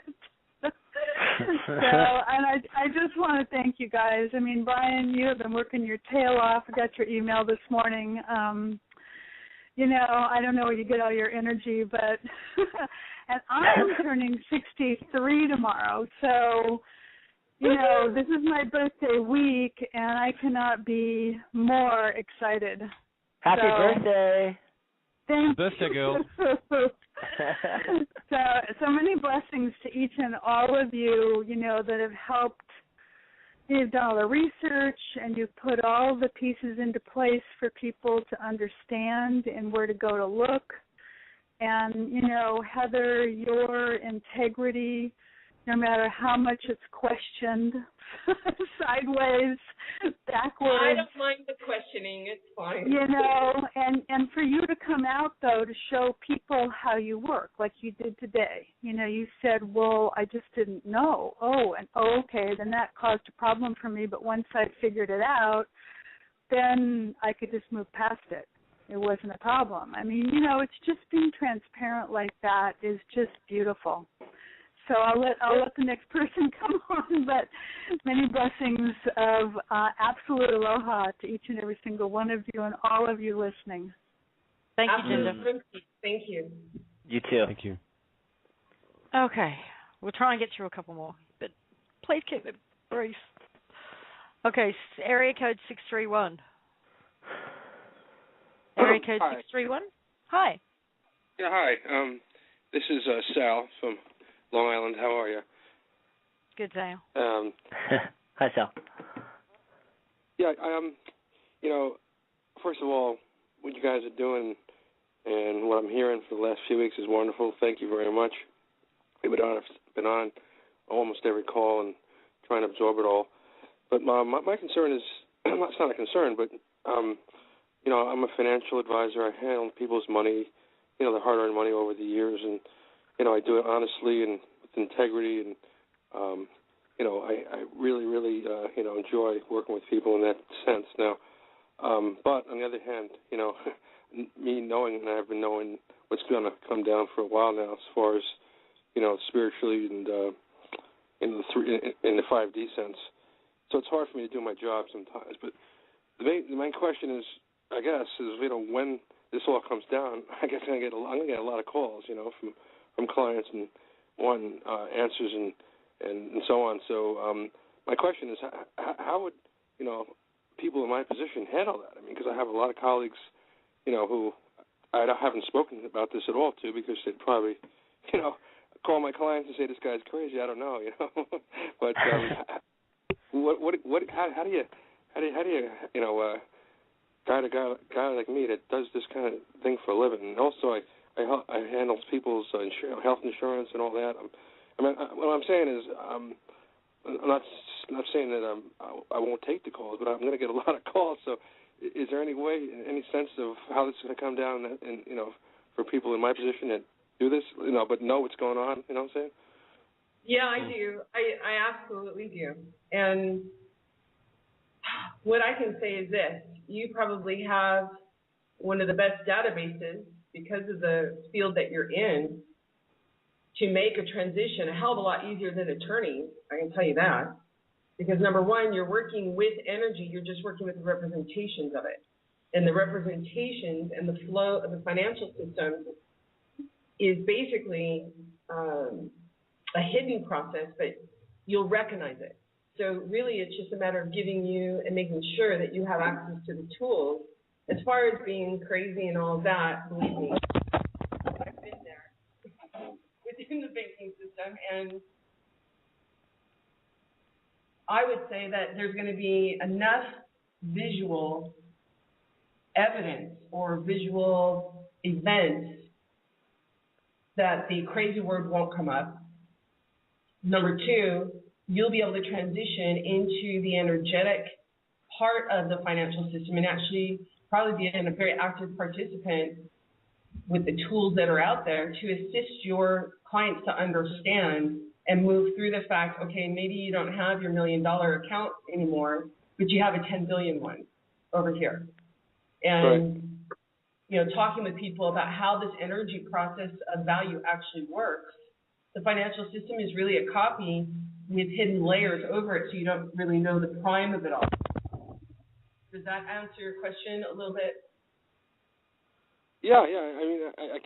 And I just want to thank you guys. I mean, Brian, you have been working your tail off. I got your email this morning. I don't know where you get all your energy, but and I'm turning 63 tomorrow, so this is my birthday week, and I cannot be more excited.
Happy birthday!
Thank
birthday, girl.
So many blessings to each and all of you, that have helped. You've done all the research, and you've put all the pieces into place for people to understand and where to go to look. And, Heather, your integrity, no matter how much it's questioned, sideways, backwards.
I don't mind the questioning. It's fine.
And for you to come out, though, to show people how you work, like you did today. You said, well, I just didn't know. Okay, then that caused a problem for me. But once I figured it out, then I could just move past it. It wasn't a problem. I mean, it's just being transparent like that is just beautiful. So I'll let the next person come on, but many blessings of absolute aloha to each and every single one of you and all of you listening.
Thank you, Jinder.
Thank you.
You too.
Thank you.
Okay, we'll try and get through a couple more, but please keep it brief. Okay, area code 631. Area code 631. Hi.
Yeah, hi. This is Sal from Long Island. How are you?
Good, Sal.
Hi, Sal.
Yeah, first of all, what you guys are doing and what I'm hearing for the last few weeks is wonderful. Thank you very much. We've been on almost every call and trying to absorb it all. But my concern is, it's not a concern, but, I'm a financial advisor. I handle people's money, the hard-earned money over the years, and, I do it honestly and with integrity, and, I really, really, enjoy working with people in that sense. Now, but on the other hand, me knowing, and I've been knowing what's going to come down for a while now as far as, spiritually and in the 5D sense. So it's hard for me to do my job sometimes. But the main question is, I guess, when this all comes down, I guess I'm going to get a lot of calls, from clients and wanting answers and so on. So my question is, how would, people in my position handle that? I mean, because I have a lot of colleagues, who I haven't spoken about this at all to, because they'd probably, call my clients and say this guy's crazy. I don't know, But how do you guide a guy like me that does this kind of thing for a living? And also, I handle people's health insurance and all that. What I'm saying is, I'm not saying that I won't take the calls, but I'm going to get a lot of calls. So, is there any sense of how this is going to come down, and for people in my position that do this, but know what's going on? You know what I'm saying?
Yeah, I do. I absolutely do. And what I can say is this: you probably have one of the best databases because of the field that you're in to make a transition a hell of a lot easier than attorneys. I can tell you that. Because number one, you're working with energy. You're just working with the representations of it. And the representations and the flow of the financial system is basically a hidden process, but you'll recognize it. So really, it's just a matter of giving you and making sure that you have access to the tools. As far as being crazy and all that, believe me, I've been there within the banking system, and I would say that there's going to be enough visual evidence or visual events that the crazy word won't come up. Number two, you'll be able to transition into the energetic part of the financial system and actually probably be a very active participant with the tools that are out there to assist your clients to understand and move through the fact, okay, maybe you don't have your $1 million account anymore, but you have a 10 billion one over here. And, talking with people about how this energy process of value actually works. The financial system is really a copy with hidden layers over it, so you don't really know the prime of it all. Does that answer your question a little bit?
Yeah. I mean, I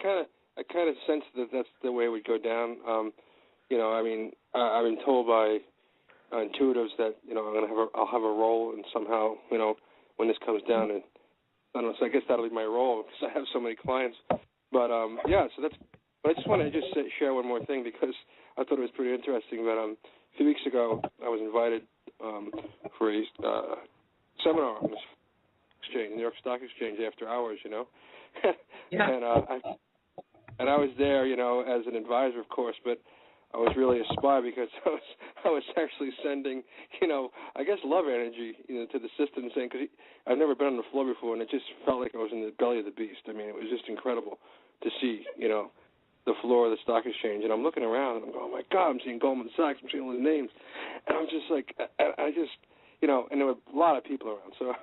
kind of sense that that's the way it would go down. I've been told by intuitives that I'll have a role, and somehow when this comes down, and I don't know. So I guess that'll be my role because I have so many clients. But so that's. But I just want to share one more thing because I thought it was pretty interesting. But a few weeks ago, I was invited for a seminar on the exchange, New York Stock Exchange, after hours. Yeah. And I was there, as an advisor, of course, but I was really a spy because I was actually sending, I guess love energy, to the system, saying, because I've never been on the floor before, and it just felt like I was in the belly of the beast. I mean, it was just incredible to see, the floor of the stock exchange, and I'm looking around, and I'm going, oh my God, I'm seeing Goldman Sachs, I'm seeing all the names, and I'm just like, I just, and there were a lot of people around, so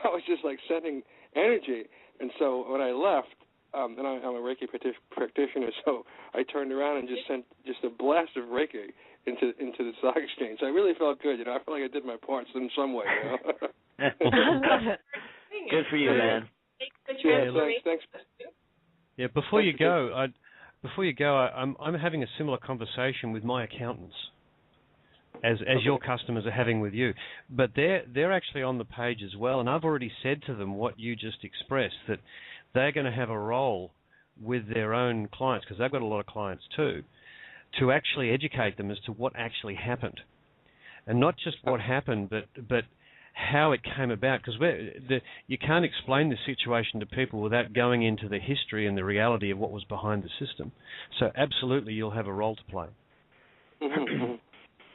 I was just like sending energy, and so when I left. And I'm a Reiki practitioner, so I turned around and just sent just a blast of Reiki into the stock exchange. I really felt good, I felt like I did my parts in some way,
Good for you, man.
Thanks.
Yeah, before you go, I'm having a similar conversation with my accountants as your customers are having with you, but they're actually on the page as well, and I've already said to them what you just expressed, that they're going to have a role with their own clients, because they've got a lot of clients too, to actually educate them as to what actually happened. And not just what happened, but how it came about, because you can't explain the situation to people without going into the history and the reality of what was behind the system. So absolutely, you'll have a role to play.
Mm-hmm.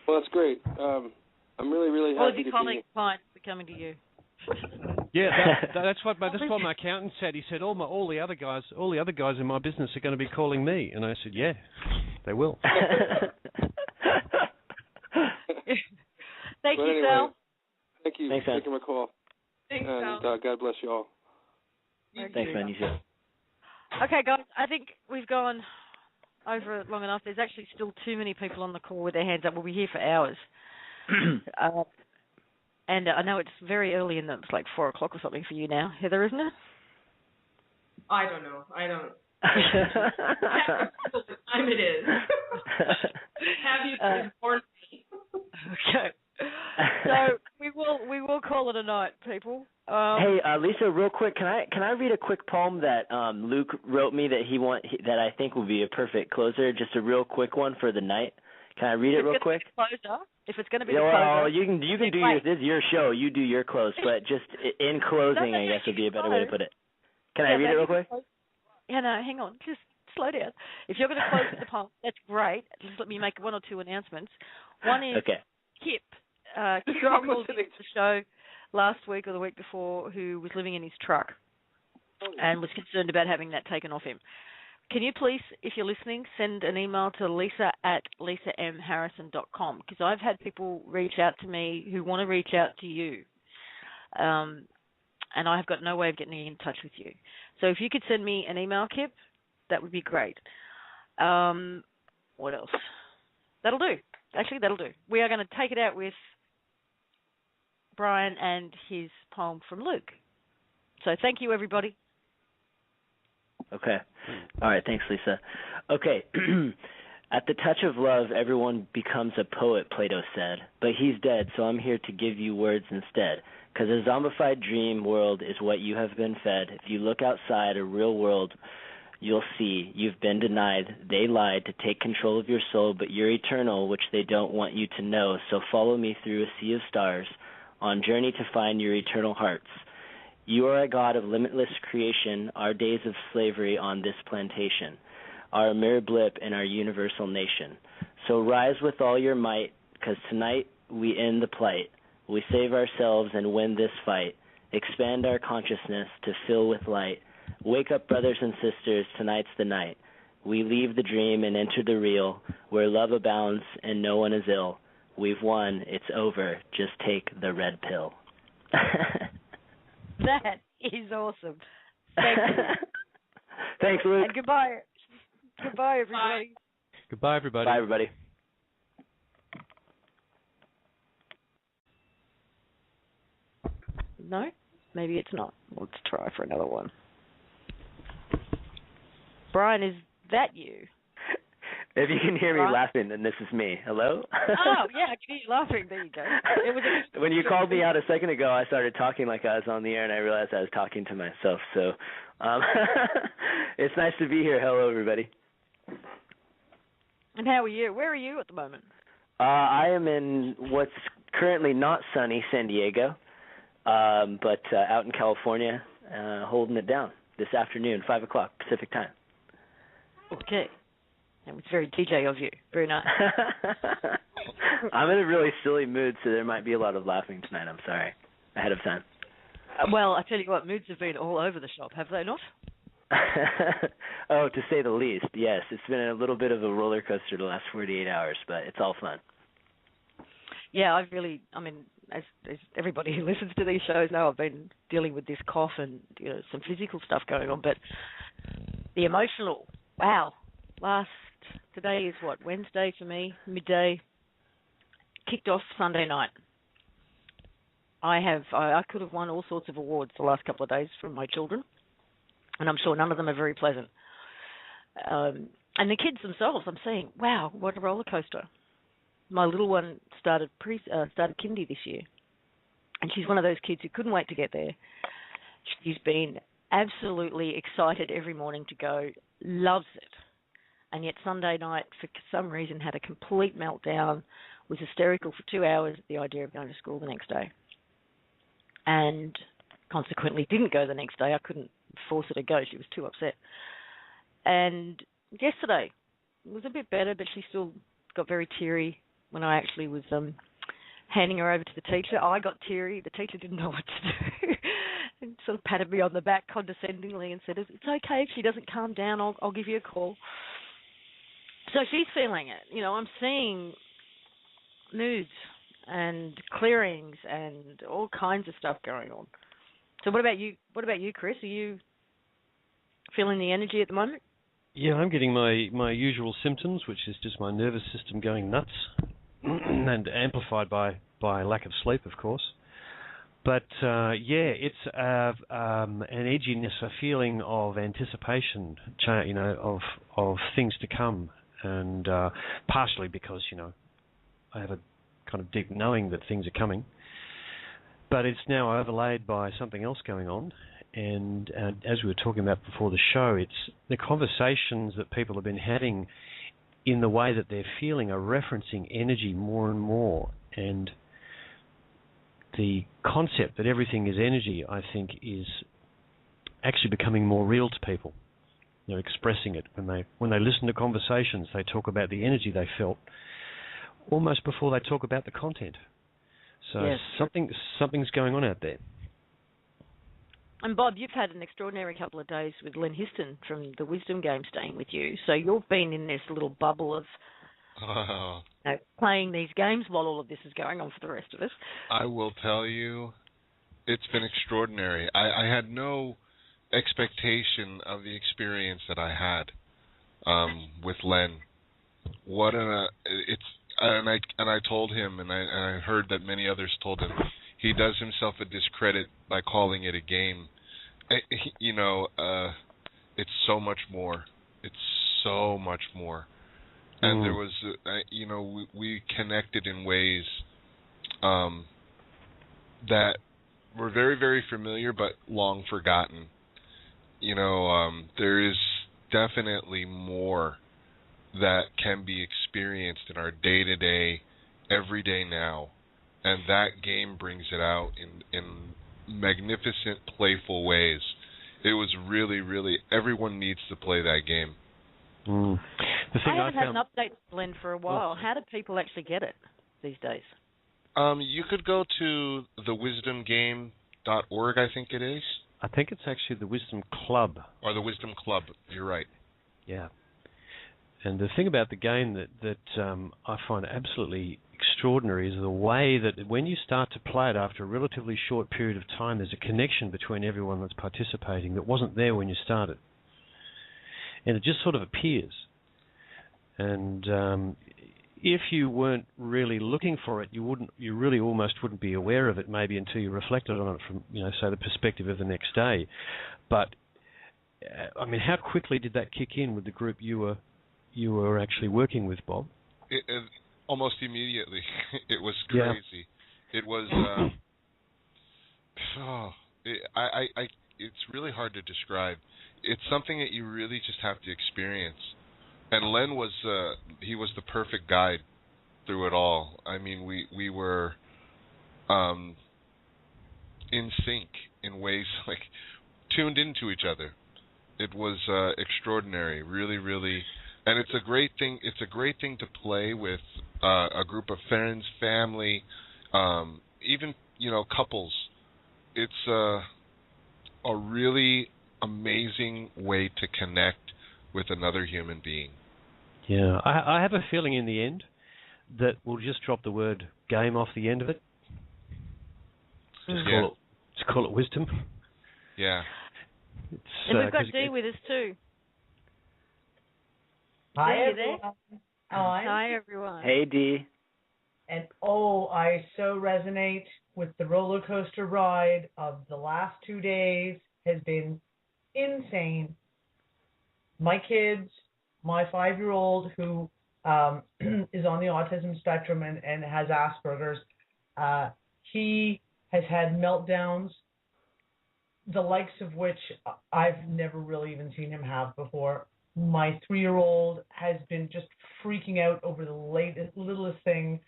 Well, that's great. I'm really, really happy to be.
All your clients are coming to you.
Yeah, that's what my accountant said. He said all the other guys in my business are going to be calling me, and I said, yeah, they will.
Thank you,
anyway,
Sal.
Thank you for taking my call.
Thanks,
and
Sal.
God bless you all.
Thanks, man. You too.
Okay, guys, I think we've gone over it long enough. There's actually still too many people on the call with their hands up. We'll be here for hours. And I know it's very early in it's like 4 o'clock or something for you now, Heather, isn't it?
I don't know. I don't. What time it is? Have you informed me?
Okay. So we will call it a night, people.
Hey, Lisa, real quick, can I read a quick poem that Luke wrote me that I think will be a perfect closer? Just a real quick one for the night. Can I read it real quick?
If it's going to be the closer.
Well, you can do yours. This is your show. You do your close, but just in closing, I guess would be a better way to put it. Can I read it real quick?
Yeah, no, hang on. Just slow down. If you're going to close with the poem, that's great. Just let me make one or two announcements. One is Kip. Kip called into the show last week or the week before, who was living in his truck and was concerned about having that taken off him. Can you please, if you're listening, send an email to lisa@lisamharrison.com, because I've had people reach out to me who want to reach out to you, and I have got no way of getting in touch with you. So if you could send me an email, Kip, that would be great. What else? That'll do. Actually, that'll do. We are going to take it out with Brian and his poem from Luke. So thank you, everybody.
Okay. All right. Thanks, Lisa. Okay. At the touch of love, everyone becomes a poet, Plato said. But he's dead, so I'm here to give you words instead. Because a zombified dream world is what you have been fed. If you look outside a real world, you'll see you've been denied. They lied to take control of your soul, but you're eternal, which they don't want you to know. So follow me through a sea of stars on journey to find your eternal hearts. You are a God of limitless creation, our days of slavery on this plantation, are a mere blip in our universal nation. So rise with all your might, because tonight we end the plight. We save ourselves and win this fight. Expand our consciousness to fill with light. Wake up, brothers and sisters, tonight's the night. We leave the dream and enter the real, where love abounds and no one is ill. We've won, it's over, just take the red pill.
That is awesome. Thank you.
Thanks, Luke.
And goodbye. Goodbye, everybody.
Goodbye, everybody.
Bye, everybody.
No? Maybe it's not. Let's try for another one. Brian, is that you?
If you can hear me laughing, then this is me. Hello?
Oh, yeah, I can hear you laughing. There you go.
When you called me out a second ago, I started talking like I was on the air, and I realized I was talking to myself. So it's nice to be here. Hello, everybody.
And how are you? Where are you at the moment?
I am in what's currently not sunny San Diego, but out in California, holding it down this afternoon, 5 o'clock Pacific time.
Okay. That was very DJ of you. Very nice.
I'm in a really silly mood, so there might be a lot of laughing tonight. I'm sorry. Ahead of time.
Well, I tell you what, moods have been all over the shop, have they not?
Oh, to say the least, yes. It's been a little bit of a roller coaster the last 48 hours, but it's all fun.
Yeah, as everybody who listens to these shows know, I've been dealing with this cough and some physical stuff going on, but the emotional, wow. Today is what, Wednesday for me, midday, kicked off Sunday night. I could have won all sorts of awards the last couple of days from my children, and I'm sure none of them are very pleasant. And the kids themselves, I'm saying, wow, what a roller coaster. My little one started kindy this year, and she's one of those kids who couldn't wait to get there. She's been absolutely excited every morning to go, loves it. And yet Sunday night, for some reason, had a complete meltdown, was hysterical for 2 hours at the idea of going to school the next day. and consequently didn't go the next day. I couldn't force her to go. She was too upset. And yesterday it was a bit better, but she still got very teary when I actually was handing her over to the teacher. I got teary. The teacher didn't know what to do. And sort of patted me on the back condescendingly and said, "It's okay if she doesn't calm down. I'll give you a call." So she's feeling it. You know, I'm seeing moods and clearings and all kinds of stuff going on. So what about you? What about you, Chris? Are you feeling the energy at the moment?
Yeah, I'm getting my usual symptoms, which is just my nervous system going nuts, and amplified by lack of sleep, of course. But it's an edginess, a feeling of anticipation, of things to come, and partially because I have a kind of deep knowing that things are coming. But it's now overlaid by something else going on. And as we were talking about before the show, it's the conversations that people have been having in the way that they're feeling are referencing energy more and more. And the concept that everything is energy, I think, is actually becoming more real to people. Expressing it. When they listen to conversations, they talk about the energy they felt almost before they talk about the content. So
yes.
Something's going on out there.
And Bob, you've had an extraordinary couple of days with Len Histon from the Wisdom Game staying with you. So you've been in this little bubble of playing these games while all of this is going on for the rest of us.
I will tell you, it's been extraordinary. I had no expectation of the experience that I had with Len. And I told him, and I heard that many others told him, he does himself a discredit by calling it a game. It's so much more. It's so much more. And there was, we connected in ways that were very, very familiar but long forgotten. There is definitely more that can be experienced in our day-to-day, everyday now. And that game brings it out in magnificent, playful ways. It was really, really, everyone needs to play that game.
I haven't had an update, Glenn, for a while. How do people actually get it these days?
You could go to thewisdomgame.org, I think it is.
I think it's actually the Wisdom Club.
Or the Wisdom Club, you're right.
Yeah. And the thing about the game that I find absolutely extraordinary is the way that when you start to play it after a relatively short period of time, there's a connection between everyone that's participating that wasn't there when you started. And it just sort of appears. And if you weren't really looking for it, you really almost wouldn't be aware of it maybe until you reflected on it from, say, the perspective of the next day. But, how quickly did that kick in with the group you were actually working with, Bob?
Almost immediately. It was crazy. Yeah. It was. It's really hard to describe. It's something that you really just have to experience. And Len was he was the perfect guide through it all. We were in sync in ways, like tuned into each other. It was extraordinary, really, really. And it's a great thing. It's a great thing to play with a group of friends, family, even couples. It's a really amazing way to connect with another human being.
Yeah, I have a feeling in the end that we'll just drop the word game off the end of it. Just call it wisdom.
Yeah.
And we've got Dee with us too.
Hi,
everyone. Hi, everyone.
Hey, Dee.
And I so resonate with the roller coaster ride of the last 2 days. Has been insane. My kids, my 5-year-old who is on the autism spectrum and has Asperger's, he has had meltdowns, the likes of which I've never really even seen him have before. My 3-year-old has been just freaking out over the littlest thing.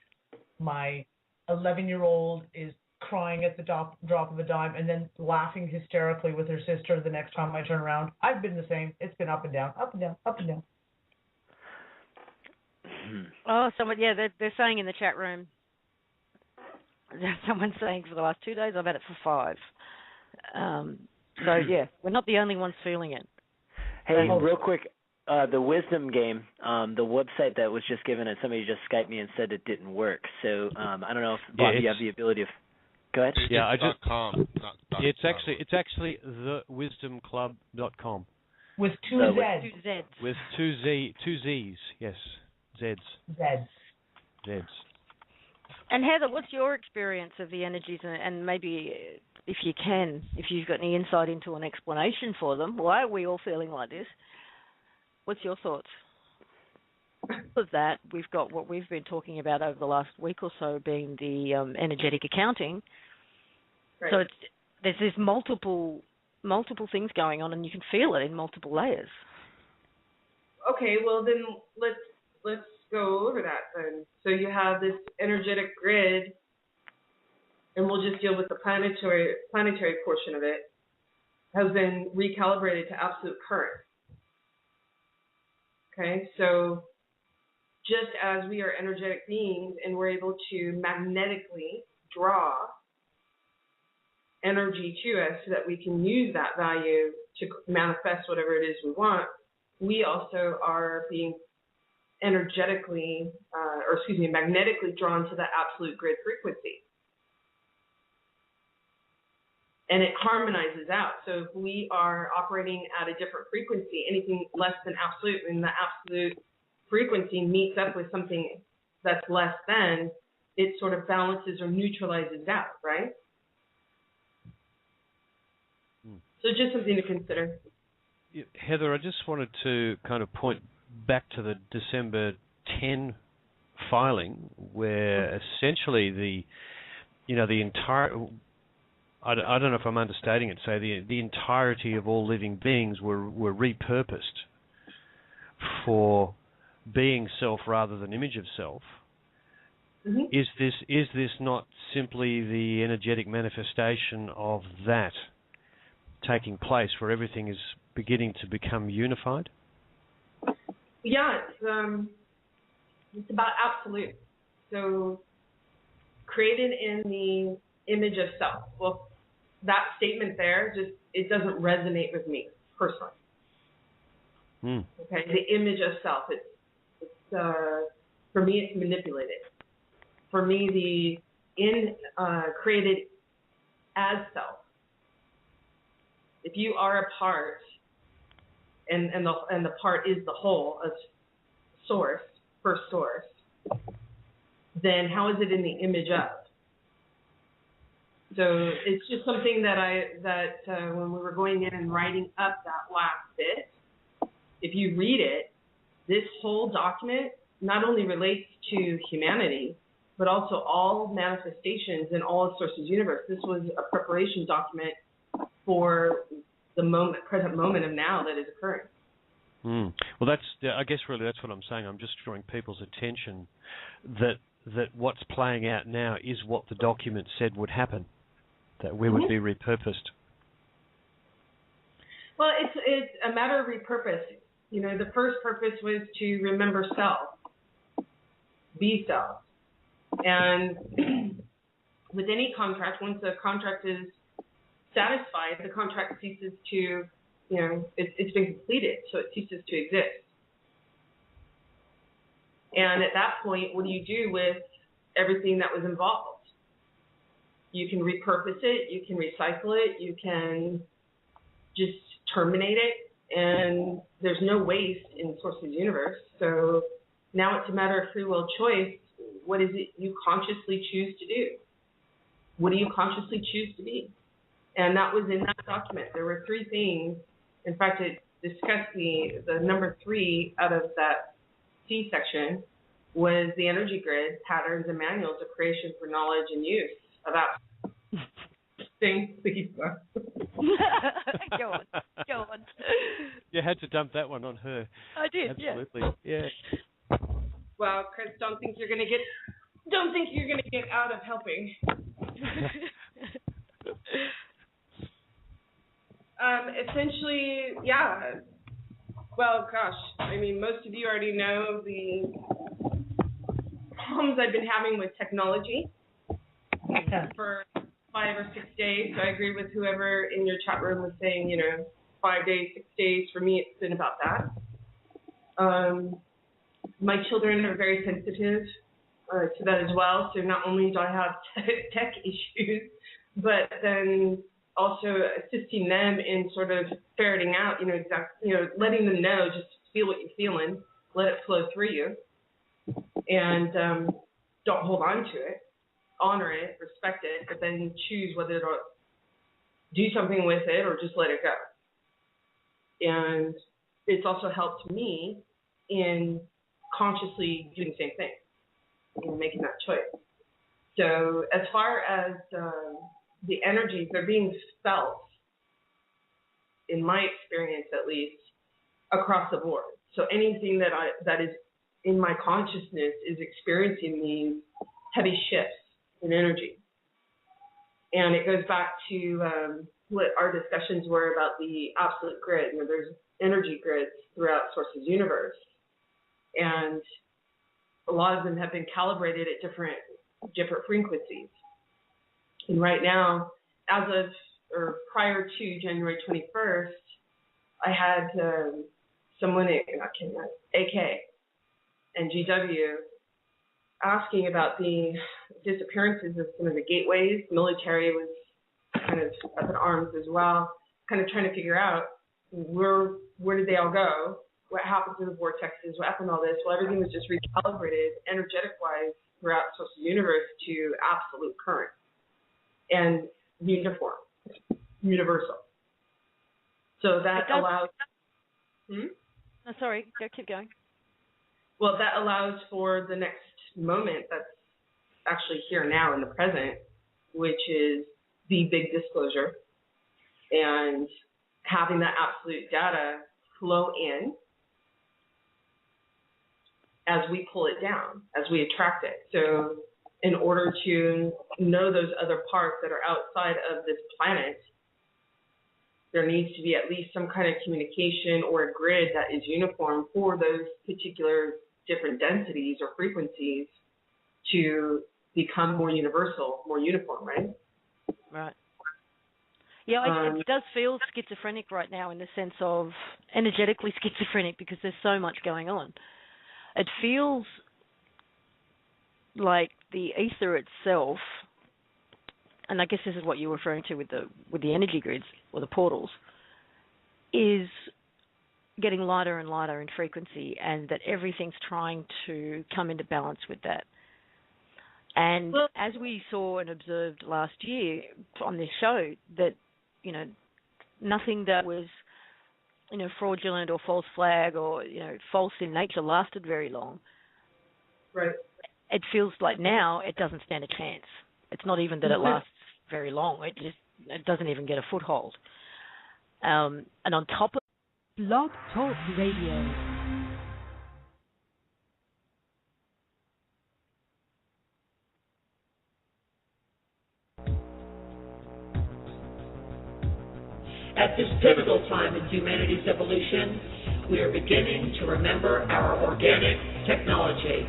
My 11-year-old is crying at the drop of a dime and then laughing hysterically with her sister the next time I turn around. I've been the same. It's been up and down, up and down, up and down.
Oh, someone, yeah, they're saying in the chat room, someone's saying for the last 2 days, I've had it for 5. So, yeah, we're not the only ones feeling it.
Hey, real quick, the wisdom game, the website that was just given, and somebody just Skyped me and said it didn't work. So I don't know if Bob, you have the ability of. Go ahead.
Yeah, I just. .com,
it's actually thewisdomclub.com.
With two Zs.
With
two Zs, yes, Zs.
And Heather, what's your experience of the energies, and maybe if you've got any insight into an explanation for them, why are we all feeling like this? What's your thoughts? With that, we've got what we've been talking about over the last week or so being the energetic accounting.
Right.
So there's multiple things going on, and you can feel it in multiple layers.
Okay, well then let's go over that then. So you have this energetic grid, and we'll just deal with the planetary portion of it, has been recalibrated to absolute current. Okay, so just as we are energetic beings and we're able to magnetically draw energy to us so that we can use that value to manifest whatever it is we want, we also are being magnetically drawn to the absolute grid frequency. And it harmonizes out. So if we are operating at a different frequency, anything less than absolute, and the absolute frequency meets up with something that's less than, it sort of balances or neutralizes out, right? So just something to consider.
Heather, I just wanted to kind of point back to the December 10 filing, where essentially the entire, I don't know if I'm understating it, say the entirety of all living beings were repurposed for being self rather than image of self.
Mm-hmm.
Is this not simply the energetic manifestation of that taking place, where everything is beginning to become unified?
Yeah, it's about absolute. So created in the image of self. Well, that statement there, it doesn't resonate with me personally. Okay, the image of self. It's for me, it's manipulated. For me, created as self. If you are a part, and the part is the whole of source, first source, then how is it in the image of? So it's just something that when we were going in and writing up that last bit, if you read it, this whole document not only relates to humanity, but also all manifestations in all of Source's universe. This was a preparation document for the present moment of now that is occurring.
Well, I guess really that's what I'm saying. I'm just drawing people's attention that what's playing out now is what the document said would happen, that we would be repurposed.
Well, it's a matter of repurpose. The first purpose was to remember self, be self. And with any contract, once a contract is satisfied, the contract ceases to, it's been completed, so it ceases to exist. And at that point, what do you do with everything that was involved? You can repurpose it, you can recycle it, you can just terminate it, and there's no waste in Source's universe. So now it's a matter of free will choice. What is it you consciously choose to do? What do you consciously choose to be? And that was in that document. There were 3 things. In fact, it discussed the number 3 out of that C section was the energy grid, patterns and manuals of creation for knowledge and use of apps. Thanks, Lisa.
Go on.
You had to dump that one on her.
I did.
Absolutely. Yeah.
Well, Chris, don't think you're gonna get out of helping. Essentially, yeah. Well, gosh, I mean, most of you already know the problems I've been having with technology for 5 or 6 days. So I agree with whoever in your chat room was saying, 5 days, 6 days. For me, it's been about that. My children are very sensitive to that as well. So not only do I have tech issues, but then also assisting them in sort of ferreting out, letting them know, just feel what you're feeling, let it flow through you, and don't hold on to it, honor it, respect it, but then choose whether to do something with it or just let it go. And it's also helped me in consciously doing the same thing, making that choice. So as far as the energies, they're being felt, in my experience at least, across the board. So anything that is in my consciousness is experiencing these heavy shifts in energy. And it goes back to what our discussions were about the absolute grid. There's energy grids throughout Source's universe. And a lot of them have been calibrated at different frequencies. And right now, as of or prior to January 21st, I had someone, AK and GW, asking about the disappearances of some of the gateways. The military was kind of up in arms as well, kind of trying to figure out where did they all go, what happened to the vortexes, what happened to all this. Well, everything was just recalibrated energetic-wise throughout the social universe to absolute current and uniform, universal. So that allows...
No, sorry, keep going.
Well, that allows for the next moment that's actually here now in the present, which is the big disclosure, and having that absolute data flow in as we pull it down, as we attract it. So in order to know those other parts that are outside of this planet, there needs to be at least some kind of communication or a grid that is uniform for those particular different densities or frequencies to become more universal, more uniform, right?
Right. Yeah, it does feel schizophrenic right now in the sense of energetically schizophrenic because there's so much going on. It feels like the ether itself, and I guess this is what you're referring to with the energy grids or the portals, is getting lighter and lighter in frequency, and that everything's trying to come into balance with that. And as we saw and observed last year on this show, that nothing that was fraudulent or false flag or false in nature lasted very long.
Right.
It feels like now it doesn't stand a chance. It's not even that it lasts very long. It doesn't even get a foothold. And on top of
Blog Talk Radio.
At this pivotal time in humanity's evolution, we are beginning to remember our organic technology.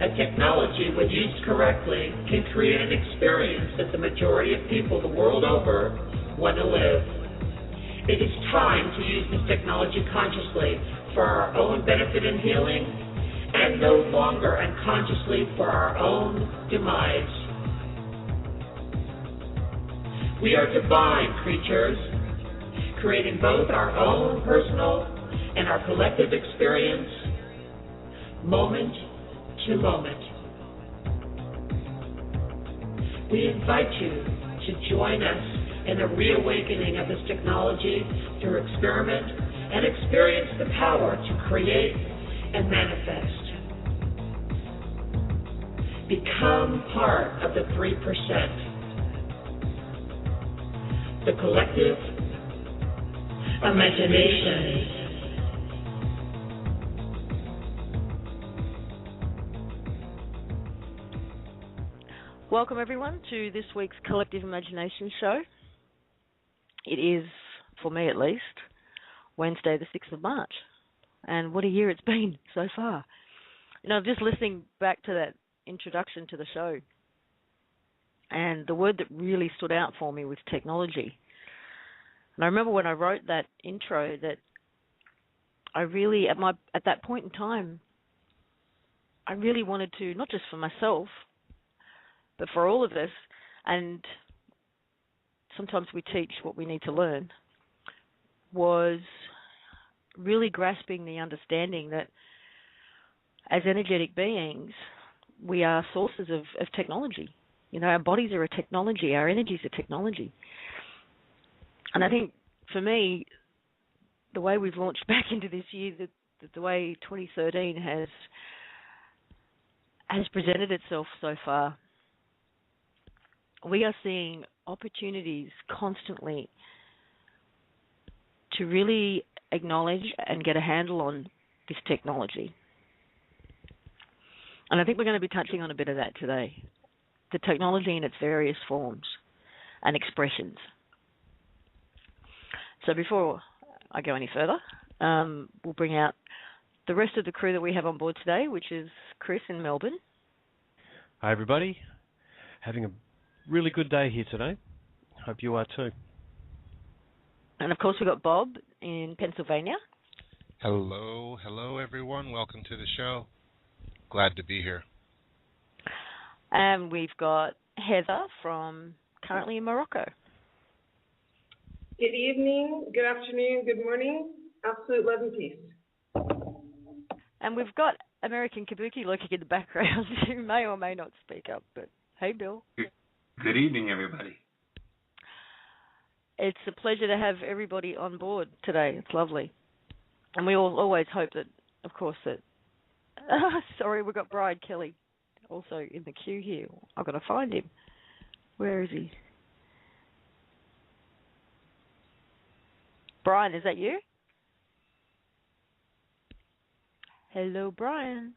A technology, when used correctly, can create an experience that the majority of people the world over want to live. It is time to use this technology consciously for our own benefit and healing, and no longer unconsciously for our own demise. We are divine creatures, creating both our own personal and our collective experience, moment to moment. We invite you to join us in the reawakening of this technology through experiment and experience the power to create and manifest. Become part of the 3%. The collective imagination.
Welcome, everyone, to this week's Collective Imagination show. It is, for me at least, Wednesday the 6th of March. And what a year it's been so far. You know, just listening back to that introduction to the show, and the word that really stood out for me was technology. And I remember when I wrote that intro that I really, at that point in time, I really wanted to, not just for myself, but for all of us, and sometimes we teach what we need to learn, was really grasping the understanding that as energetic beings, we are sources of technology. You know, our bodies are a technology, our energies are technology. And I think, for me, the way we've launched back into this year, the way 2013 has presented itself so far, we are seeing opportunities constantly to really acknowledge and get a handle on this technology. And I think we're going to be touching on a bit of that today, the technology in its various forms and expressions. So before I go any further, we'll bring out the rest of the crew that we have on board today, which is Chris in Melbourne.
Hi, everybody. Having a really good day here today. Hope you are too.
And of course, we've got Bob in Pennsylvania.
Hello, everyone. Welcome to the show. Glad to be here.
And we've got Heather currently in Morocco.
Good evening, good afternoon, good morning. Absolute love and peace.
And we've got American Kabuki lurking in the background who may or may not speak up, but hey, Bill.
Good evening, everybody.
It's a pleasure to have everybody on board today. It's lovely. And we always hope that, of course, that... sorry, we've got Brian Kelly also in the queue here. I've got to find him. Where is he? Brian, is that you? Hello, Brian.